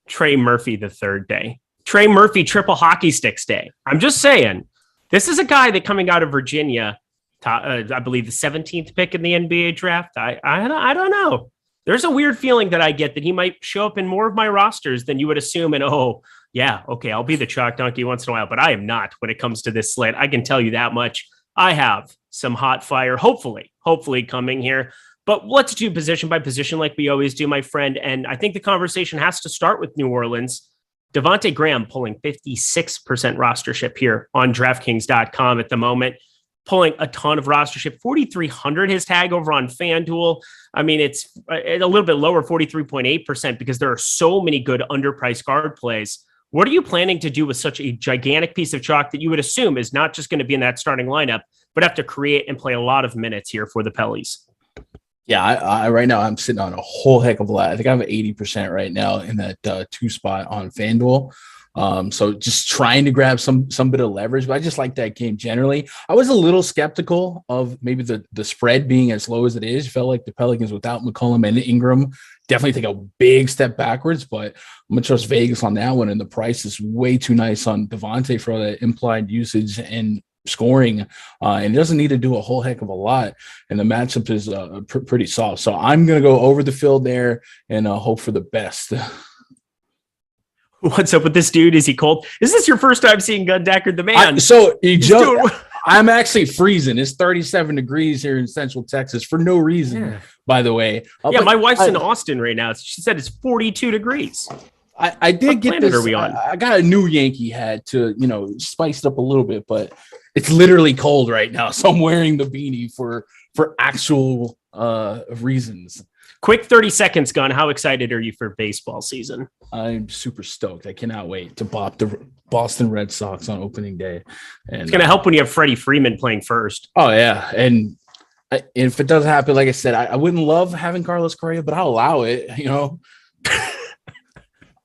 Trey Murphy the third day. Trey Murphy triple hockey sticks day. I'm just saying, this is a guy that coming out of Virginia, I believe the 17th pick in the NBA draft. I don't know. There's a weird feeling that I get that he might show up in more of my rosters than you would assume. And I'll be the chalk donkey once in a while, but I am not when it comes to this slate. I can tell you that much. I have some hot fire, hopefully coming here. But let's do position by position like we always do, my friend. And I think the conversation has to start with New Orleans. Devontae Graham pulling 56% rostership here on DraftKings.com at the moment, pulling a ton of rostership. 4,300 his tag over on FanDuel. I mean, it's a little bit lower, 43.8%, because there are so many good underpriced guard plays. What are you planning to do with such a gigantic piece of chalk that you would assume is not just going to be in that starting lineup, but have to create and play a lot of minutes here for the Pellies? Yeah, I right now I'm sitting on a whole heck of a lot. I think I have 80% right now in that 2 spot on FanDuel. So just trying to grab some bit of leverage, but I just like that game generally. I was a little skeptical of maybe the spread being as low as it is. Felt like the Pelicans without McCollum and Ingram definitely take a big step backwards, but I'm gonna trust Vegas on that one. And the price is way too nice on Devontae for all the implied usage and scoring, and it doesn't need to do a whole heck of a lot, and the matchup is pretty soft. So I'm gonna go over the field there and hope for the best. What's up with this dude? Is he cold? Is this your first time seeing Gundacker the man? I'm actually freezing. It's 37 degrees here in Central Texas for no reason, by the way. My wife's in Austin right now. She said it's 42 degrees. I did get this. Are we on? I got a new Yankee hat to, spice it up a little bit, but it's literally cold right now. So I'm wearing the beanie for actual reasons. Quick 30 seconds, Gun. How excited are you for baseball season? I'm super stoked. I cannot wait to bop the Boston Red Sox on opening day. And it's going to help when you have Freddie Freeman playing first. Oh, yeah. And if it doesn't happen, like I said, I wouldn't love having Carlos Correa, but I'll allow it,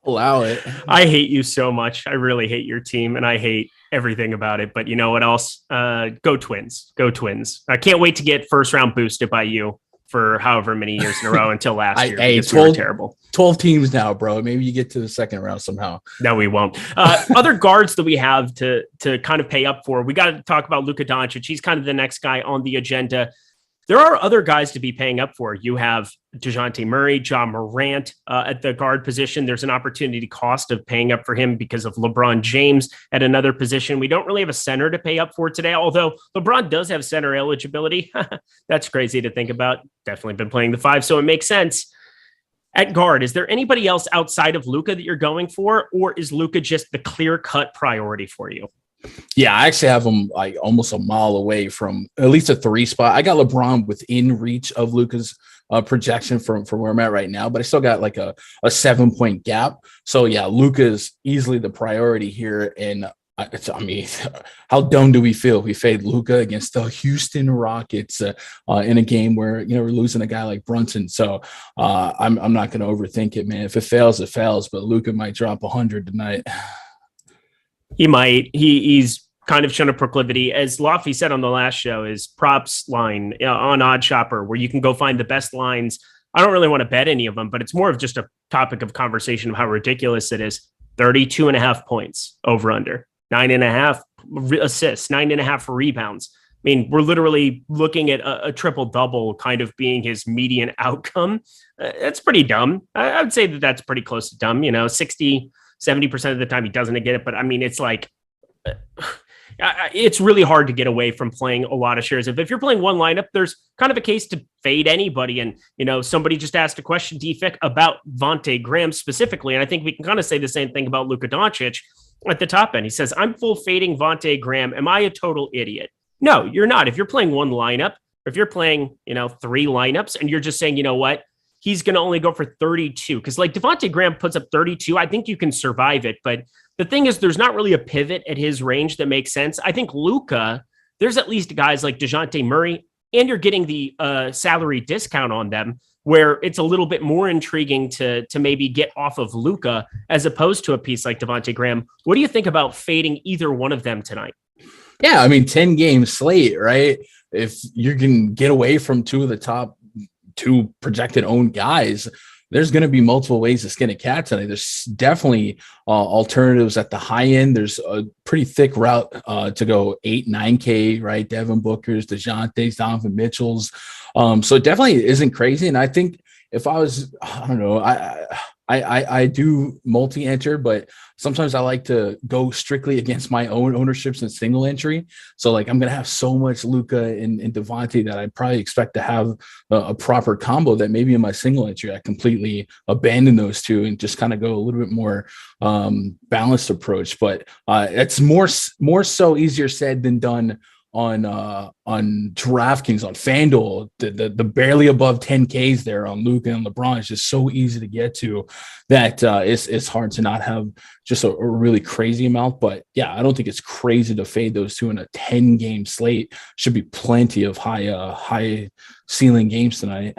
Allow it. I hate you so much. I really hate your team, and I hate everything about it. But you know what else? Go Twins. Go Twins. I can't wait to get first round boosted by you for however many years in a row until last year. Because we were terrible. 12 teams now, bro. Maybe you get to the second round somehow. No, we won't. Other guards that we have to kind of pay up for. We got to talk about Luka Doncic. He's kind of the next guy on the agenda. There are other guys to be paying up for. You have DeJounte Murray, John Morant at the guard position. There's an opportunity cost of paying up for him because of LeBron James at another position. We don't really have a center to pay up for today, although LeBron does have center eligibility. That's crazy to think about. Definitely been playing the 5, so it makes sense. At guard, is there anybody else outside of Luka that you're going for, or is Luka just the clear-cut priority for you? Yeah, I actually have him like almost a mile away from at least a 3 spot. I got LeBron within reach of Luka's projection from where I'm at right now, but I still got like a 7-point gap. So yeah, Luka is easily the priority here. And I mean, how dumb do we feel? We fade Luka against the Houston Rockets in a game where, we're losing a guy like Brunson. So I'm not going to overthink it, man. If it fails, it fails, but Luka might drop 100 tonight. He might. He's kind of shown a proclivity, as Lofty said on the last show, is props line on Odd Shopper, where you can go find the best lines. I don't really want to bet any of them, but it's more of just a topic of conversation of how ridiculous it is. 32.5 points over under, 9.5 assists, 9.5 rebounds. mean, we're literally looking at a triple double kind of being his median outcome. That's pretty dumb. I would say that that's pretty close to dumb. 60, 70% of the time he doesn't get it. But I mean, it's like, it's really hard to get away from playing a lot of shares. If you're playing one lineup, there's kind of a case to fade anybody. And, somebody just asked a question, DFIC, about Vontae Graham specifically. And I think we can kind of say the same thing about Luka Doncic at the top end. He says, I'm full fading Vontae Graham. Am I a total idiot? No, you're not. If you're playing one lineup, or if you're playing, 3 lineups and you're just saying, you know what, he's going to only go for 32. Because like Devontae Graham puts up 32, I think you can survive it. But the thing is, there's not really a pivot at his range that makes sense. I think Luka, there's at least guys like DeJounte Murray, and you're getting the salary discount on them, where it's a little bit more intriguing to maybe get off of Luka as opposed to a piece like Devontae Graham. What do you think about fading either one of them tonight? Yeah, I mean, 10-game slate, right? If you can get away from 2 of the top 2 projected owned guys, there's going to be multiple ways to skin a cat tonight. There's definitely alternatives at the high end. There's a pretty thick route to go 8, 9K, right? Devin Booker's, DeJounte's, Donovan Mitchell's. So it definitely isn't crazy. And I think if I was, I don't know, I do multi-enter, but sometimes I like to go strictly against my own ownerships and single entry. So like I'm going to have so much Luka and Devontae that I probably expect to have a proper combo that maybe in my single entry, I completely abandon those 2 and just kind of go a little bit more balanced approach. But it's more so easier said than done on DraftKings, on FanDuel, the barely above 10Ks there on Luka and LeBron is just so easy to get to that it's hard to not have just a really crazy amount. But yeah, I don't think it's crazy to fade those 2 in a 10-game slate. Should be plenty of high ceiling games tonight.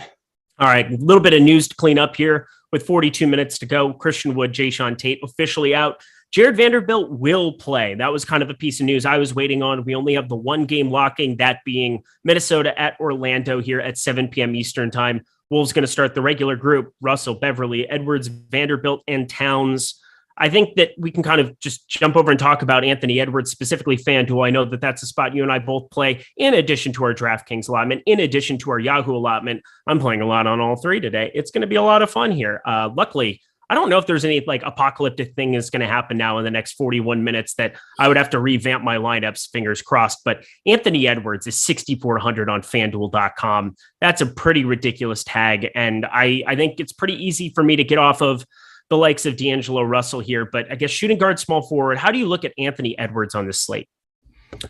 All right, a little bit of news to clean up here with 42 minutes to go. Christian Wood, Jayshawn Tate officially out. Jared Vanderbilt will play. That was kind of a piece of news I was waiting on. We only have the 1 game locking, that being Minnesota at Orlando here at 7 p.m. Eastern time. Wolves going to start the regular group: Russell, Beverly, Edwards, Vanderbilt, and Towns. I think that we can kind of just jump over and talk about Anthony Edwards, specifically FanDuel. I know that that's a spot you and I both play in addition to our DraftKings allotment, in addition to our Yahoo allotment. I'm playing a lot on all 3 today. It's going to be a lot of fun here. Luckily, I don't know if there's any like apocalyptic thing that's going to happen now in the next 41 minutes that I would have to revamp my lineups, fingers crossed. But Anthony Edwards is 6,400 on FanDuel.com. That's a pretty ridiculous tag. And I think it's pretty easy for me to get off of the likes of D'Angelo Russell here. But I guess shooting guard, small forward, how do you look at Anthony Edwards on this slate?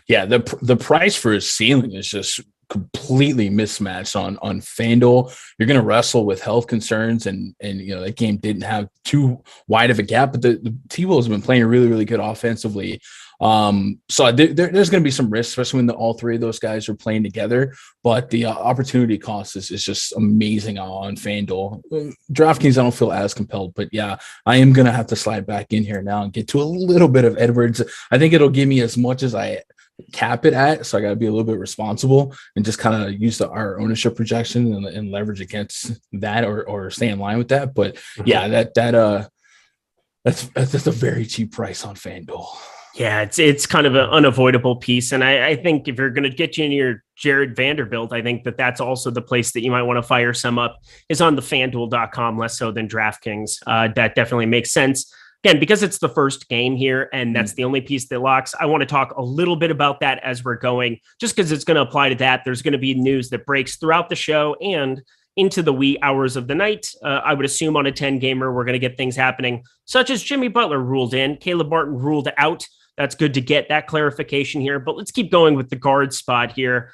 Yeah, the price for his ceiling is just completely mismatched on FanDuel. You're going to wrestle with health concerns, and that game didn't have too wide of a gap, but the T-Wolves have been playing really, really good offensively. So there's going to be some risk, especially when all 3 of those guys are playing together. But the opportunity cost is just amazing on FanDuel. DraftKings, I don't feel as compelled, but yeah, I am going to have to slide back in here now and get to a little bit of Edwards. I think it'll give me as much as I cap it at, so I got to be a little bit responsible and just kind of use our ownership projection and leverage against that or stay in line with that. But yeah, that's a very cheap price on FanDuel. Yeah, it's kind of an unavoidable piece. And I think if you're going to get you in your Jared Vanderbilt, I think that's also the place that you might want to fire some up is on the FanDuel.com, less so than DraftKings. That definitely makes sense. Again, because it's the first game here and that's the only piece that locks, I want to talk a little bit about that as we're going, just because it's going to apply to that. There's going to be news that breaks throughout the show and into the wee hours of the night. I would assume on a 10-gamer, we're going to get things happening, such as Jimmy Butler ruled in, Caleb Martin ruled out. That's good to get that clarification here, but let's keep going with the guard spot here.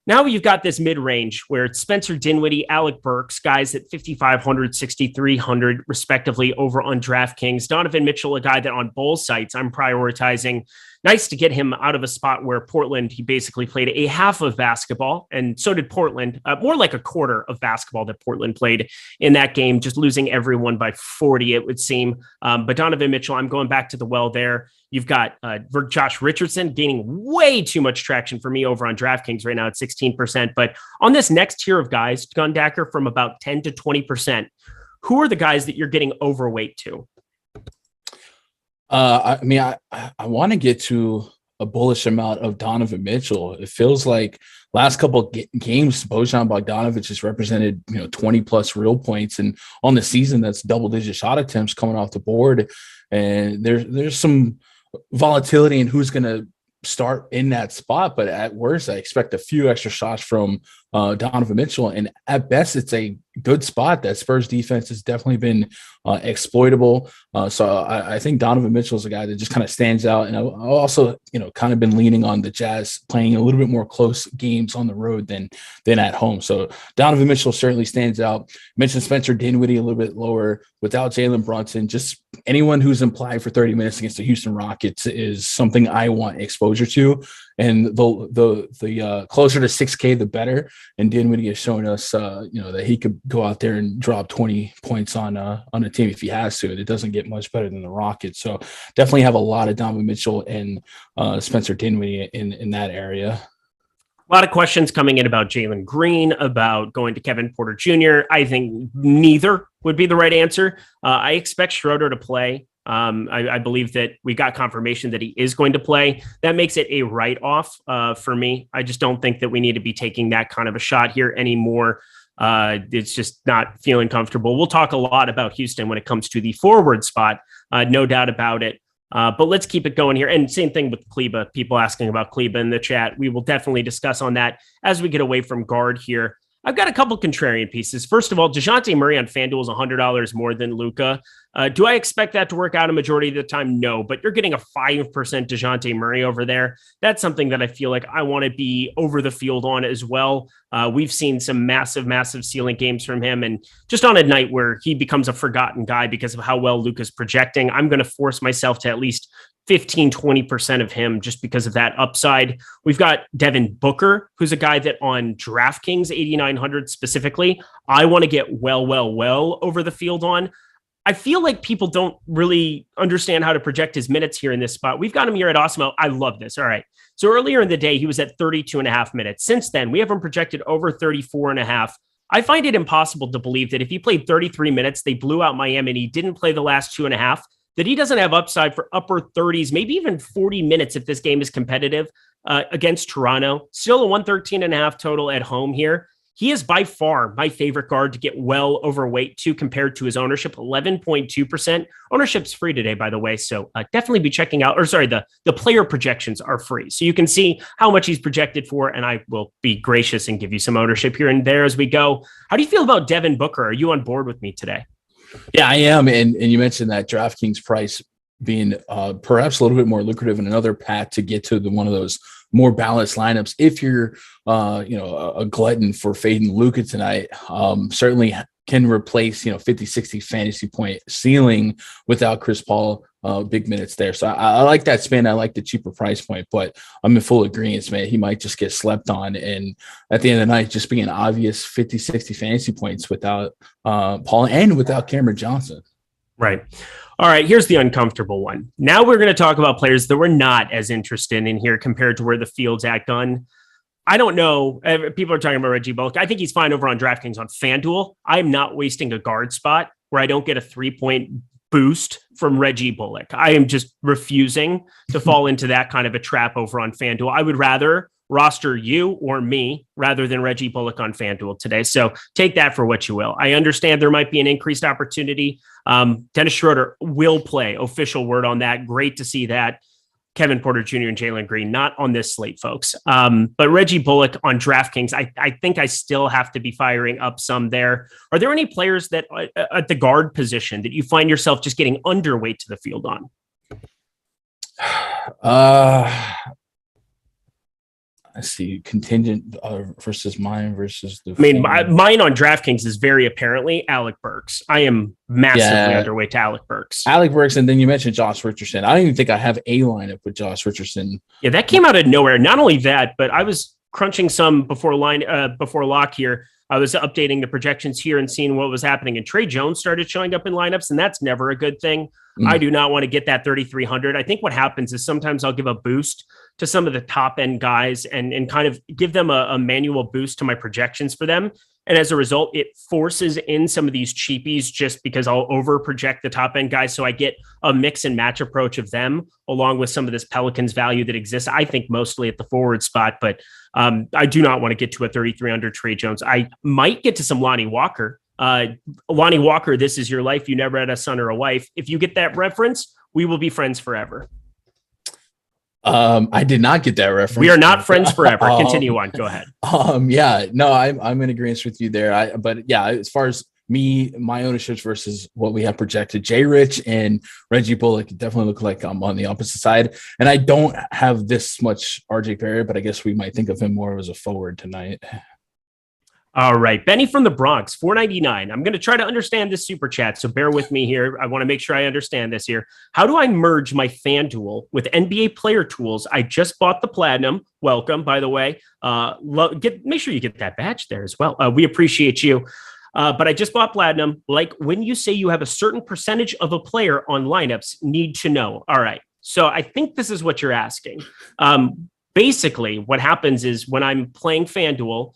Now you've got this mid-range where it's Spencer Dinwiddie, Alec Burks, guys at 5,500, 6,300 respectively over on DraftKings. Donovan Mitchell, a guy that on both sites I'm prioritizing. Nice to get him out of a spot where Portland, he basically played a half of basketball, and so did Portland, more like a quarter of basketball that Portland played in that game, just losing everyone by 40, it would seem. But Donovan Mitchell, I'm going back to the well there. You've got Josh Richardson gaining way too much traction for me over on DraftKings right now at 16%. But on this next tier of guys, Gundacker from about 10 to 20%, who are the guys that you're getting overweight to? I want to get to a bullish amount of Donovan Mitchell. It feels like last couple of games, Bojan Bogdanovic has represented 20 plus real points, and on the season that's double-digit shot attempts coming off the board. And there's some volatility in who's going to start in that spot, but at worst, I expect a few extra shots from Donovan Mitchell, and at best, it's a good spot. That Spurs defense has definitely been exploitable. So I think Donovan Mitchell is a guy that just kind of stands out, and I've also kind of been leaning on the Jazz playing a little bit more close games on the road than at home. So Donovan Mitchell certainly stands out. Mentioned Spencer Dinwiddie a little bit lower without Jalen Brunson. Just anyone who's implied for 30 minutes against the Houston Rockets is something I want exposure to. And the closer to 6K, the better. And Dinwiddie has shown us, that he could go out there and drop 20 points on a team if he has to. It doesn't get much better than the Rockets. So definitely have a lot of Donovan Mitchell and Spencer Dinwiddie in that area. A lot of questions coming in about Jalen Green, about going to Kevin Porter Jr. I think neither would be the right answer. I expect Schroeder to play. I believe that we got confirmation that he is going to play. That makes it a write-off for me. I just don't think that we need to be taking that kind of a shot here anymore. It's just not feeling comfortable. We'll talk a lot about Houston when it comes to the forward spot, no doubt about it. But let's keep it going here. And same thing with Kleba. People asking about Kleba in the chat. We will definitely discuss on that as we get away from guard here. I've got a couple contrarian pieces. First of all, DeJounte Murray on FanDuel is $100 more than Luka. Do I expect that to work out a majority of the time? No, but you're getting a 5% DeJounte Murray over there. That's something that I feel like I want to be over the field on as well. We've seen some massive ceiling games from him. And just on a night where he becomes a forgotten guy because of how well Luka's projecting, I'm going to force myself to at least 15-20% of him just because of that upside. We've got Devin Booker, who's a guy that on DraftKings 8,900 specifically, I want to get well over the field on. I feel like people don't really understand how to project his minutes here in this spot. We've got him here at Awesemo. I love this. All right. So earlier in the day, he was at 32.5 minutes. Since then, we have him projected over 34.5. I find it impossible to believe that if he played 33 minutes, they blew out Miami and he didn't play the last 2.5, that he doesn't have upside for upper 30s, maybe even 40 minutes if this game is competitive against Toronto. Still a 113.5 total at home here. He is by far my favorite guard to get well overweight to compared to his ownership, 11.2%. Ownership's free today, by the way, so definitely be checking out, the player projections are free. So you can see how much he's projected for, and I will be gracious and give you some ownership here and there as we go. How do you feel about Devin Booker? Are you on board with me today? Yeah, I am. And you mentioned that DraftKings price being perhaps a little bit more lucrative and another path to get to one of those more balanced lineups. If you're, a glutton for fading Luka tonight, certainly can replace, 50, 60 fantasy point ceiling without Chris Paul, big minutes there. So I like that spin. I like the cheaper price point, but I'm in full agreement, man. He might just get slept on. And at the end of the night, just being an obvious 50, 60 fantasy points without Paul and without Cameron Johnson. Right. All right, here's the uncomfortable one. Now we're going to talk about players that we're not as interested in here compared to where the field's at gun. I don't know. People are talking about Reggie Bullock. I think he's fine over on DraftKings. On FanDuel, I'm not wasting a guard spot where I don't get a 3-point boost from Reggie Bullock. I am just refusing to fall into that kind of a trap over on FanDuel. I would rather roster you or me rather than Reggie Bullock on FanDuel today. So take that for what you will. I understand there might be an increased opportunity. Dennis Schroeder will play. Official word on that. Great to see that. Kevin Porter Jr. and Jalen Green, not on this slate, folks. But Reggie Bullock on DraftKings, I think I still have to be firing up some there. Are there any players that at the guard position that you find yourself just getting underweight to the field on? I see contingent versus mine versus the. Mine on DraftKings is very apparently Alec Burks. I am massively underweight to Alec Burks. Alec Burks, and then you mentioned Josh Richardson. I don't even think I have a lineup with Josh Richardson. Yeah, that came out of nowhere. Not only that, but I was crunching some before lock here. I was updating the projections here and seeing what was happening. And Trey Jones started showing up in lineups, and that's never a good thing. I do not want to get that 3,300. I think what happens is sometimes I'll give a boost to some of the top end guys and kind of give them a manual boost to my projections for them. And as a result, it forces in some of these cheapies just because I'll over project the top end guys. So I get a mix and match approach of them along with some of this Pelicans value that exists, I think mostly at the forward spot. But I do not want to get to a 33 under Trey Jones. I might get to some Lonnie Walker. Lonnie Walker, This Is Your Life. You never had a son or a wife. If you get that reference, we will be friends forever. I did not get that reference. We are not friends forever. Continue on. Go ahead. Yeah, no, I'm in agreement with you there. But yeah, as far as my ownerships versus what we have projected, Jay Rich and Reggie Bullock definitely look like I'm on the opposite side. And I don't have this much RJ Barrett, but I guess we might think of him more as a forward tonight. All right. Benny from the Bronx, $4.99. I'm going to try to understand this super chat, so bear with me here. I want to make sure I understand this here. How do I merge my FanDuel with NBA player tools? I just bought the Platinum. Welcome, by the way. Make sure you get that badge there as well. We appreciate you. But I just bought Platinum. Like when you say you have a certain percentage of a player on lineups, need to know. All right. So I think this is what you're asking. Basically, what happens is when I'm playing FanDuel,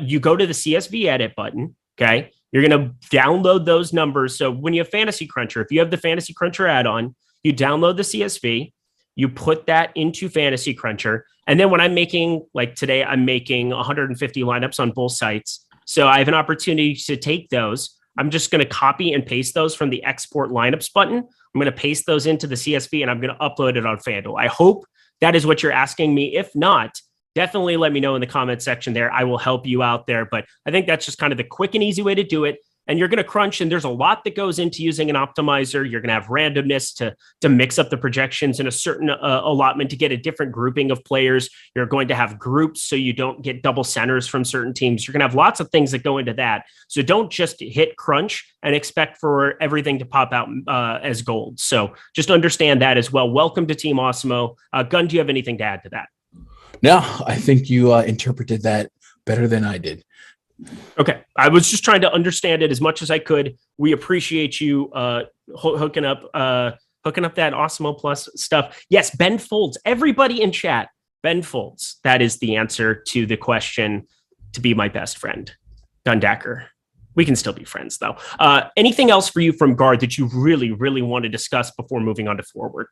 you go to the CSV edit button. Okay. You're going to download those numbers. So when you have Fantasy Cruncher, if you have the Fantasy Cruncher add-on, you download the CSV, you put that into Fantasy Cruncher. And then when I'm making, like today, I'm making 150 lineups on both sites. So I have an opportunity to take those. I'm just going to copy and paste those from the export lineups button. I'm going to paste those into the CSV and I'm going to upload it on FanDuel. I hope that is what you're asking me. If not, definitely let me know in the comment section there. I will help you out there. But I think that's just kind of the quick and easy way to do it. And you're going to crunch, and there's a lot that goes into using an optimizer. You're going to have randomness to mix up the projections in a certain allotment to get a different grouping of players. You're going to have groups so you don't get double centers from certain teams. You're going to have lots of things that go into that. So don't just hit crunch and expect for everything to pop out as gold. So just understand that as well. Welcome to Team Awesemo. Gun, do you have anything to add to that? No, I think you interpreted that better than I did. Okay. I was just trying to understand it as much as I could. We appreciate you hooking up that Awesemo Plus stuff. Yes, Ben Folds. Everybody in chat, Ben Folds. That is the answer to the question to be my best friend. Gundacker. We can still be friends, though. Anything else for you from Guard that you really, really want to discuss before moving on to Forward?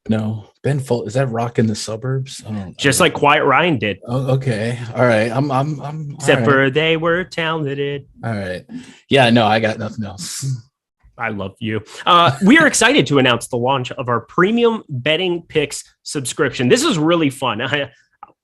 No, Ben Folds, is that Rock in the Suburbs? Just like Quiet Ryan did. Oh, okay. All right. I'm except for they were talented. All right. Yeah, no, I got nothing else. I love you. We are excited to announce the launch of our premium betting picks subscription. This is really fun. I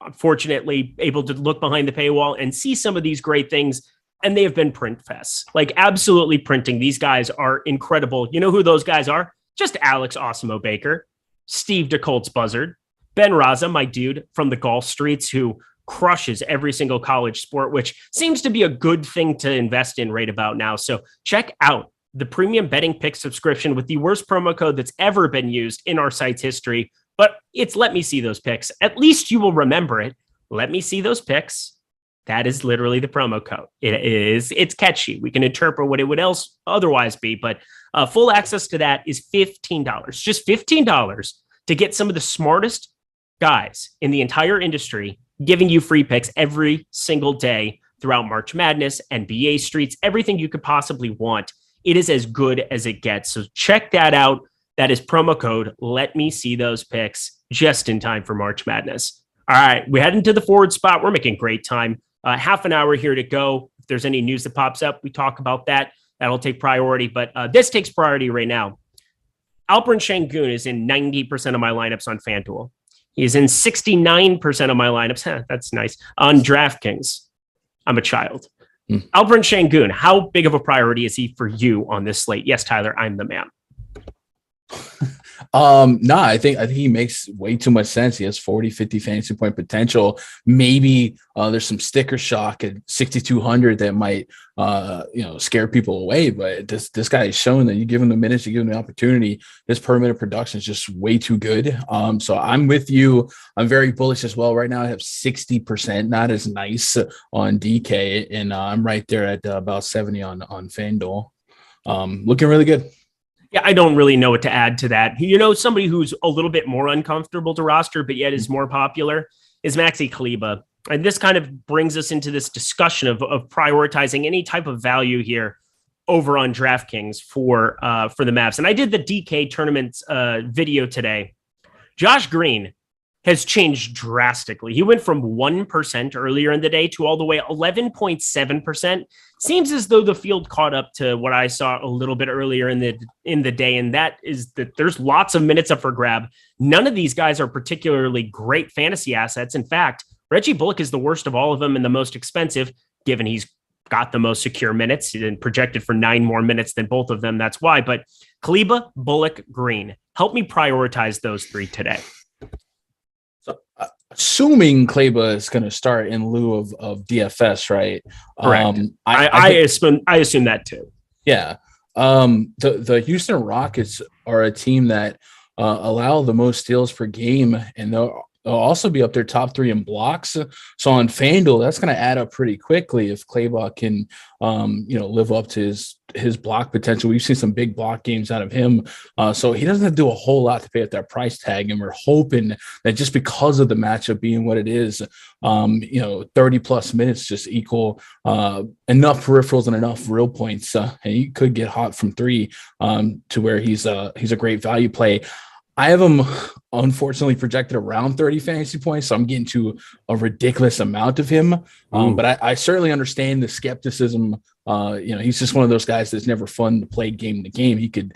unfortunately able to look behind the paywall and see some of these great things. And they have been print fests, like absolutely printing. These guys are incredible. You know who those guys are? Just Alex Awesemo Baker, Steve DeColt's Buzzard, Ben Rasa, my dude from the golf streets who crushes every single college sport, which seems to be a good thing to invest in right about now. So check out the premium betting pick subscription with the worst promo code that's ever been used in our site's history. But it's let me see those picks. At least you will remember it. Let me see those picks. That is literally the promo code. It's catchy. We can interpret what it would else otherwise be, but full access to that is $15. Just $15 to get some of the smartest guys in the entire industry giving you free picks every single day throughout March Madness, NBA streets, everything you could possibly want. It is as good as it gets. So check that out. That is promo code. Let me see those picks just in time for March Madness. All right, we head into the forward spot. We're making great time. Half an hour here to go. If there's any news that pops up, we talk about that. That'll take priority, but this takes priority right now. Alperen Sengun is in 90% of my lineups on FanDuel. He's in 69% of my lineups. That's nice. On DraftKings. I'm a child. Alperen Sengun, how big of a priority is he for you on this slate? Yes, Tyler, I'm the man. No, I think he makes way too much sense. He has 40, 50 fantasy point potential. Maybe there's some sticker shock at 6,200 that might, scare people away. But this guy is showing that you give him the minutes, you give him the opportunity. His per minute production is just way too good. So I'm with you. I'm very bullish as well. Right now I have 60%, not as nice on DK, and I'm right there at about 70 on FanDuel. Looking really good. Yeah, I don't really know what to add to that. Somebody who's a little bit more uncomfortable to roster, but yet is more popular is Maxi Kleber. And this kind of brings us into this discussion of prioritizing any type of value here over on DraftKings for the Mavs. And I did the DK tournaments video today. Josh Green has changed drastically. He went from 1% earlier in the day to all the way 11.7%. Seems as though the field caught up to what I saw a little bit earlier in the day, and that is that there's lots of minutes up for grab. None of these guys are particularly great fantasy assets. In fact, Reggie Bullock is the worst of all of them and the most expensive, given he's got the most secure minutes and projected for 9 more minutes than both of them. That's why. But Kleber, Bullock, Green. Help me prioritize those 3 today. So, assuming Kleber is going to start in lieu of DFS, right? Correct. I assume that too. Yeah. The Houston Rockets are a team that allow the most steals per game, and they'll also be up there top 3 in blocks. So on FanDuel, that's going to add up pretty quickly if Kleber can, live up to his block potential. We've seen some big block games out of him. So he doesn't have to do a whole lot to pay at that price tag. And we're hoping that just because of the matchup being what it is, 30 plus minutes just equal enough peripherals and enough real points. And he could get hot from 3 to where he's a great value play. I have him unfortunately projected around 30 fantasy points, so I'm getting to a ridiculous amount of him. But I certainly understand the skepticism. He's just one of those guys that's never fun to play game to game. He could,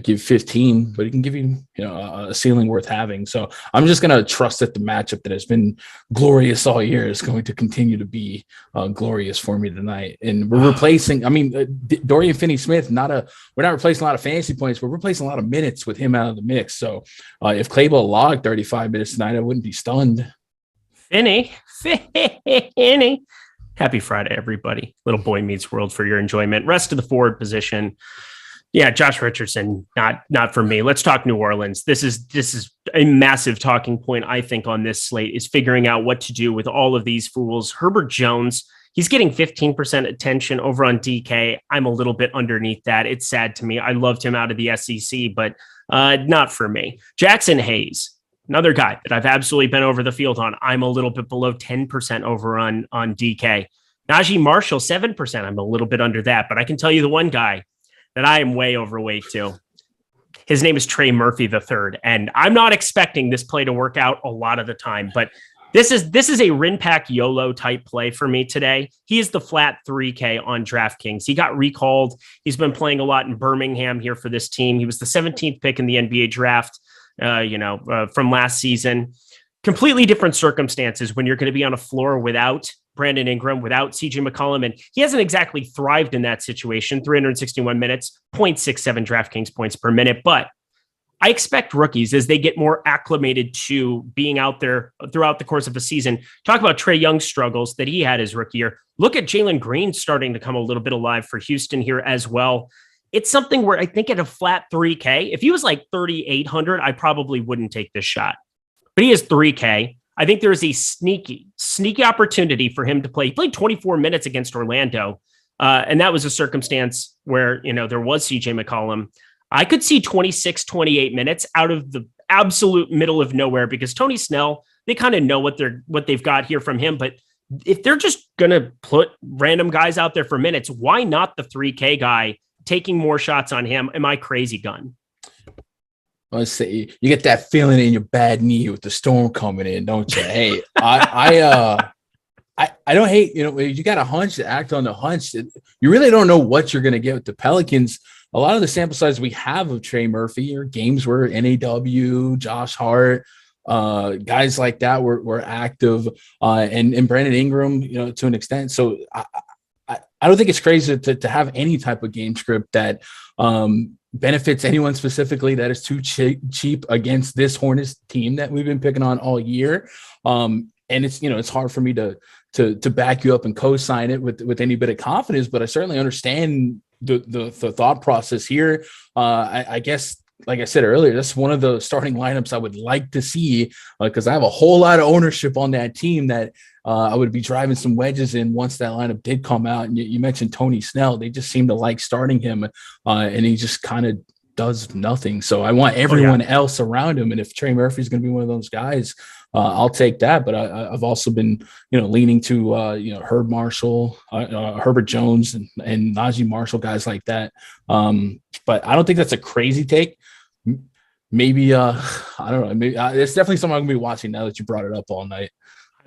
give 15, but he can give you, a ceiling worth having. So I'm just going to trust that the matchup that has been glorious all year is going to continue to be glorious for me tonight. And we're replacing, Dorian Finney-Smith, we're not replacing a lot of fantasy points, but we're replacing a lot of minutes with him out of the mix. So if Kleber logged 35 minutes tonight, I wouldn't be stunned. Finney. Happy Friday, everybody. Little boy meets world for your enjoyment. Rest of the forward position. Yeah, Josh Richardson, not for me. Let's talk New Orleans. This is a massive talking point, I think, on this slate is figuring out what to do with all of these fools. Herbert Jones, he's getting 15% attention over on DK. I'm a little bit underneath that. It's sad to me. I loved him out of the SEC, but not for me. Jackson Hayes, another guy that I've absolutely been over the field on. I'm a little bit below 10% over on DK. Najee Marshall, 7%. I'm a little bit under that, but I can tell you the one guy that I am way overweight to. His name is Trey Murphy III, and I'm not expecting this play to work out a lot of the time, but this is a Rinpack YOLO type play for me today. He is the flat 3K on DraftKings. He got recalled. He's been playing a lot in Birmingham here for this team. He was the 17th pick in the NBA draft, from last season. Completely different circumstances when you're going to be on a floor without Brandon Ingram, without CJ McCollum, and he hasn't exactly thrived in that situation. 361 minutes, 0.67 DraftKings points per minute, but I expect rookies, as they get more acclimated to being out there throughout the course of a season. Talk about Trae Young's struggles that he had his rookie year. Look at Jalen Green starting to come a little bit alive for Houston here as well. It's something where I think at a flat 3K, if he was like 3,800, I probably wouldn't take this shot. But he is 3K. I think there is a sneaky opportunity for him to play. He played 24 minutes against Orlando, and that was a circumstance where, there was CJ McCollum. I could see 26, 28 minutes out of the absolute middle of nowhere because Tony Snell, they kind of know what they've got here from him. But if they're just going to put random guys out there for minutes, why not the 3K guy taking more shots on him? Am I crazy, Gun? Let's say you get that feeling in your bad knee with the storm coming in, don't you? Hey, I don't hate, you got a hunch to act on the hunch. You really don't know what you're going to get with the Pelicans. A lot of the sample size we have of Trey Murphy are games where NAW, Josh Hart, guys like that were active, and Brandon Ingram, to an extent. So I don't think it's crazy to have any type of game script that benefits anyone specifically that is too cheap against this Hornets team that we've been picking on all year. And it's hard for me to back you up and co-sign it with any bit of confidence, but I certainly understand the thought process here. I guess, like I said earlier, that's one of the starting lineups I would like to see because I have a whole lot of ownership on that team that I would be driving some wedges in once that lineup did come out. And you mentioned Tony Snell. They just seem to like starting him, and he just kind of does nothing. So I want everyone else around him. And if Trey Murphy is going to be one of those guys, I'll take that. But I've also been, leaning to, Herb Marshall, Herbert Jones and Najee Marshall, guys like that. But I don't think that's a crazy take. Maybe, I don't know. Maybe it's definitely something I'm going to be watching now that you brought it up all night.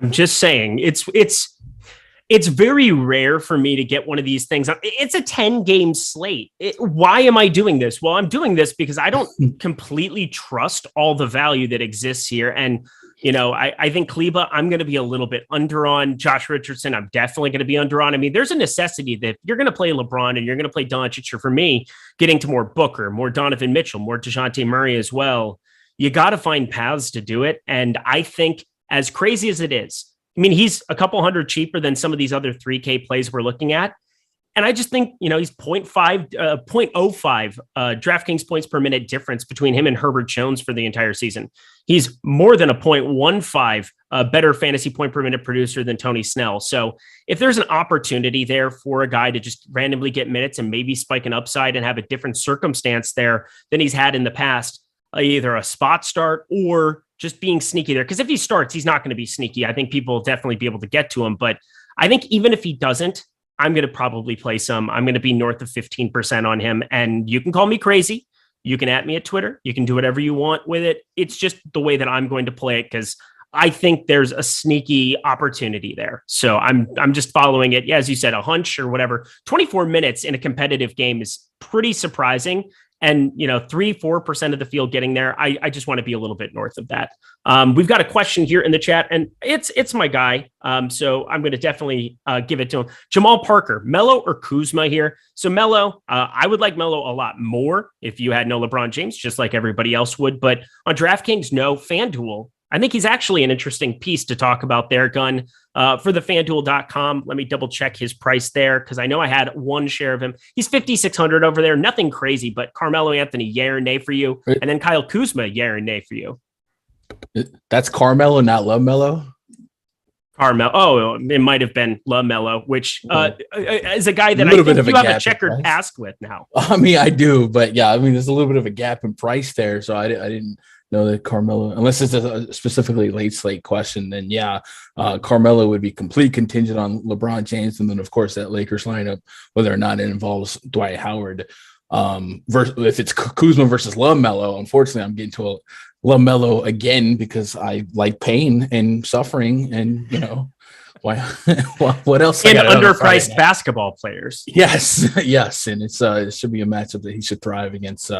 I'm just saying it's very rare for me to get one of these things. It's a 10-game slate. Why am I doing this? Well, I'm doing this because I don't completely trust all the value that exists here. And, I think Kleba, I'm going to be a little bit under on. Josh Richardson, I'm definitely going to be under on. I mean, there's a necessity that you're going to play LeBron and you're going to play Doncic, or for me, getting to more Booker, more Donovan Mitchell, more DeJounte Murray as well. You got to find paths to do it. And I think, as crazy as it is, I mean, he's a couple hundred cheaper than some of these other 3K plays we're looking at. And I just think, he's 0.05 DraftKings points per minute difference between him and Herbert Jones for the entire season. He's more than a 0.15 better fantasy point per minute producer than Tony Snell. So if there's an opportunity there for a guy to just randomly get minutes and maybe spike an upside and have a different circumstance there than he's had in the past, either a spot start or just being sneaky there. Because if he starts, he's not going to be sneaky. I think people will definitely be able to get to him. But I think even if he doesn't, I'm going to probably play some. I'm going to be north of 15% on him. And you can call me crazy. You can at me at Twitter. You can do whatever you want with it. It's just the way that I'm going to play it, because I think there's a sneaky opportunity there. So I'm just following it. Yeah, as you said, a hunch or whatever. 24 minutes in a competitive game is pretty surprising. And, 3-4% of the field getting there. I just want to be a little bit north of that. We've got a question here in the chat, and it's my guy. So I'm going to definitely give it to him. Jamal Parker, Melo or Kuzma here? So Melo, I would like Melo a lot more if you had no LeBron James, just like everybody else would. But on DraftKings, no. FanDuel, I think he's actually an interesting piece to talk about there, Gun. For the FanDuel.com, let me double check his price there, because I know I had one share of him. He's 5,600 over there. Nothing crazy, but Carmelo Anthony, yay or nay for you. And then Kyle Kuzma, yay or nay for you. That's Carmelo, not LaMelo. Carmelo. Oh, it might have been LaMelo, which is a guy that I think you have a checkered past with now. I mean, I do, but yeah, there's a little bit of a gap in price there. So I didn't know that Carmelo, unless it's a specifically late slate question, then Carmelo would be complete contingent on LeBron James. And then, of course, that Lakers lineup, whether or not it involves Dwight Howard. If it's Kuzma versus LaMelo, unfortunately, I'm getting to a LaMelo again because I like pain and suffering, and why? What else? And underpriced basketball players. Yes, and it should be a matchup that he should thrive against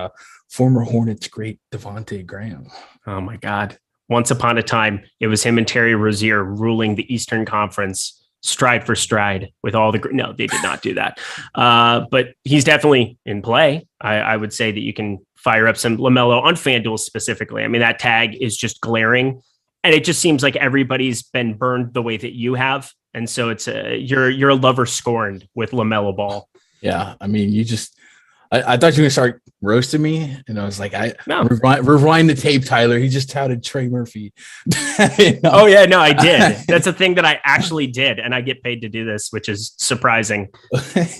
former Hornets great Devontae Graham. Oh my God! Once upon a time, it was him and Terry Rozier ruling the Eastern Conference stride for stride with all the. No, they did not do that. But he's definitely in play. I would say that you can fire up some LaMelo on FanDuel specifically. I mean, that tag is just glaring, and it just seems like everybody's been burned the way that you have, and so it's you're a lover scorned with LaMelo Ball. Yeah, I mean, I thought you were going to start roasting me, and I was like, rewind the tape, Tyler. He just touted Trey Murphy. Oh, yeah, no, I did. That's a thing that I actually did, and I get paid to do this, which is surprising.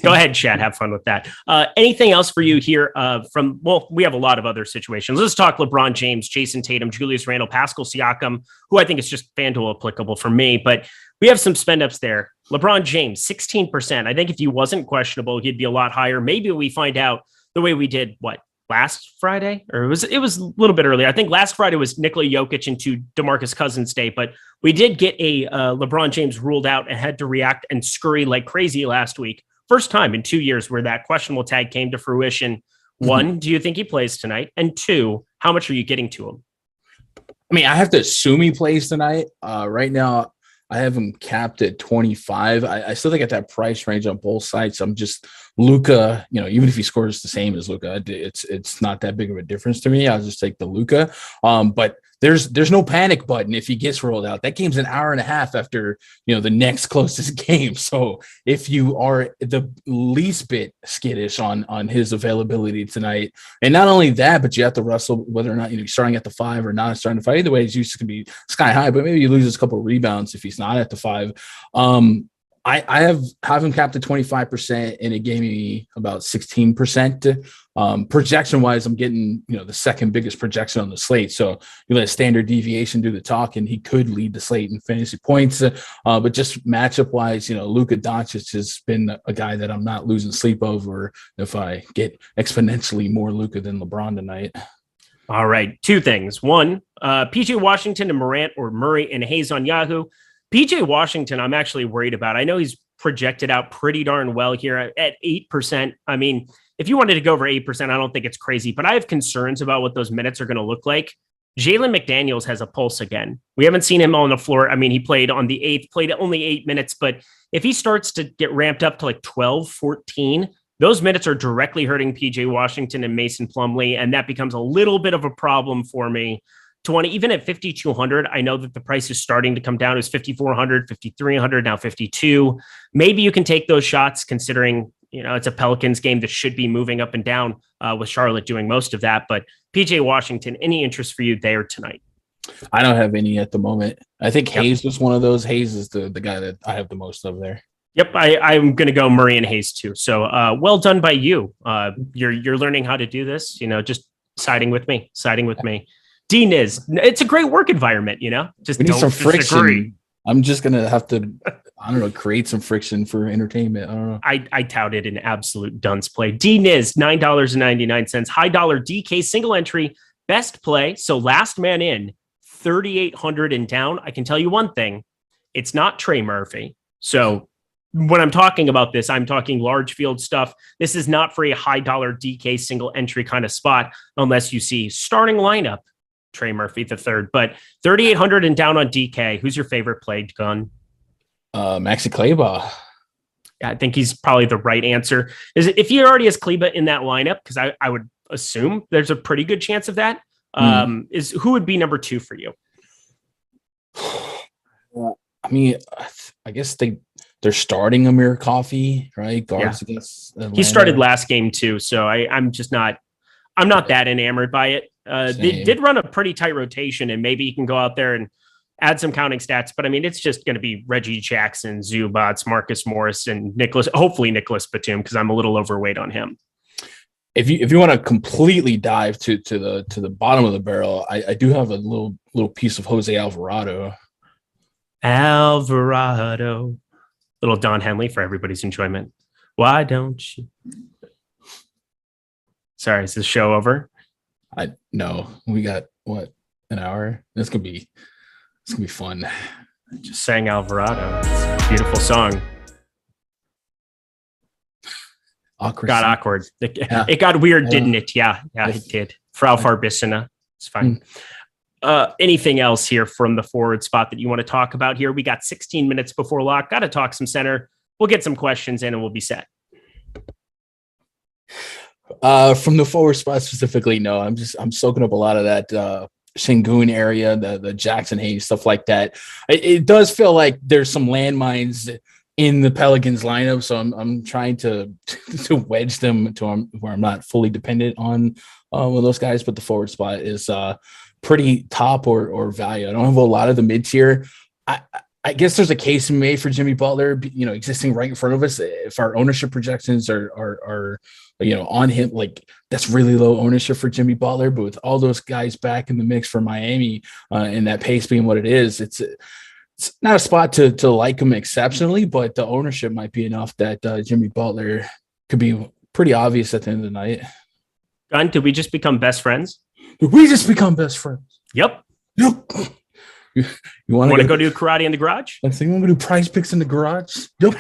Go ahead, chat. Have fun with that. Anything else for you here we have a lot of other situations. Let's talk LeBron James, Jason Tatum, Julius Randle, Pascal Siakam, who I think is just FanDuel applicable for me, but we have some spend ups there. LeBron James, 16%. I think if he wasn't questionable, he'd be a lot higher. Maybe we find out the way we did, last Friday? Or it was a little bit earlier. I think last Friday was Nikola Jokic into DeMarcus Cousins Day, but we did get a LeBron James ruled out and had to react and scurry like crazy last week. First time in 2 years where that questionable tag came to fruition. One, do you think he plays tonight? And two, how much are you getting to him? I mean, I have to assume he plays tonight. Right now, I have him capped at 25. I still think at that price range on both sides. I'm just Luka, even if he scores the same as Luka, it's not that big of a difference to me. I'll just take the Luka. But there's no panic button if he gets rolled out. That game's an hour and a half after, the next closest game. So if you are the least bit skittish on his availability tonight, and not only that, but you have to wrestle whether or not you're starting at the 5 or not starting to 5. Either way, his use can be sky high, but maybe he loses a couple of rebounds if he's not at the 5. I have him capped at 25%, and it gave me about 16%. Projection wise, I'm getting, the second biggest projection on the slate. So you let standard deviation do the talking. He could lead the slate in fantasy points, but just matchup wise, Luka Doncic has been a guy that I'm not losing sleep over if I get exponentially more Luka than LeBron tonight. All right. Two things. One, PJ Washington and Morant, or Murray and Hayes on Yahoo. PJ Washington, I'm actually worried about. I know he's projected out pretty darn well here at 8%. I mean, if you wanted to go over 8%, I don't think it's crazy, but I have concerns about what those minutes are going to look like. Jalen McDaniels has a pulse again. We haven't seen him on the floor. I mean, he played on the 8th, played only 8 minutes, but if he starts to get ramped up to like 12, 14, those minutes are directly hurting PJ Washington and Mason Plumlee, and that becomes a little bit of a problem for me. Even at 5,200, I know that the price is starting to come down. It was 5,400, 5,300, now 52. Maybe you can take those shots considering, it's a Pelicans game that should be moving up and down with Charlotte doing most of that. But PJ Washington, any interest for you there tonight? I don't have any at the moment. I think Hayes was one of those. Hayes is the guy that I have the most of there. Yep, I'm going to go Murray and Hayes too. So well done by you. You're learning how to do this, just siding with me. D-Niz, it's a great work environment, just we need some friction. Disagree. I'm just going to have to, create some friction for entertainment. I don't know. I touted an absolute dunce play. D-Niz, $9.99. High dollar DK single entry, best play. So last man in, 3,800 and down. I can tell you one thing. It's not Trey Murphy. So when I'm talking about this, I'm talking large field stuff. This is not for a high dollar DK single entry kind of spot, unless you see starting lineup, Trey Murphy the third, but 3,800 and down on DK. Who's your favorite play, Gun? Maxi Kleber. Yeah, I think he's probably the right answer. If he already has Kleber in that lineup, because I would assume there's a pretty good chance of that. Is who would be number 2 for you? I mean, I guess they're starting Amir Coffey, right? Guards against Atlanta. He started last game too, so I'm not that enamored by it. They did run a pretty tight rotation, and maybe you can go out there and add some counting stats. But I mean, it's just going to be Reggie Jackson, Zubats, Marcus Morris, and hopefully Nicholas Batum, because I'm a little overweight on him. If you want to completely dive to the bottom of the barrel, I do have a little piece of Jose Alvarado. Little Don Henley for everybody's enjoyment. Why don't you? Sorry, is this show over? No, we got an hour. It's gonna be fun. Just sang Alvarado. It's a beautiful song. Awkward. Got awkward. It got weird, didn't it? Yeah, it did. Frau Farbissina. It's fine. Anything else here from the forward spot that you want to talk about here? We got 16 minutes before lock. Got to talk some center. We'll get some questions in and we'll be set. From the forward spot specifically, no. I'm soaking up a lot of that Sengun area, the Jackson Hayes, stuff like that. It does feel like there's some landmines in the Pelicans lineup, so I'm trying to wedge them to where I'm not fully dependent on one of those guys. But the forward spot is pretty top or value. I don't have a lot of the mid tier. I guess there's a case to be made for Jimmy Butler, existing right in front of us. If our ownership projections are on him, like that's really low ownership for Jimmy Butler. But with all those guys back in the mix for Miami and that pace being what it is, it's not a spot to like him exceptionally, but the ownership might be enough that Jimmy Butler could be pretty obvious at the end of the night. Gun, did we just become best friends? Did we just become best friends? Yep. You want to go do karate in the garage? I think I'm going to do prize picks in the garage. Yep.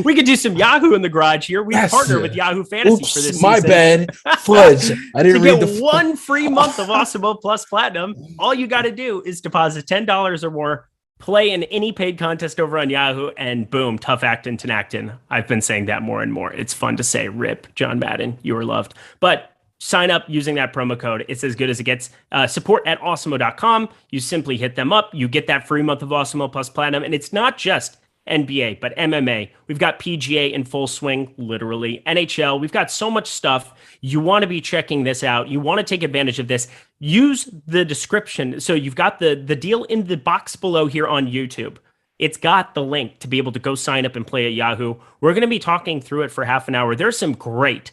We could do some Yahoo in the garage here. We partner with Yahoo Fantasy for this my season. Bad. Fudge. I didn't read the one free month of Awesemo Plus Platinum. All you got to do is deposit $10 or more, play in any paid contest over on Yahoo, and boom, tough actin' to actin'. I've been saying that more and more. It's fun to say. Rip, John Madden. You are loved. But sign up using that promo code. It's as good as it gets. Support at awesemo.com. You simply hit them up. You get that free month of Awesemo Plus Platinum. And it's not just NBA, but MMA. We've got PGA in full swing, literally. NHL. We've got so much stuff. You want to be checking this out. You want to take advantage of this. Use the description. So you've got the deal in the box below here on YouTube. It's got the link to be able to go sign up and play at Yahoo. We're going to be talking through it for half an hour. There's some great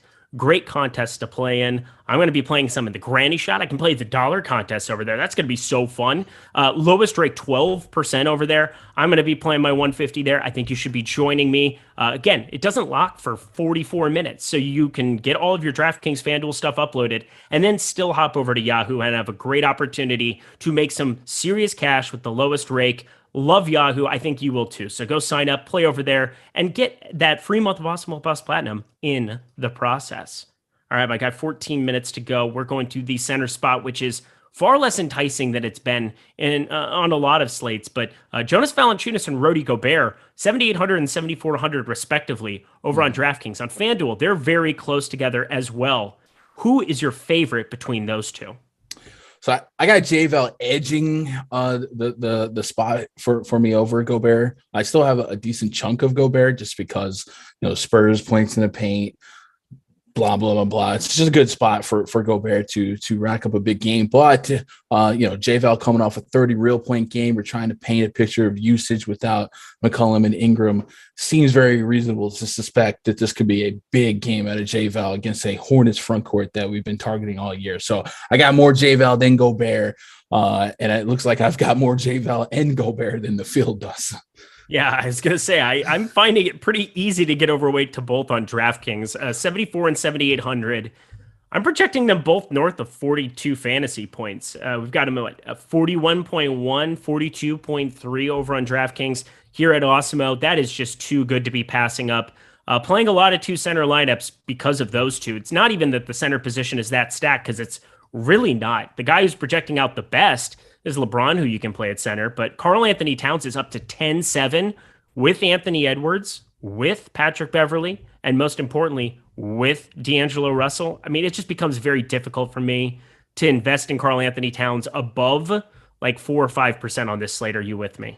contests to play in. I'm going to be playing some of the granny shot. I can play the dollar contest over there. That's going to be so fun. Lowest rate 12% over there. I'm going to be playing my 150 there. I think you should be joining me. Again, it doesn't lock for 44 minutes, so you can get all of your DraftKings FanDuel stuff uploaded and then still hop over to Yahoo and have a great opportunity to make some serious cash with the lowest rake. Love Yahoo. I think you will too. So go sign up, play over there, and get that free month of Awesemo Plus Platinum in the process. All right, I got 14 minutes to go. We're going to the center spot, which is far less enticing than it's been on a lot of slates. But Jonas Valanciunas and Rudy Gobert, 7,800 and 7,400 respectively over on DraftKings. On FanDuel, they're very close together as well. Who is your favorite between those two? So I got JVL edging the spot for me over Gobert. I still have a decent chunk of Gobert just because, Spurs points in the paint, blah, blah, blah, blah. It's just a good spot for Gobert to rack up a big game. But, JVL coming off a 30 real point game. We're trying to paint a picture of usage without McCollum and Ingram. Seems very reasonable to suspect that this could be a big game out of JVL against a Hornets front court that we've been targeting all year. So I got more JVL than Gobert. And it looks like I've got more JVL and Gobert than the field does. Yeah, I was going to say, I'm finding it pretty easy to get overweight to both on DraftKings, 74 and 7,800. I'm projecting them both north of 42 fantasy points. We've got them at 41.1, 42.3 over on DraftKings. Here at Awesemo, that is just too good to be passing up. Playing a lot of two center lineups because of those two. It's not even that the center position is that stacked, because it's really not. The guy who's projecting out the best is LeBron, who you can play at center, but Karl Anthony Towns is up to 10-7 with Anthony Edwards, with Patrick Beverley, and most importantly, with D'Angelo Russell. I mean, it just becomes very difficult for me to invest in Karl Anthony Towns above like 4 or 5% on this slate. Are you with me?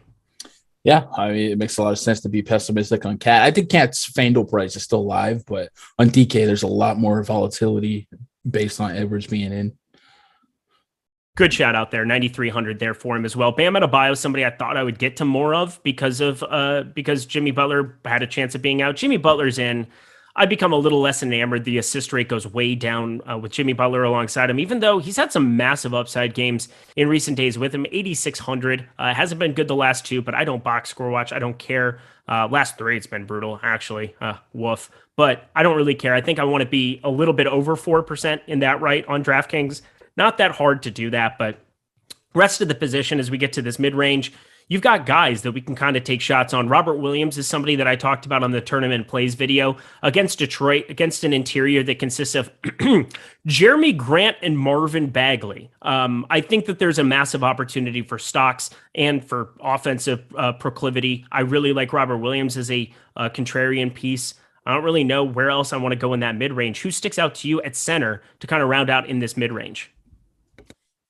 Yeah, I mean, it makes a lot of sense to be pessimistic on Cat. I think Cat's FanDuel price is still live, but on DK, there's a lot more volatility based on Edwards being in. Good shout out there, 9,300 there for him as well. Bam Adebayo, somebody I thought I would get to more of because Jimmy Butler had a chance of being out. Jimmy Butler's in. I become a little less enamored. The assist rate goes way down with Jimmy Butler alongside him, even though he's had some massive upside games in recent days with him. 8,600 hasn't been good the last two, but I don't box score watch. I don't care. Last three, it's been brutal, actually. Woof. But I don't really care. I think I want to be a little bit over 4% in that right on DraftKings. Not that hard to do that, but rest of the position as we get to this mid-range, you've got guys that we can kind of take shots on. Robert Williams is somebody that I talked about on the tournament plays video against Detroit, against an interior that consists of Jeremy Grant and Marvin Bagley. I think that there's a massive opportunity for stocks and for offensive proclivity. I really like Robert Williams as a contrarian piece. I don't really know where else I want to go in that mid-range. Who sticks out to you at center to kind of round out in this mid-range?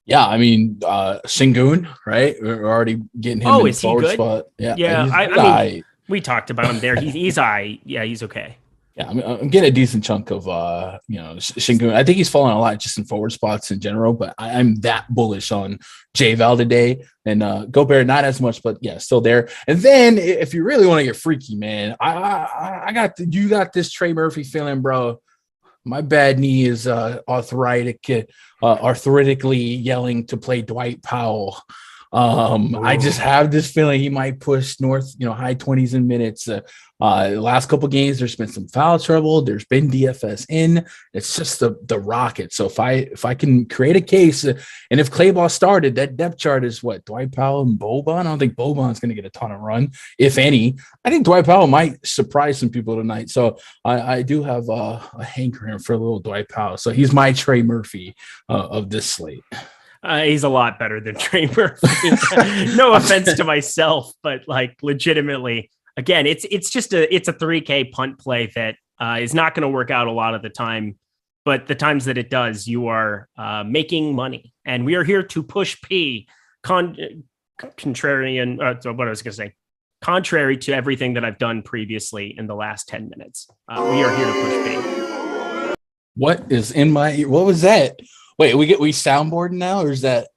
Yeah, I mean, Sengun, right? We're already getting him in the forward spot. Yeah, I mean, we talked about him there. He's okay. Yeah, I'm getting a decent chunk of, Sengun. I think he's falling a lot just in forward spots in general, but I'm that bullish on JVal today. And Gobert, not as much, but yeah, still there. And then if you really want to get freaky, man, you got this Trey Murphy feeling, bro. My bad knee is arthritically yelling to play Dwight Powell. I just have this feeling he might push north, high 20s in minutes. Last couple games, there's been some foul trouble. There's been DFS in. It's just the Rockets. So if I can create a case, and if Clayball started, that depth chart is what? Dwight Powell and Boban? I don't think Boban's going to get a ton of run, if any. I think Dwight Powell might surprise some people tonight. So I do have a hankering for a little Dwight Powell. So he's my Trey Murphy of this slate. He's a lot better than Trey Murphy. No offense to myself, but like legitimately, again, it's a 3K punt play that is not going to work out a lot of the time, but the times that it does, you are making money. And we are here to push P. Contrarian. So what I was going to say, contrary to everything that I've done previously in the last 10 minutes, we are here to push P. What was that? Wait, we soundboard now, or is that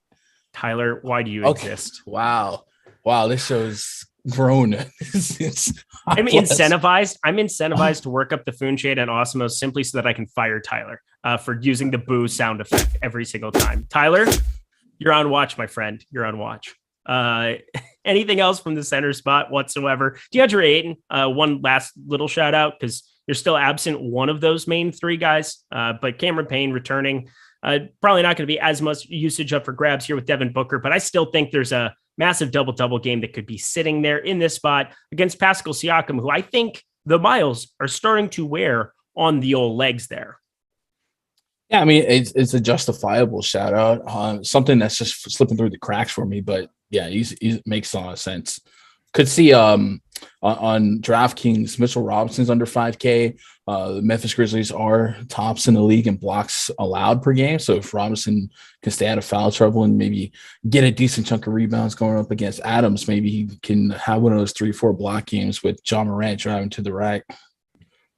Tyler? Why do you exist? Wow, this show's grown. I'm incentivized to work up the Foon Shade and Awesemo simply so that I can fire Tyler for using the boo sound effect every single time. Tyler, you're on watch, my friend. You're on watch. Anything else from the center spot whatsoever? DeAndre Ayton, one last little shout out because you're still absent one of those main three guys, but Cameron Payne returning. Probably not going to be as much usage up for grabs here with Devin Booker, but I still think there's a massive double-double game that could be sitting there in this spot against Pascal Siakam, who I think the miles are starting to wear on the old legs there. Yeah, I mean, it's a justifiable shout out. Something that's just slipping through the cracks for me, but yeah, he makes a lot of sense. Could see on DraftKings, Mitchell Robinson's under 5K. The Memphis Grizzlies are tops in the league in blocks allowed per game. So if Robinson can stay out of foul trouble and maybe get a decent chunk of rebounds going up against Adams, maybe he can have one of those 3-4 block games with John Morant driving to the rack.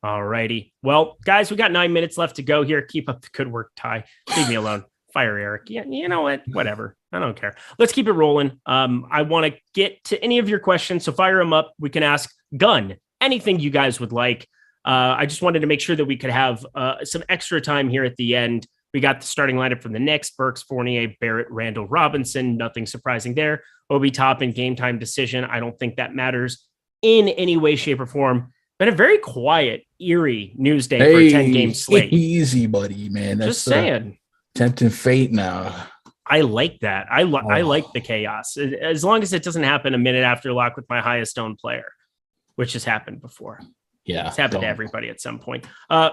All righty. Well, guys, we got 9 minutes left to go here. Keep up the good work, Ty. Leave me alone. Fire Eric. Yeah, you know what? Whatever. I don't care. Let's keep it rolling. I want to get to any of your questions, so fire them up. We can ask Gun anything you guys would like. I just wanted to make sure that we could have some extra time here at the end. We got the starting lineup from the Knicks: Burks, Fournier, Barrett, Randall, Robinson. Nothing surprising there. Obi Toppin, game time decision. I don't think that matters in any way, shape, or form. Been a very quiet, eerie news day for a 10-game slate. Easy, buddy, man. That's just saying. Tempting fate now. I like that. I like the chaos. As long as it doesn't happen a minute after lock with my highest owned player, which has happened before. Yeah. It's happened to everybody at some point.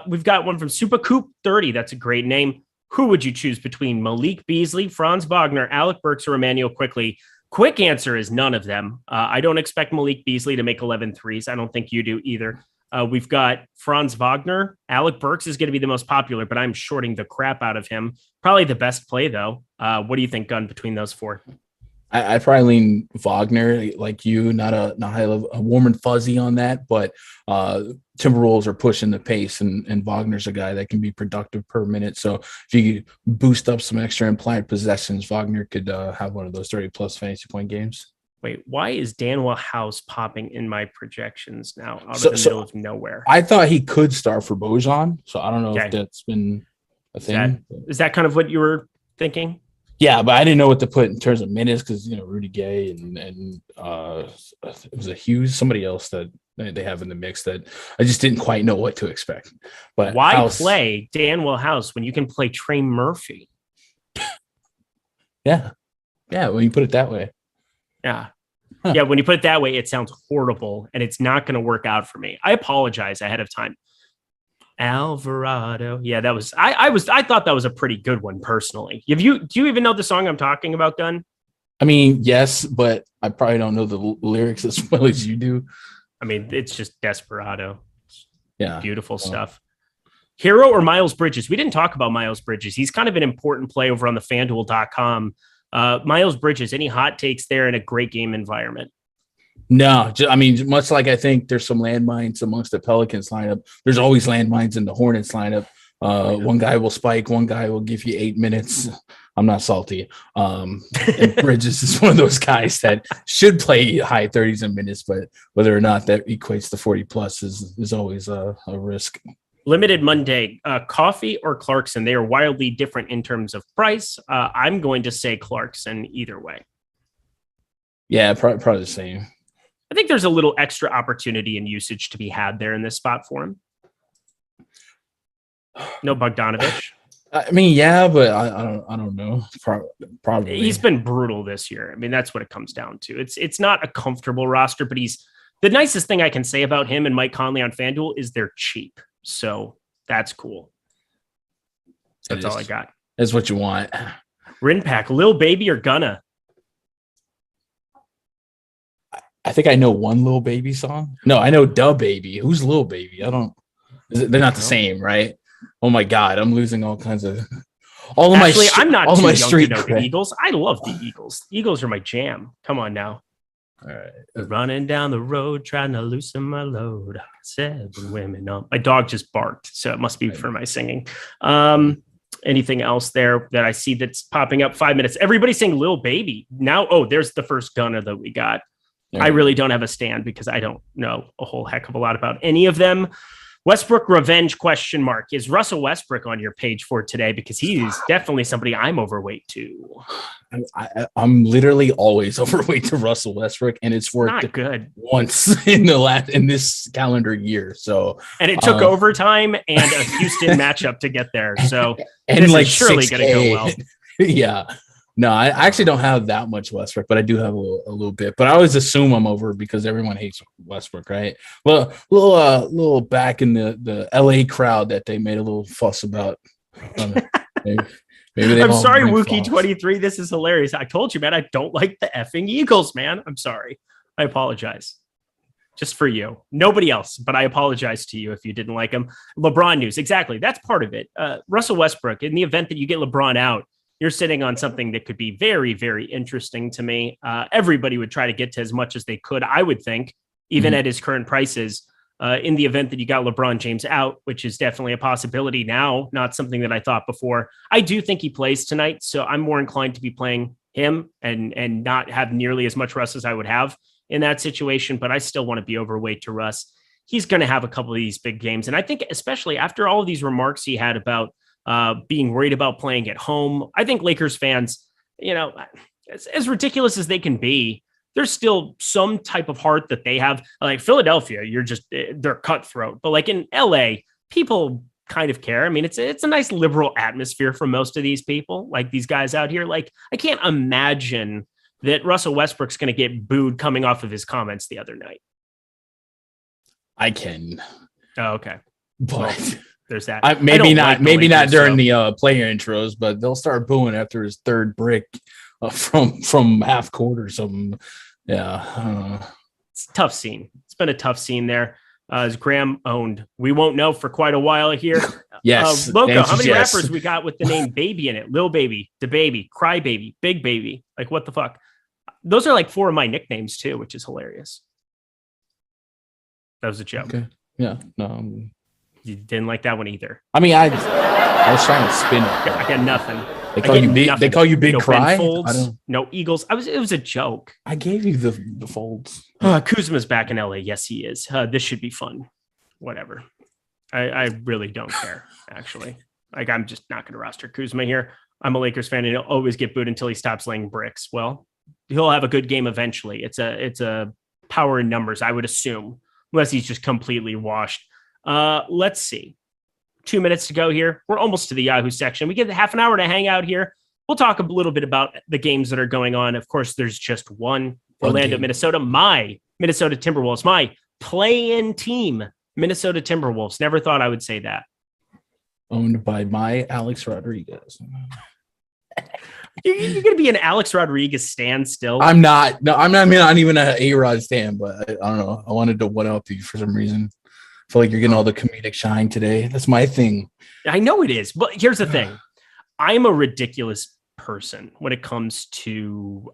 We've got one from Supercoop 30. That's a great name. Who would you choose between Malik Beasley, Franz Wagner, Alec Burks, or Emmanuel Quickley? Quick answer is none of them. I don't expect Malik Beasley to make 11 threes. I don't think you do either. We've got Franz Wagner. Alec Burks is going to be the most popular, but I'm shorting the crap out of him. Probably the best play, though. What do you think, Gun, between those four? I probably lean Wagner, like you, not a warm and fuzzy on that, but Timberwolves are pushing the pace, and Wagner's a guy that can be productive per minute. So if you boost up some extra implied possessions, Wagner could have one of those 30-plus fantasy point games. Wait, why is Danwell House popping in my projections now out of the middle of nowhere? I thought he could start for Bojan, so I don't know if that's been a thing. Is that kind of what you were thinking? Yeah, but I didn't know what to put in terms of minutes because, Rudy Gay and it was a Hughes, somebody else that they have in the mix that I just didn't quite know what to expect. But why play Danwell House when you can play Trey Murphy? Yeah, when you put it that way. Yeah. Huh. Yeah, when you put it that way, it sounds horrible, and it's not going to work out for me. I apologize ahead of time. Alvarado. Yeah, that was I thought that was a pretty good one personally. Do you even know the song I'm talking about, Gun? I mean, yes, but I probably don't know the lyrics as well as you do. I mean, it's just Desperado. Yeah. Beautiful stuff. Hero or Miles Bridges? We didn't talk about Miles Bridges. He's kind of an important play over on the FanDuel.com. Miles Bridges, any hot takes there in a great game environment? No, I mean, much like I think there's some landmines amongst the Pelicans lineup, there's always landmines in the Hornets lineup. One guy will spike, one guy will give you 8 minutes. I'm not salty. And Bridges is one of those guys that should play high 30s in minutes, but whether or not that equates to 40 plus is always a risk. Limited Monday, Coffee or Clarkson? They are wildly different in terms of price. I'm going to say Clarkson either way. Yeah, probably the same. I think there's a little extra opportunity and usage to be had there in this spot for him. No Bogdanovich. I mean, yeah, but I don't know. Probably he's been brutal this year. I mean, that's what it comes down to. It's not a comfortable roster, but he's the nicest thing I can say about him and Mike Conley on FanDuel is they're cheap. So that's cool. That's all I got. That's what you want. Rinpack, Lil Baby or Gunna? I think I know one Lil Baby song. No, I know Da Baby. Who's Lil Baby? They're not the same, right? Oh my God, I'm losing all kinds of I'm not all too my young street to know cred. the Eagles. I love the Eagles. The Eagles are my jam. Come on now. All right. Running down the road, trying to loosen my load. 7 women. No, my dog just barked, so it must be for my singing. Anything else there that I see that's popping up? 5 minutes. Everybody's saying Lil Baby. Now, there's the first Gunna that we got. I really don't have a stand because I don't know a whole heck of a lot about any of them. Westbrook revenge ? Is Russell Westbrook on your page for today? Because he's definitely somebody I'm overweight to. I'm literally always overweight to Russell Westbrook, and it's worked not good once in this calendar year. So, and it took overtime and a Houston matchup to get there. So, and this like is surely going to go well. Yeah. No, I actually don't have that much Westbrook, but I do have a little bit. But I always assume I'm over because everyone hates Westbrook, right? Well, little back in the LA crowd that they made a little fuss about. Maybe I'm sorry, Wookie23. This is hilarious. I told you, man, I don't like the effing Eagles, man. I'm sorry. I apologize. Just for you. Nobody else, but I apologize to you if you didn't like him. LeBron news. Exactly. That's part of it. Russell Westbrook, in the event that you get LeBron out, you're sitting on something that could be very, very interesting to me. Everybody would try to get to as much as they could, I would think, even at his current prices, in the event that you got LeBron James out, which is definitely a possibility now, not something that I thought before. I do think he plays tonight, so I'm more inclined to be playing him and not have nearly as much Russ as I would have in that situation, but I still want to be overweight to Russ. He's going to have a couple of these big games, and I think especially after all of these remarks he had about being worried about playing at home. I think Lakers fans, as ridiculous as they can be, there's still some type of heart that they have. Like Philadelphia, they're cutthroat. But like in LA, people kind of care. I mean, it's a nice liberal atmosphere for most of these people, like these guys out here. Like I can't imagine that Russell Westbrook's going to get booed coming off of his comments the other night. I can. Oh, okay. But... Well, there's that. Maybe not during the player intros, but they'll start booing after his third brick from half court or something. Yeah, it's a tough scene. It's been a tough scene there. As Graham owned, we won't know for quite a while here. Yes, Loco, how many rappers we got with the name Baby in it? Lil Baby, Da Baby, Cry Baby, Big Baby. Like what the fuck? Those are like 4 of my nicknames too, which is hilarious. That was a joke. Okay. Yeah. No. You didn't like that one either. I mean, I was trying to spin it. I got nothing. They call you Big Cry? No Eagles. It was a joke. I gave you the folds. Kuzma's back in LA. Yes, he is. This should be fun. Whatever. I really don't care, actually. Like, I'm just not going to roster Kuzma here. I'm a Lakers fan, and he'll always get booed until he stops laying bricks. Well, he'll have a good game eventually. It's a power in numbers, I would assume, unless he's just completely washed. Let's see. 2 minutes to go here. We're almost to the Yahoo section. We get half an hour to hang out here. We'll talk a little bit about the games that are going on. Of course, there's just one. Orlando, Minnesota. My Minnesota Timberwolves. My play-in team, Minnesota Timberwolves. Never thought I would say that. Owned by my Alex Rodriguez. You're going to be an Alex Rodriguez stan still? I'm not. No, I'm not even an A-Rod stan, but I don't know. I wanted to one-up you for some reason. I feel like you're getting all the comedic shine today. That's my thing. I know it is, but here's the thing. I'm a ridiculous person when it comes to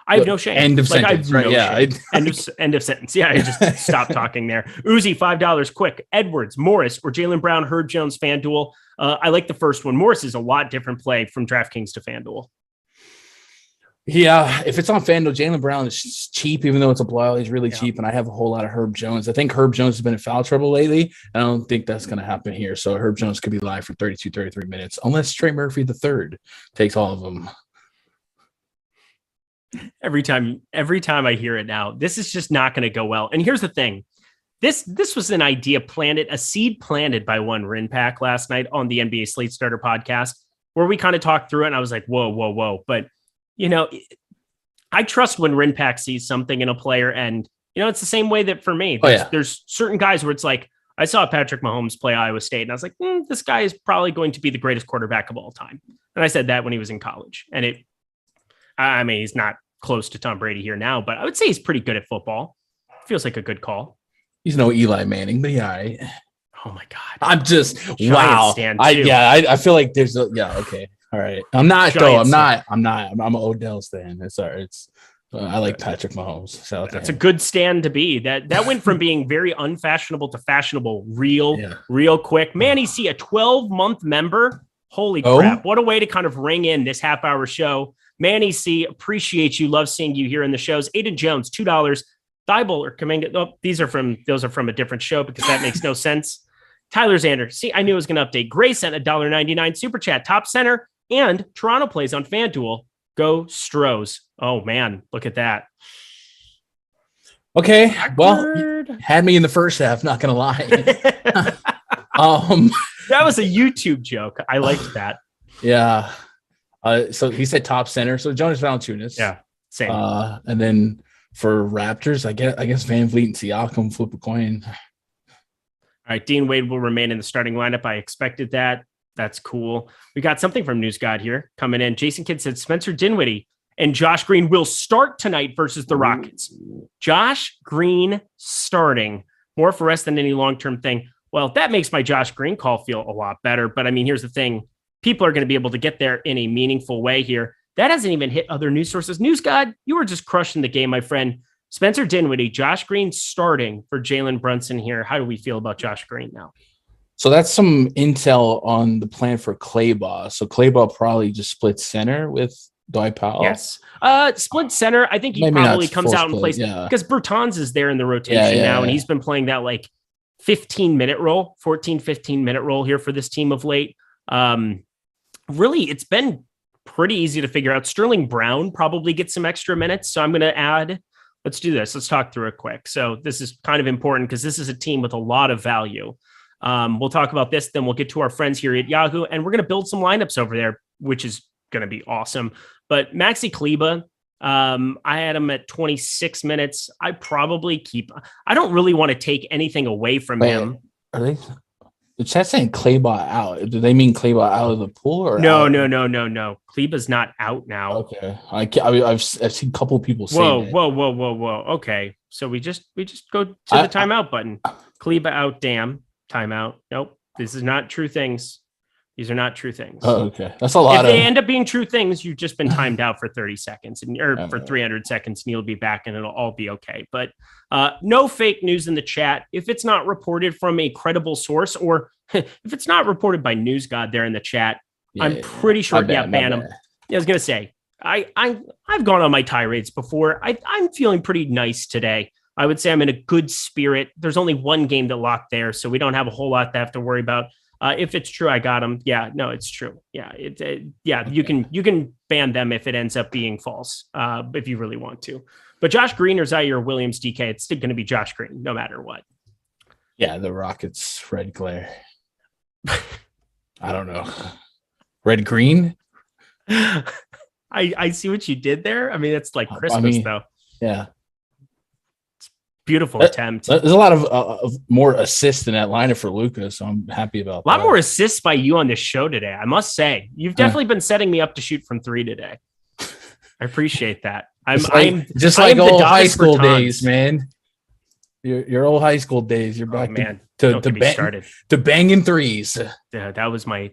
I have no shame. End of sentence. Right? Yeah. End of sentence. Yeah, I just stopped talking there. Uzi, $5 quick. Edwards, Morris, or Jaylen Brown, Herb Jones, FanDuel. I like the first one. Morris is a lot different play from DraftKings to FanDuel. Yeah, if it's on FanDuel, Jaylen Brown is cheap, even though it's a blowout. He's really cheap, and I have a whole lot of Herb Jones. I think Herb Jones has been in foul trouble lately. I don't think that's going to happen here. So Herb Jones could be live for 32, 33 minutes, unless Trey Murphy III takes all of them. Every time I hear it now, this is just not going to go well. And here's the thing. This was an idea planted, a seed planted by one Rinpack last night on the NBA Slate Starter podcast, where we kind of talked through it, and I was like, whoa. But I trust when Rinpack sees something in a player, and it's the same way that for me, there's certain guys where it's like, I saw Patrick Mahomes play Iowa State, and I was like, this guy is probably going to be the greatest quarterback of all time. And I said that when he was in college, and he's not close to Tom Brady here now, but I would say he's pretty good at football. Feels like a good call. He's no Eli Manning, but yeah. Oh my God. I'm just wow. I feel like there's okay. All right. I'm not though. I'm an Odell stan. It's all right. I like Patrick Mahomes. So that's a good stand to be. That went from being very unfashionable to fashionable real quick. Manny C, a 12-month member. Holy crap. What a way to kind of ring in this half-hour show. Manny C, appreciate you. Love seeing you here in the shows. Eytan Jones, $2. Thibault or Kaminga. Oh, those are from a different show because that makes no sense. Tyler Zander. See, I knew I was going to update. Gray sent $1.99 super chat. Top center and Toronto plays on FanDuel. Go Stros. Oh man, look at that. Okay, well, had me in the first half. Not gonna lie. That was a YouTube joke. I liked that. Yeah. So he said top center. So Jonas Valanciunas. Yeah. Same. And then for Raptors, I guess Van Vliet and Siakam flip a coin. All right. Dean Wade will remain in the starting lineup. I expected that. That's cool. We got something from News God here coming in. Jason Kidd said Spencer Dinwiddie and Josh Green will start tonight versus the Rockets. Josh Green starting. More for us than any long-term thing. Well, that makes my Josh Green call feel a lot better. But I mean, here's the thing. People are going to be able to get there in a meaningful way here. That hasn't even hit other news sources. News God, you were just crushing the game, my friend. Spencer Dinwiddie, Josh Green starting for Jalen Brunson here. How do we feel about Josh Green now? So that's some intel on the plan for Kleber. So Kleber probably just split center with Dwight Powell. Yes. Split center. I think he Maybe probably comes out and plays yeah. because Bertans is there in the rotation now, and he's been playing that like 15-minute role, 15-minute role here for this team of late. Really, it's been pretty easy to figure out. Sterling Brown probably gets some extra minutes. So I'm going to add, let's do this. Let's talk through it quick. So this is kind of important because this is a team with a lot of value. We'll talk about this, then we'll get to our friends here at Yahoo, and we're going to build some lineups over there, which is going to be awesome. But Maxi Kleber, I had him at 26 minutes. I probably I don't really want to take anything away from him. Are they? The chat's saying Kleber out. Do they mean Kleber out of the pool or no? Kleber's not out now. Okay, I've seen a couple of people say that. Whoa. Okay, so we just go to the timeout button. Kleber out. Damn. Timeout. Nope. This is not true things. These are not true things. Oh, okay. That's a lot. If they end up being true things, you've just been timed out for 30 seconds or for 300 seconds, and you'll be back and it'll all be okay. But no fake news in the chat. If it's not reported from a credible source, or if it's not reported by News God there in the chat, I'm pretty sure. Ban them. I was going to say, I've gone on my tirades before. I'm feeling pretty nice today. I would say I'm in a good spirit. There's only one game to lock there, so we don't have a whole lot to have to worry about. If it's true, I got them. Yeah, no, it's true. Yeah, okay. You can ban them if it ends up being false, if you really want to. But Josh Green or Zaire Williams, DK, it's still going to be Josh Green no matter what. Yeah, the Rockets red glare. I don't know. Red green. I see what you did there. I mean, it's like Christmas though. Yeah. Beautiful attempt. There's a lot of more assists in that lineup for Luka, so I'm happy about that. A lot more assists by you on this show today, I must say. You've definitely been setting me up to shoot from three today. I appreciate that. I'm just like old high school days, man. Your old high school days. You're back to banging threes. Yeah, that was my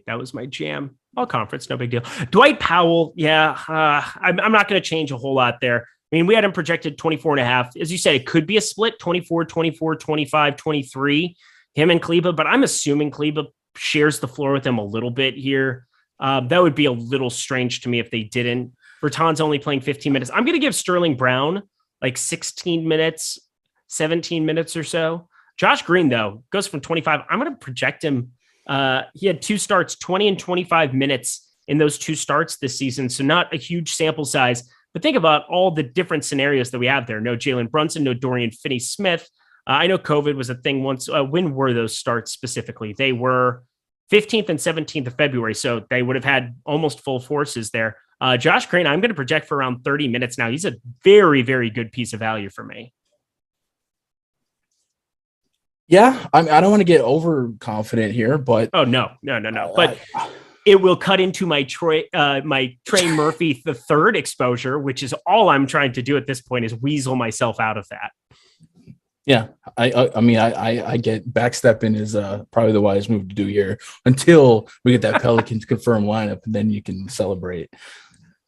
jam. All conference, no big deal. Dwight Powell, I'm not going to change a whole lot there. I mean, we had him projected 24.5. As you said, it could be a split 24, 24, 25, 23, him and Kleber, but I'm assuming Kleber shares the floor with him a little bit here. That would be a little strange to me if they didn't. Bertans only playing 15 minutes. I'm going to give Sterling Brown like 16 minutes, 17 minutes or so. Josh Green, though, goes from 25. I'm going to project him. He had 2 starts, 20 and 25 minutes in those 2 starts this season. So not a huge sample size. But think about all the different scenarios that we have there. No Jalen Brunson, no Dorian Finney-Smith. I know COVID was a thing once. When were those starts specifically? They were 15th and 17th of February, so they would have had almost full forces there. Josh Green, I'm going to project for around 30 minutes now. He's a very, very good piece of value for me. Yeah, I don't want to get overconfident here, but... Oh, no. But... it will cut into my Trey Murphy III exposure, which is all I'm trying to do at this point is weasel myself out of that. Yeah, I mean, I get backstepping is probably the wise move to do here until we get that Pelicans confirmed lineup, and then you can celebrate.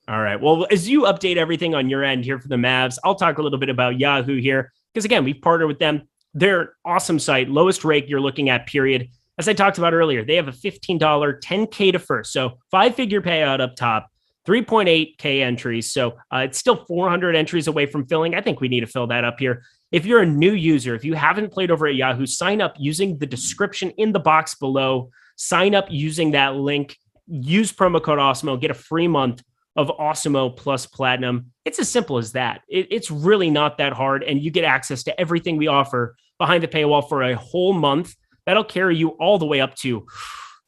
All right. Well, as you update everything on your end here for the Mavs, I'll talk a little bit about Yahoo here because again, we partnered with them. They're an awesome site, lowest rate you're looking at, period. As I talked about earlier, they have a $15 10K to first. So 5-figure payout up top. 3.8K entries. So it's still 400 entries away from filling. I think we need to fill that up here. If you're a new user, if you haven't played over at Yahoo, sign up using the description in the box below. Sign up using that link. Use promo code Awesemo. Get a free month of Awesemo plus Platinum. It's as simple as that. It's really not that hard, and you get access to everything we offer behind the paywall for a whole month. That'll carry you all the way up to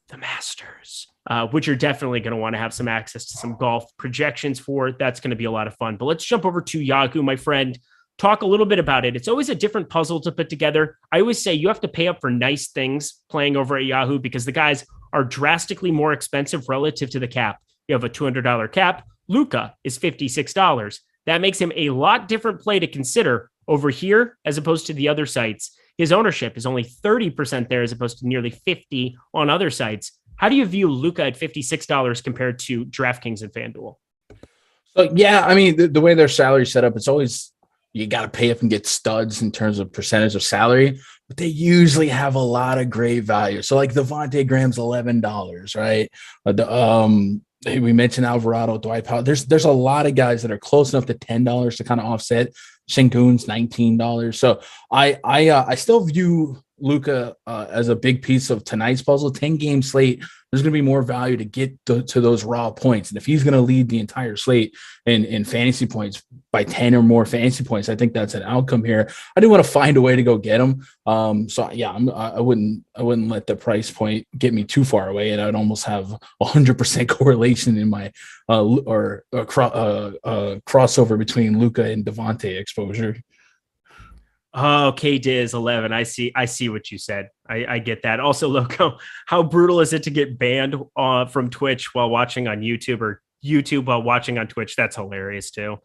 the Masters, which you're definitely going to want to have some access to some golf projections for. That's going to be a lot of fun. But let's jump over to Yahoo, my friend. Talk a little bit about it. It's always a different puzzle to put together. I always say you have to pay up for nice things playing over at Yahoo because the guys are drastically more expensive relative to the cap. You have a $200 cap. Luka is $56. That makes him a lot different play to consider over here as opposed to the other sites. His ownership is only 30% there as opposed to nearly 50% on other sites. How do you view Luka at $56 compared to DraftKings and FanDuel? So, yeah, I mean, the way their salary set up, it's always you got to pay up and get studs in terms of percentage of salary, but they usually have a lot of great value. So like Devontae Graham's $11, right? We mentioned Alvarado, Dwight Powell. There's a lot of guys that are close enough to $10 to kind of offset. Sengun's $19. So I still view Luka as a big piece of tonight's puzzle. 10-game slate. There's going to be more value to get to those raw points. And if he's going to lead the entire slate in fantasy points by 10 or more fantasy points, I think that's an outcome here. I do want to find a way to go get him. So yeah, I wouldn't let the price point get me too far away. And I'd almost have 100% correlation in my crossover between Luka and Devontae exposure. Oh, K-Diz 11. I see what you said. I get that. Also, Loco, how brutal is it to get banned from Twitch while watching on YouTube or YouTube while watching on Twitch? That's hilarious too.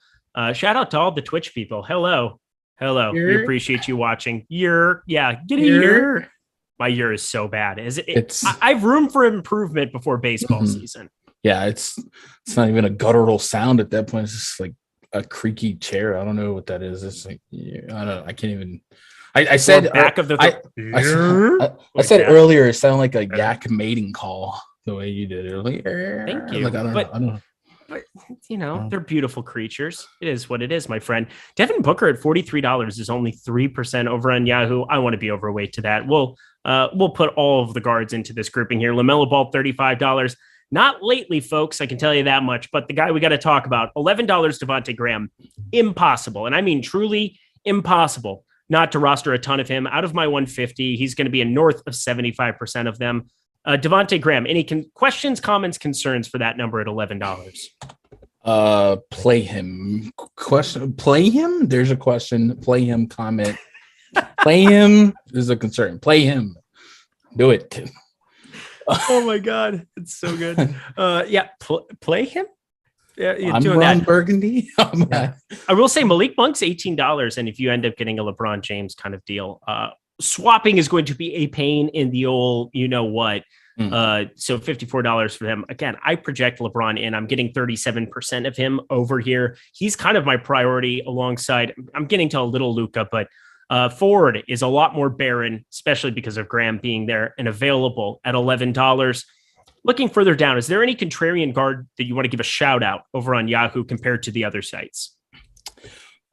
Shout out to all the Twitch people. Hello. We appreciate you watching. Get a year. My year is so bad. I have room for improvement before baseball season. Yeah, it's not even a guttural sound at that point. It's just like a creaky chair. I don't know what that is. It's like I can't even. I said back of the. I said earlier it sounded like a yak mating call the way you did earlier. Thank you. Like, I don't know. But they're beautiful creatures. It is what it is, my friend. Devin Booker at $43 is only 3% over on Yahoo. I want to be overweight to that. We'll put all of the guards into this grouping here. LaMelo Ball $35. Not lately, folks, I can tell you that much, but the guy we got to talk about, $11 Devontae Graham, impossible. And I mean truly impossible not to roster a ton of him. Out of my 150, he's going to be in north of 75% of them. Devontae Graham, any questions, comments, concerns for that number at $11? Play him. Question, play him? There's a question. Play him, comment. Play him is a concern. Play him. Do it. Oh my God, it's so good. Play him. Yeah, you're I'm doing Ron that. Burgundy. Yeah. I will say Malik Monk's $18, and if you end up getting a LeBron James kind of deal, swapping is going to be a pain in the old, you know what. So $54 for him. Again, I project LeBron in. I'm getting 37% of him over here. He's kind of my priority alongside. I'm getting to a little Luka, but forward is a lot more barren, especially because of Graham being there and available at $11. Looking further down, is there any contrarian guard that you want to give a shout out over on Yahoo compared to the other sites?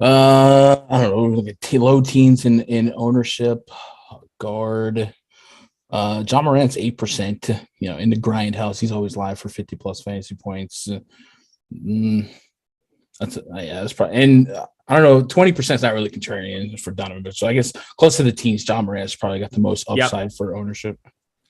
I don't know. Look at low teens in ownership. Guard. John Morant's 8%. In the grind house, he's always live for 50 plus fantasy points. That's probably, and I don't know, 20% is not really contrarian for Donovan, but so I guess close to the teens, John Morant's probably got the most upside for ownership.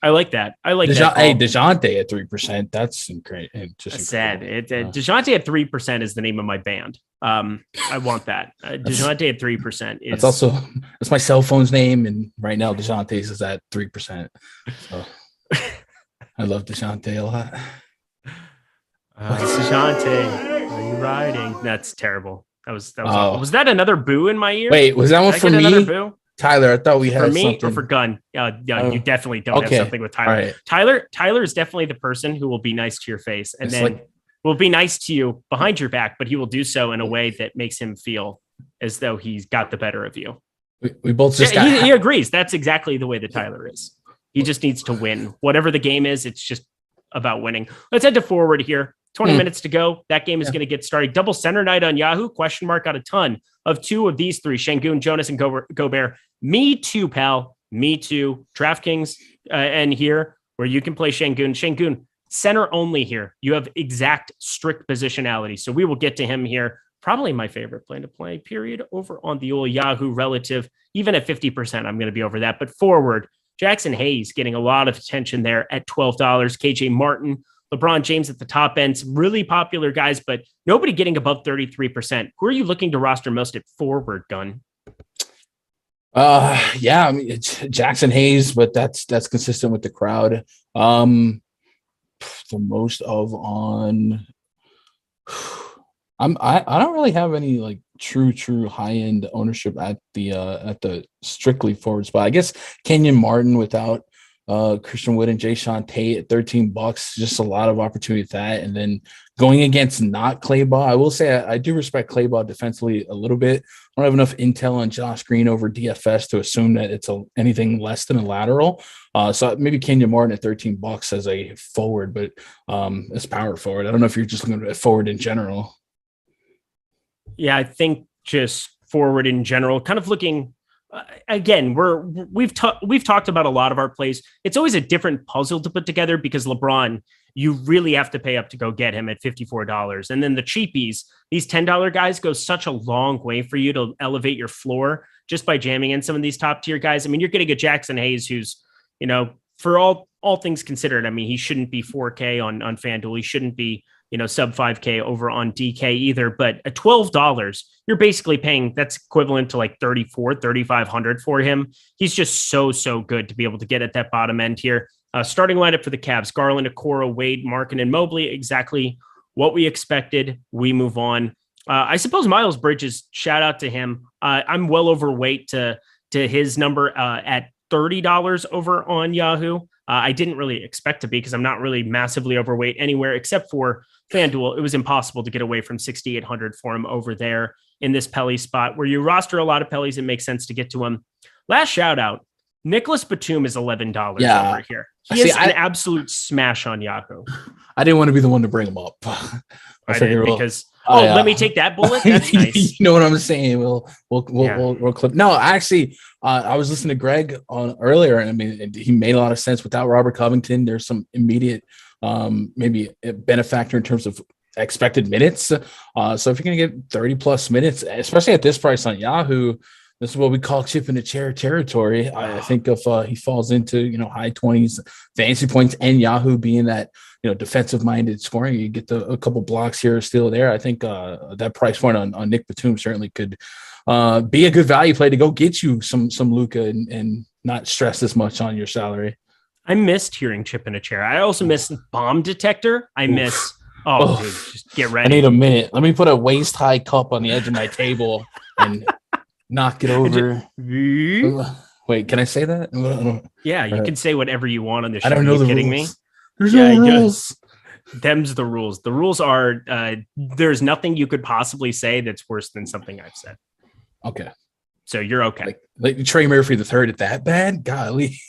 I like that. that. Hey, DeJounte at 3%. That's great. Sad. DeJounte at 3% is the name of my band. I want that. DeJounte at 3% is. That's my cell phone's name, and right now DeJounte's is at 3%. So I love DeJounte a lot. DeJounte, are you riding? That's terrible. That was awful. Was that another boo in my ear? Wait, was that one for me? Another boo? Tyler, I thought we had for me something. Or for Gun. You definitely don't have something with Tyler. Right. Tyler is definitely the person who will be nice to your face and then will be nice to you behind your back, but he will do so in a way that makes him feel as though he's got the better of you. We both just he agrees. That's exactly the way that Tyler is. He just needs to win. Whatever the game is, it's just about winning. Let's head to forward here. 20 minutes to go. That game is going to get started. Double center night on Yahoo. Question mark got a ton of 2 of these 3, Şengün, Jonas, and Gobert. Me too, pal. Me too. DraftKings and here where you can play Şengün. Şengün, center only here. You have exact strict positionality. So we will get to him here. Probably my favorite play to play, period, over on the old Yahoo relative. Even at 50%, I'm going to be over that. But forward, Jackson Hayes getting a lot of attention there at $12. KJ Martin, LeBron James at the top end, some really popular guys, but nobody getting above 33%. Who are you looking to roster most at forward, Gun? Yeah, I mean, it's Jackson Hayes, but that's consistent with the crowd. The most of on, I don't really have any like true high end ownership at the strictly forward spot. I guess Kenyon Martin without Christian Wood and Jayshawn Tate at $13, just a lot of opportunity with that. And then going against not Clayball, I will say I do respect Clayball defensively a little bit. I don't have enough intel on Josh Green over DFS to assume that it's anything less than a lateral. So maybe Kenyon Martin at $13 as a forward, but as power forward. I don't know if you're just looking at forward in general. Yeah, I think just forward in general, kind of looking. Again, we've talked about a lot of our plays. It's always a different puzzle to put together because LeBron, you really have to pay up to go get him at $54. And then the cheapies, these $10 guys go such a long way for you to elevate your floor just by jamming in some of these top tier guys. I mean, you're getting a Jackson Hayes who's, for all things considered, I mean, he shouldn't be 4K on FanDuel. He shouldn't be, sub 5K over on DK either. But at $12, you're basically paying, that's equivalent to like $3,500 for him. He's just so good to be able to get at that bottom end here. Starting lineup for the Cavs: Garland, Okoro, Wade, Markin, and Mobley. Exactly what we expected. We move on. I suppose Miles Bridges, shout out to him. I'm well overweight to his number at $30 over on Yahoo. I didn't really expect to be because I'm not really massively overweight anywhere except for FanDuel. It was impossible to get away from 6,800 for him over there in this Pelly spot where you roster a lot of Pellys. It makes sense to get to him. Last shout out. Nicholas Batum is $11 over here. He is an absolute smash on Yahoo. I didn't want to be the one to bring him up. I did because let me take that bullet. That's nice. You know what I'm saying? We'll clip. No, actually, I was listening to Greg on earlier, and I mean, he made a lot of sense. Without Robert Covington, there's some immediate, maybe a benefactor in terms of expected minutes. So if you're going to get 30 plus minutes, especially at this price on Yahoo, this is what we call chip in the chair territory. I think if he falls into, high 20s fantasy points and Yahoo being that, defensive minded scoring, you get a couple blocks here or still there. I think that price point on Nick Batum certainly could be a good value play to go get you some Luka and not stress as much on your salary. I missed hearing chip in a chair. I also missed bomb detector. I miss. Dude, just get ready. I need a minute. Let me put a waist high cup on the edge of my table and knock it over. Wait, can I say that? Yeah, you can say whatever you want on the show. I don't know. Are you kidding rules. me? There's no rules. Them's the rules. The rules are there's nothing you could possibly say that's worse than something I've said. Okay. So you're okay. Like Trey Murphy the third at that bad? Golly.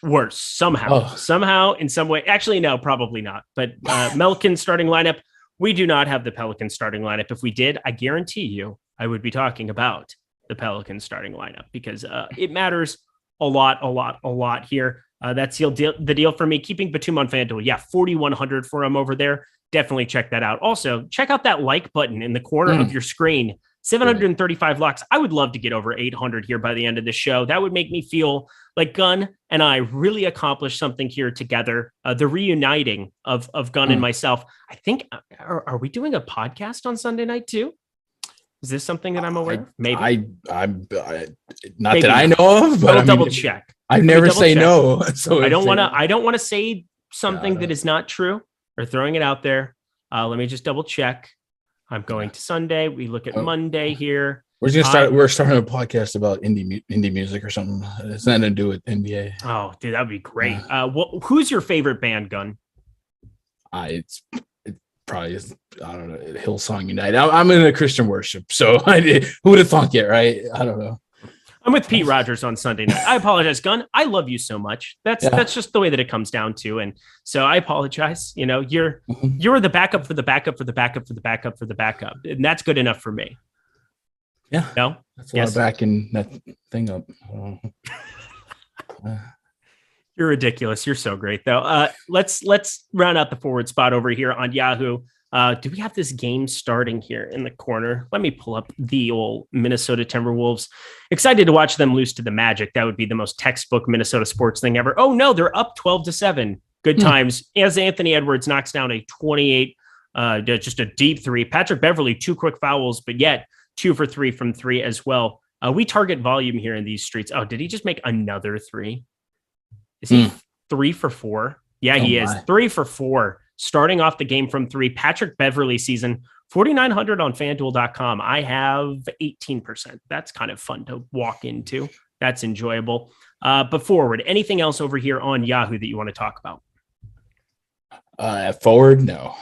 Worse somehow in some way. Actually, no, probably not. But Melkin starting lineup. We do not have the Pelicans starting lineup. If we did, I guarantee you I would be talking about the Pelicans starting lineup because it matters a lot here. That's the deal for me. Keeping Batum on FanDuel. Yeah, 4,100 for him over there. Definitely check that out. Also, check out that like button in the corner of your screen. 735 likes. I would love to get over 800 here by the end of the show. That would make me feel like Gunn and I really accomplished something here together. The reuniting of Gunn and myself. I think, are we doing a podcast on Sunday night too? Is this something that I'm aware of? Maybe. I'm not that I know of, but I'll double check. I never say no. So I don't want to say something that is not true or throwing it out there. Let me just double check. I'm going to Sunday. We look at Monday here. We're starting a podcast about indie music or something. It's nothing to do with NBA. Oh, dude, that'd be great. Who's your favorite band, Gun? It probably is. I don't know. Hillsong United. I'm in a Christian worship, so who would have thought it, right? I don't know. I'm with Pete Rogers on Sunday night. I apologize, Gun. I love you so much. That's just the way that it comes down to. And so I apologize. You know, you're the backup for the backup for the backup for the backup for the backup. And that's good enough for me. Yeah. No? That's a lot of backing that thing up. You're ridiculous. You're so great, though. Let's round out the forward spot over here on Yahoo. Do we have this game starting here in the corner? Let me pull up the old Minnesota Timberwolves. Excited to watch them lose to the Magic. That would be the most textbook Minnesota sports thing ever. Oh, no, they're up 12-7. Good times. As Anthony Edwards knocks down a 28, just a deep three. Patrick Beverley, 2 quick fouls, but yet 2 for 3 from 3 as well. We target volume here in these streets. Oh, did he just make another 3? Is he 3 for 4? Yeah, he is. 3 for 4. Starting off the game from 3. Patrick Beverley season, 4,900 on FanDuel.com. I have 18%. That's kind of fun to walk into. That's enjoyable. But forward, anything else over here on Yahoo that you want to talk about? Forward, no.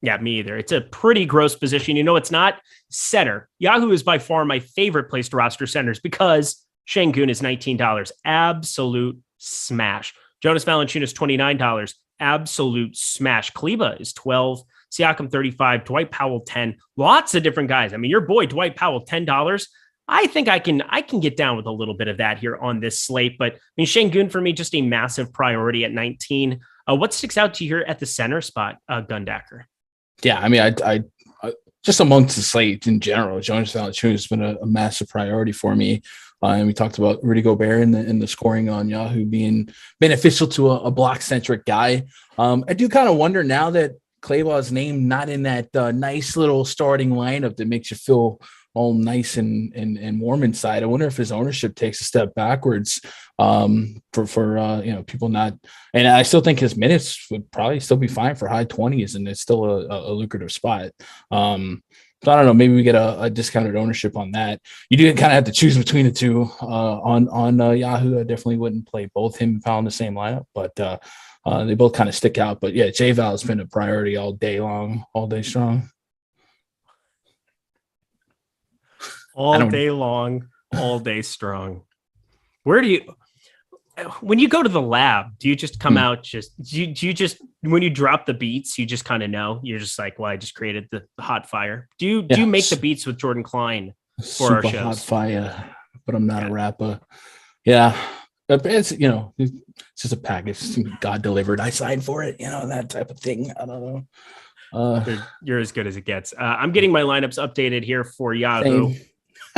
Yeah, me either. It's a pretty gross position. You know, it's not center. Yahoo is by far my favorite place to roster centers because Şengün is $19. Absolute smash. Jonas Valanciunas, $29. Absolute smash. Kleba is 12. Siakam, 35. Dwight Powell, 10. Lots of different guys. I mean, your boy Dwight Powell, $10. I think I can get down with a little bit of that here on this slate. But I mean, Şengün for me, just a massive priority at 19. What sticks out to you here at the center spot, Gundacker? Yeah, I mean, I just amongst the slate in general, Jonas Valanciunas has been a massive priority for me. And we talked about Rudy Gobert in the scoring on Yahoo being beneficial to a block-centric guy. I do kind of wonder now that Kleyba's name not in that nice little starting lineup that makes you feel all nice and warm inside. I wonder if his ownership takes a step backwards for people not. And I still think his minutes would probably still be fine for high 20s, and it's still a lucrative spot. So I don't know. Maybe we get a discounted ownership on that. You do kind of have to choose between the two on Yahoo. I definitely wouldn't play both him and Powell in the same lineup, but they both kind of stick out. But yeah, J-Val has been a priority all day long, all day strong. All day long, all day strong. Where do you, when you go to the lab, do you just come out do you just, when you drop the beats, you just kind of know, you're just like, well, I just created the hot fire. Do you make the beats with Jordan Klein for super our shows? Hot fire, but I'm not a rapper. Yeah. It's, it's just a package God delivered. I signed for it, that type of thing. I don't know. You're as good as it gets. I'm getting my lineups updated here for Yahoo. Same.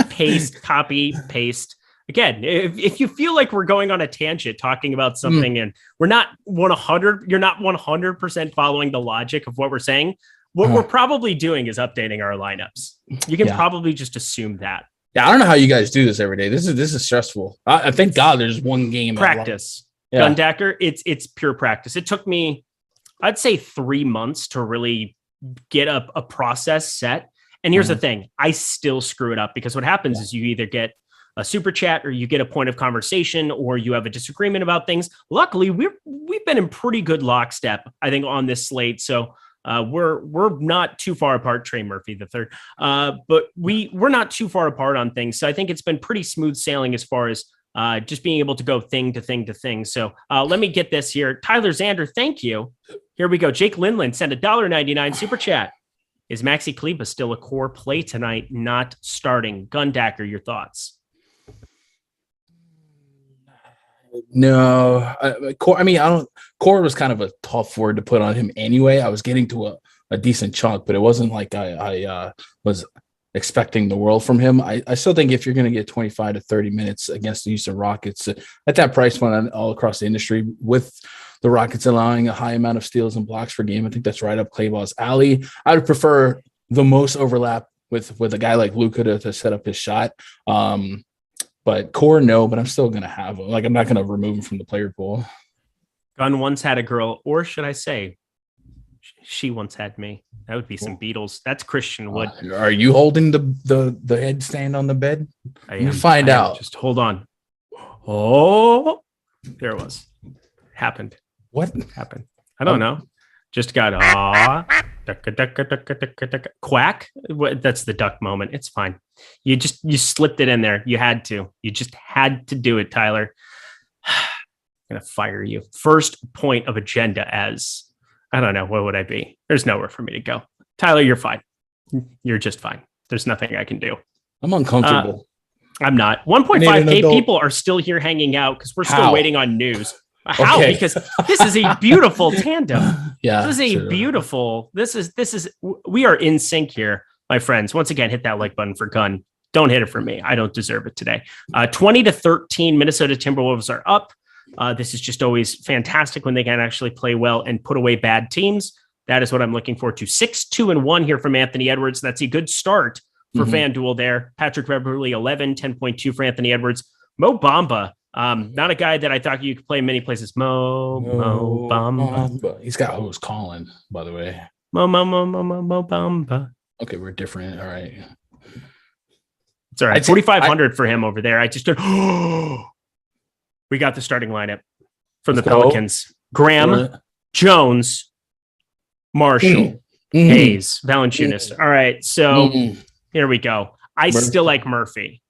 Paste, copy, paste. Again, if you feel like we're going on a tangent talking about something and we're not 100, you're not 100% following the logic of what we're saying, what we're probably doing is updating our lineups. You can probably just assume that. Yeah, I don't know how you guys do this every day. This is stressful. I thank God there's one game. Practice. Gundacker, it's pure practice. It took me, I'd say 3 months to really get a process set. And here's the thing, I still screw it up because what happens is you either get a super chat or you get a point of conversation or you have a disagreement about things. Luckily, we've been in pretty good lockstep, I think, on this slate. So we're not too far apart, Trey Murphy III, but we're not too far apart on things. So I think it's been pretty smooth sailing as far as just being able to go thing to thing to thing. So let me get this here. Tyler Zander, thank you. Here we go. Jake Lindland sent $1.99 super chat. Is Maxi Kleber still a core play tonight, not starting? Gundacker, your thoughts? No. Core was kind of a tough word to put on him anyway. I was getting to a decent chunk, but it wasn't like I was expecting the world from him. I still think if you're going to get 25 to 30 minutes against the Houston Rockets at that price point all across the industry with the Rockets allowing a high amount of steals and blocks per game, I think that's right up Kleber's alley. I would prefer the most overlap with a guy like Luka to set up his shot. But Core, no, but I'm still going to have him. Like, I'm not going to remove him from the player pool. Gun once had a girl, or should I say, she once had me. That would be some Beatles. That's Christian Wood. Are you holding the headstand on the bed? I am. Find out. Just hold on. Oh, there it was. Happened. What happened? I don't know. Just got quack. That's the duck moment. It's fine. You slipped it in there. You had to. You just had to do it, Tyler. I'm going to fire you. First point of agenda as, I don't know, what would I be? There's nowhere for me to go. Tyler, you're fine. You're just fine. There's nothing I can do. I'm uncomfortable. I'm not. 1.5K people are still here hanging out because we're still waiting on news. How? Okay. Because this is a beautiful tandem. Yeah. This is a beautiful, we are in sync here, my friends. Once again, hit that like button for Gun. Don't hit it for me. I don't deserve it today. 20-13 Minnesota Timberwolves are up. This is just always fantastic when they can actually play well and put away bad teams. That is what I'm looking forward to. 6-2-1 here from Anthony Edwards. That's a good start for FanDuel there. Patrick Beverley, 11, 10.2 for Anthony Edwards. Mo Bamba, not a guy that I thought you could play in many places. Mo Bamba. He's got who's calling, by the way. Mo Bamba. Okay, we're different. All right. It's all right. 4,500 for him over there. I just we got the starting lineup from the Pelicans. Graham, Jones, Marshall, Hayes, Valanciunas. All right, so here we go. I still like Murphy.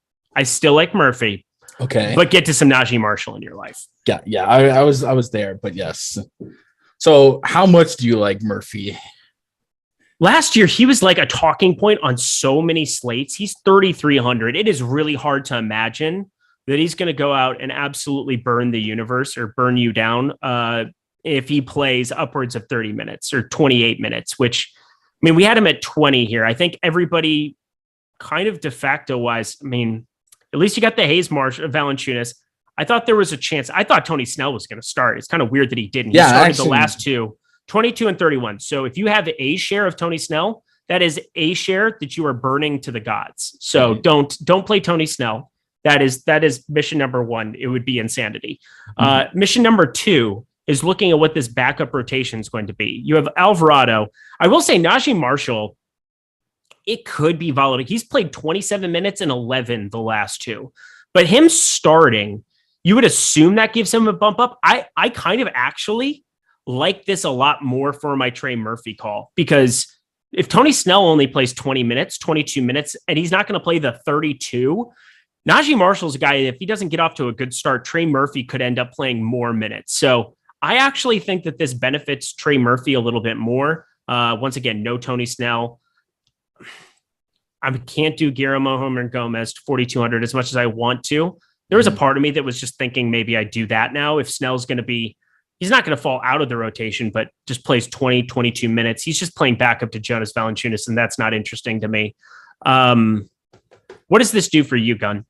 Okay, but get to some Najee Marshall in your life. Yeah. I was there, but yes. So, how much do you like Murphy? Last year, he was like a talking point on so many slates. He's 3,300. It is really hard to imagine that he's going to go out and absolutely burn the universe or burn you down if he plays upwards of 30 minutes or 28 minutes, which, I mean, we had him at 20 here. I think everybody kind of de facto wise, I mean, at least you got the Hayes Valanciunas. I thought there was a chance. I thought Tony Snell was going to start. It's kind of weird that he didn't. He started the last two. 22 and 31. So if you have a share of Tony Snell, that is a share that you are burning to the gods. So don't play Tony Snell. That is mission number one. It would be insanity. Mission number two is looking at what this backup rotation is going to be. You have Alvarado. I will say Najee Marshall, it could be volatile. He's played 27 minutes and 11 the last two. But him starting, you would assume that gives him a bump up. I kind of actually like this a lot more for my Trey Murphy call, because if Tony Snell only plays 20 minutes, 22 minutes, and he's not going to play the 32, Najee Marshall's a guy, if he doesn't get off to a good start, Trey Murphy could end up playing more minutes. So I actually think that this benefits Trey Murphy a little bit more. Once again, no Tony Snell. I can't do Guillermo Homer Gomez 4,200 as much as I want to. There was a part of me that was just thinking maybe I do that now. If Snell's going to be, he's not going to fall out of the rotation, but just plays 20, 22 minutes. He's just playing backup to Jonas Valanciunas, and that's not interesting to me. What does this do for you, Gun?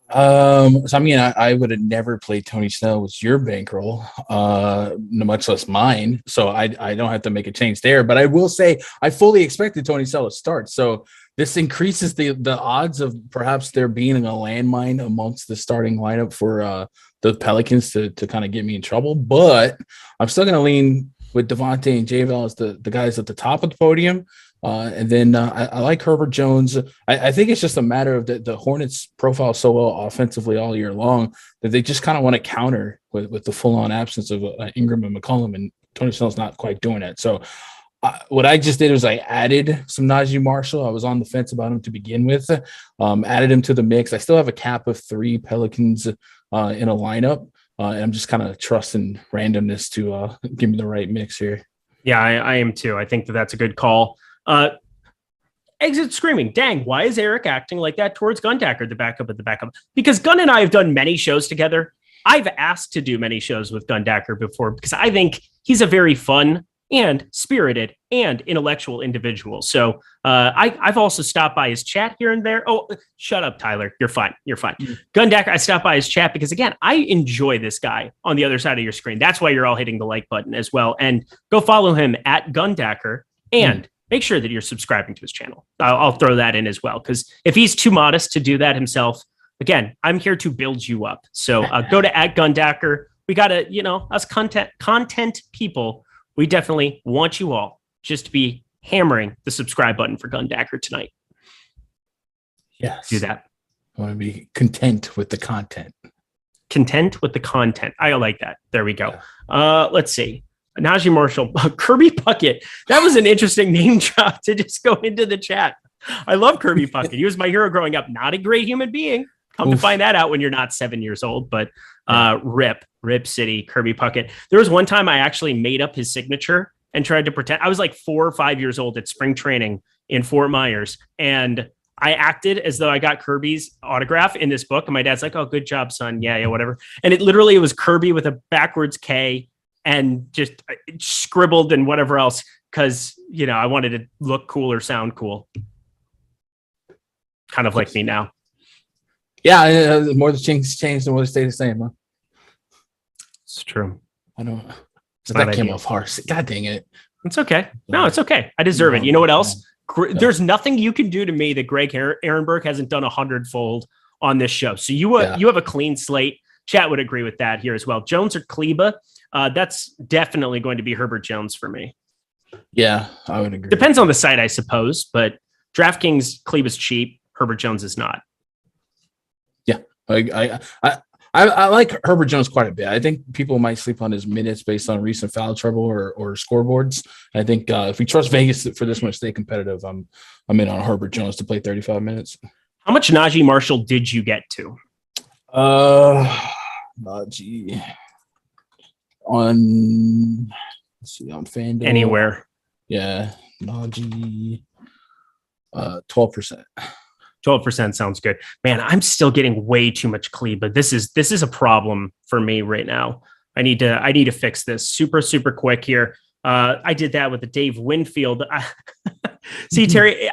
So I mean, I would have never played Tony Snell with your bankroll, much less mine. So I don't have to make a change there. But I will say I fully expected Tony Snell to start. So this increases the odds of perhaps there being a landmine amongst the starting lineup for the Pelicans to kind of get me in trouble. But I'm still going to lean with Devontae and J-Val as the guys at the top of the podium. And then I like Herbert Jones. I think it's just a matter of the Hornets profile so well offensively all year long that they just kind of want to counter with the full-on absence of Ingram and McCollum, and Tony Snell's not quite doing that. So what I just did was I added some Najee Marshall. I was on the fence about him to begin with, added him to the mix. I still have a cap of 3 Pelicans in a lineup, and I'm just kind of trusting randomness to give me the right mix here. Yeah, I am too. I think that's a good call. Exit screaming, dang, why is Eric acting like that towards Gundacker, the backup of the backup? Because Gun and I have done many shows together. I've asked to do many shows with Gundacker before because I think he's a very fun and spirited and intellectual individual. So I've also stopped by his chat here and there. Oh, shut up, Tyler. You're fine. Gundacker, I stopped by his chat because, again, I enjoy this guy on the other side of your screen. That's why you're all hitting the like button as well. And go follow him at Gundacker and make sure that you're subscribing to his channel. I'll throw that in as well, because if he's too modest to do that himself, again, I'm here to build you up. So go to @Gundacker. We got to, us content people, we definitely want you all just to be hammering the subscribe button for Gundacker tonight. Yes. Do that. I want to be content with the content. Content with the content. I like that. There we go. Let's see. Najee Marshall, Kirby Puckett. That was an interesting name drop to just go into the chat. I love Kirby Puckett. He was my hero growing up. Not a great human being. Come to find that out when you're not 7 years old, but Rip City, Kirby Puckett. There was one time I actually made up his signature and tried to pretend. I was like 4 or 5 years old at spring training in Fort Myers, and I acted as though I got Kirby's autograph in this book. And my dad's like, "Oh, good job, son. Yeah, whatever." And it literally was Kirby with a backwards K and just scribbled and whatever else. Cause I wanted to look cool or sound cool. Kind of like me now. Yeah. More the things changed than what stayed the same, huh? It's true. I know. That came off harsh. God dang it. It's okay. No, it's okay. I deserve it. You know what else? There's nothing you can do to me that Greg Ehrenberg hasn't done 100-fold on this show. So you have a clean slate. Chat would agree with that here as well. Jones or Kleba? That's definitely going to be Herbert Jones for me. Yeah, I would agree. Depends on the site, I suppose, but DraftKings Kleba's cheap. Herbert Jones is not. Yeah, I like Herbert Jones quite a bit. I think people might sleep on his minutes based on recent foul trouble or scoreboards. I think if we trust Vegas for this much stay competitive, I'm in on Herbert Jones to play 35 minutes. How much Najee Marshall did you get to? Najee on FanDuel. Anywhere. Yeah, Najee 12%. 12% sounds good. Man, I'm still getting way too much Kleba. This is a problem for me right now. I need to fix this super, super quick here. I did that with the Dave Winfield. See, Terry,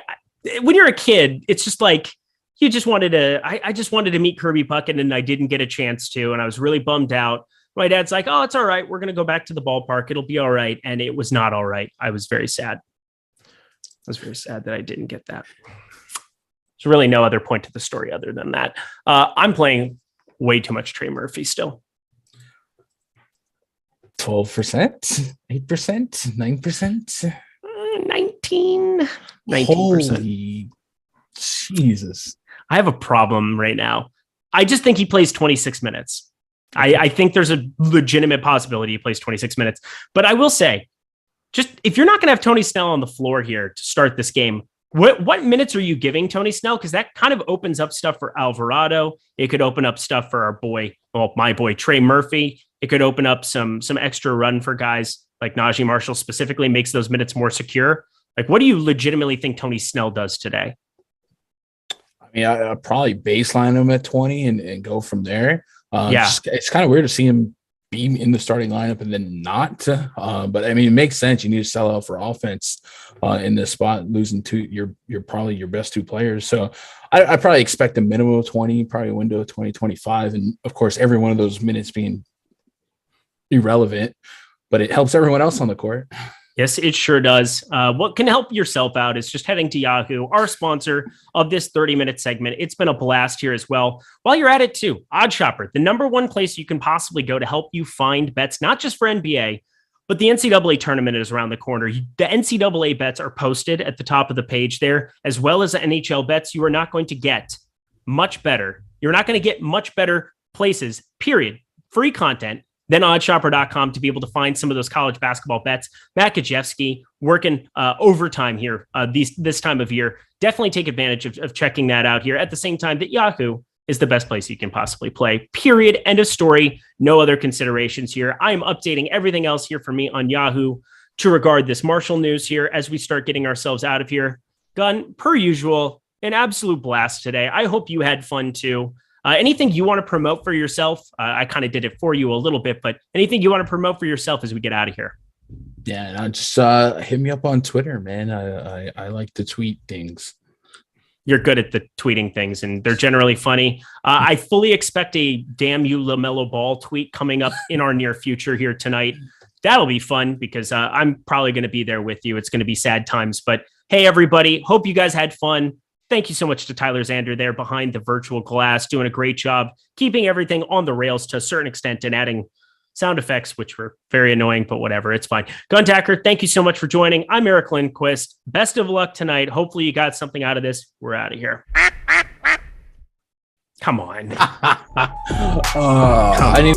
when you're a kid, it's just like you just wanted to, I just wanted to meet Kirby Puckett and I didn't get a chance to, and I was really bummed out. My dad's like, "Oh, it's all right. We're going to go back to the ballpark. It'll be all right." And it was not all right. I was very sad. I was very sad that I didn't get that. There's really no other point to the story other than that. I'm playing way too much Trey Murphy still. 12%, 8%, 9%, 19%. Holy Jesus. I have a problem right now. I just think he plays 26 minutes. I think there's a legitimate possibility he plays 26 minutes. But I will say, just if you're not going to have Tony Snell on the floor here to start this game, what minutes are you giving Tony Snell? Because that kind of opens up stuff for Alvarado. It could open up stuff for my boy Trey Murphy. It could open up some extra run for guys like Najee Marshall specifically, makes those minutes more secure. Like, what do you legitimately think Tony Snell does today? I mean, I'll probably baseline him at 20 and go from there. Yeah, it's kind of weird to see him be in the starting lineup and then not. But I mean, it makes sense. You need to sell out for offense in this spot, losing you're probably your best two players. So I probably expect a minimum of 20, probably a window of 20, 25. And of course, every one of those minutes being irrelevant, but it helps everyone else on the court. Yes, it sure does. What can help yourself out is just heading to Yahoo, our sponsor of this 30-minute segment. It's been a blast here as well. While you're at it too, OddsShopper, the number one place you can possibly go to help you find bets, not just for NBA, but the NCAA tournament is around the corner. The NCAA bets are posted at the top of the page there, as well as the NHL bets. You are not going to get much better. You're not going to get much better places, period. Free content. Then oddshopper.com to be able to find some of those college basketball bets. Matt Gajewski working overtime here this time of year. Definitely take advantage of checking that out here at the same time that Yahoo is the best place you can possibly play. Period. End of story. No other considerations here. I am updating everything else here for me on Yahoo to regard this Marshall news here as we start getting ourselves out of here. Gun, per usual, an absolute blast today. I hope you had fun too. Anything you want to promote for yourself? I kind of did it for you a little bit, but anything you want to promote for yourself as we get out of here? Yeah, just hit me up on Twitter, man. I like to tweet things. You're good at the tweeting things, and they're generally funny. I fully expect a "damn you LaMelo Ball" tweet coming up in our near future here tonight. That'll be fun because I'm probably going to be there with you. It's going to be sad times, but hey, everybody, hope you guys had fun. Thank you so much to Tyler Zander there behind the virtual glass, doing a great job keeping everything on the rails to a certain extent and adding sound effects, which were very annoying, but whatever, it's fine. Gundacker, thank you so much for joining. I'm Eric Lindquist. Best of luck tonight. Hopefully you got something out of this. We're out of here. Come on. I need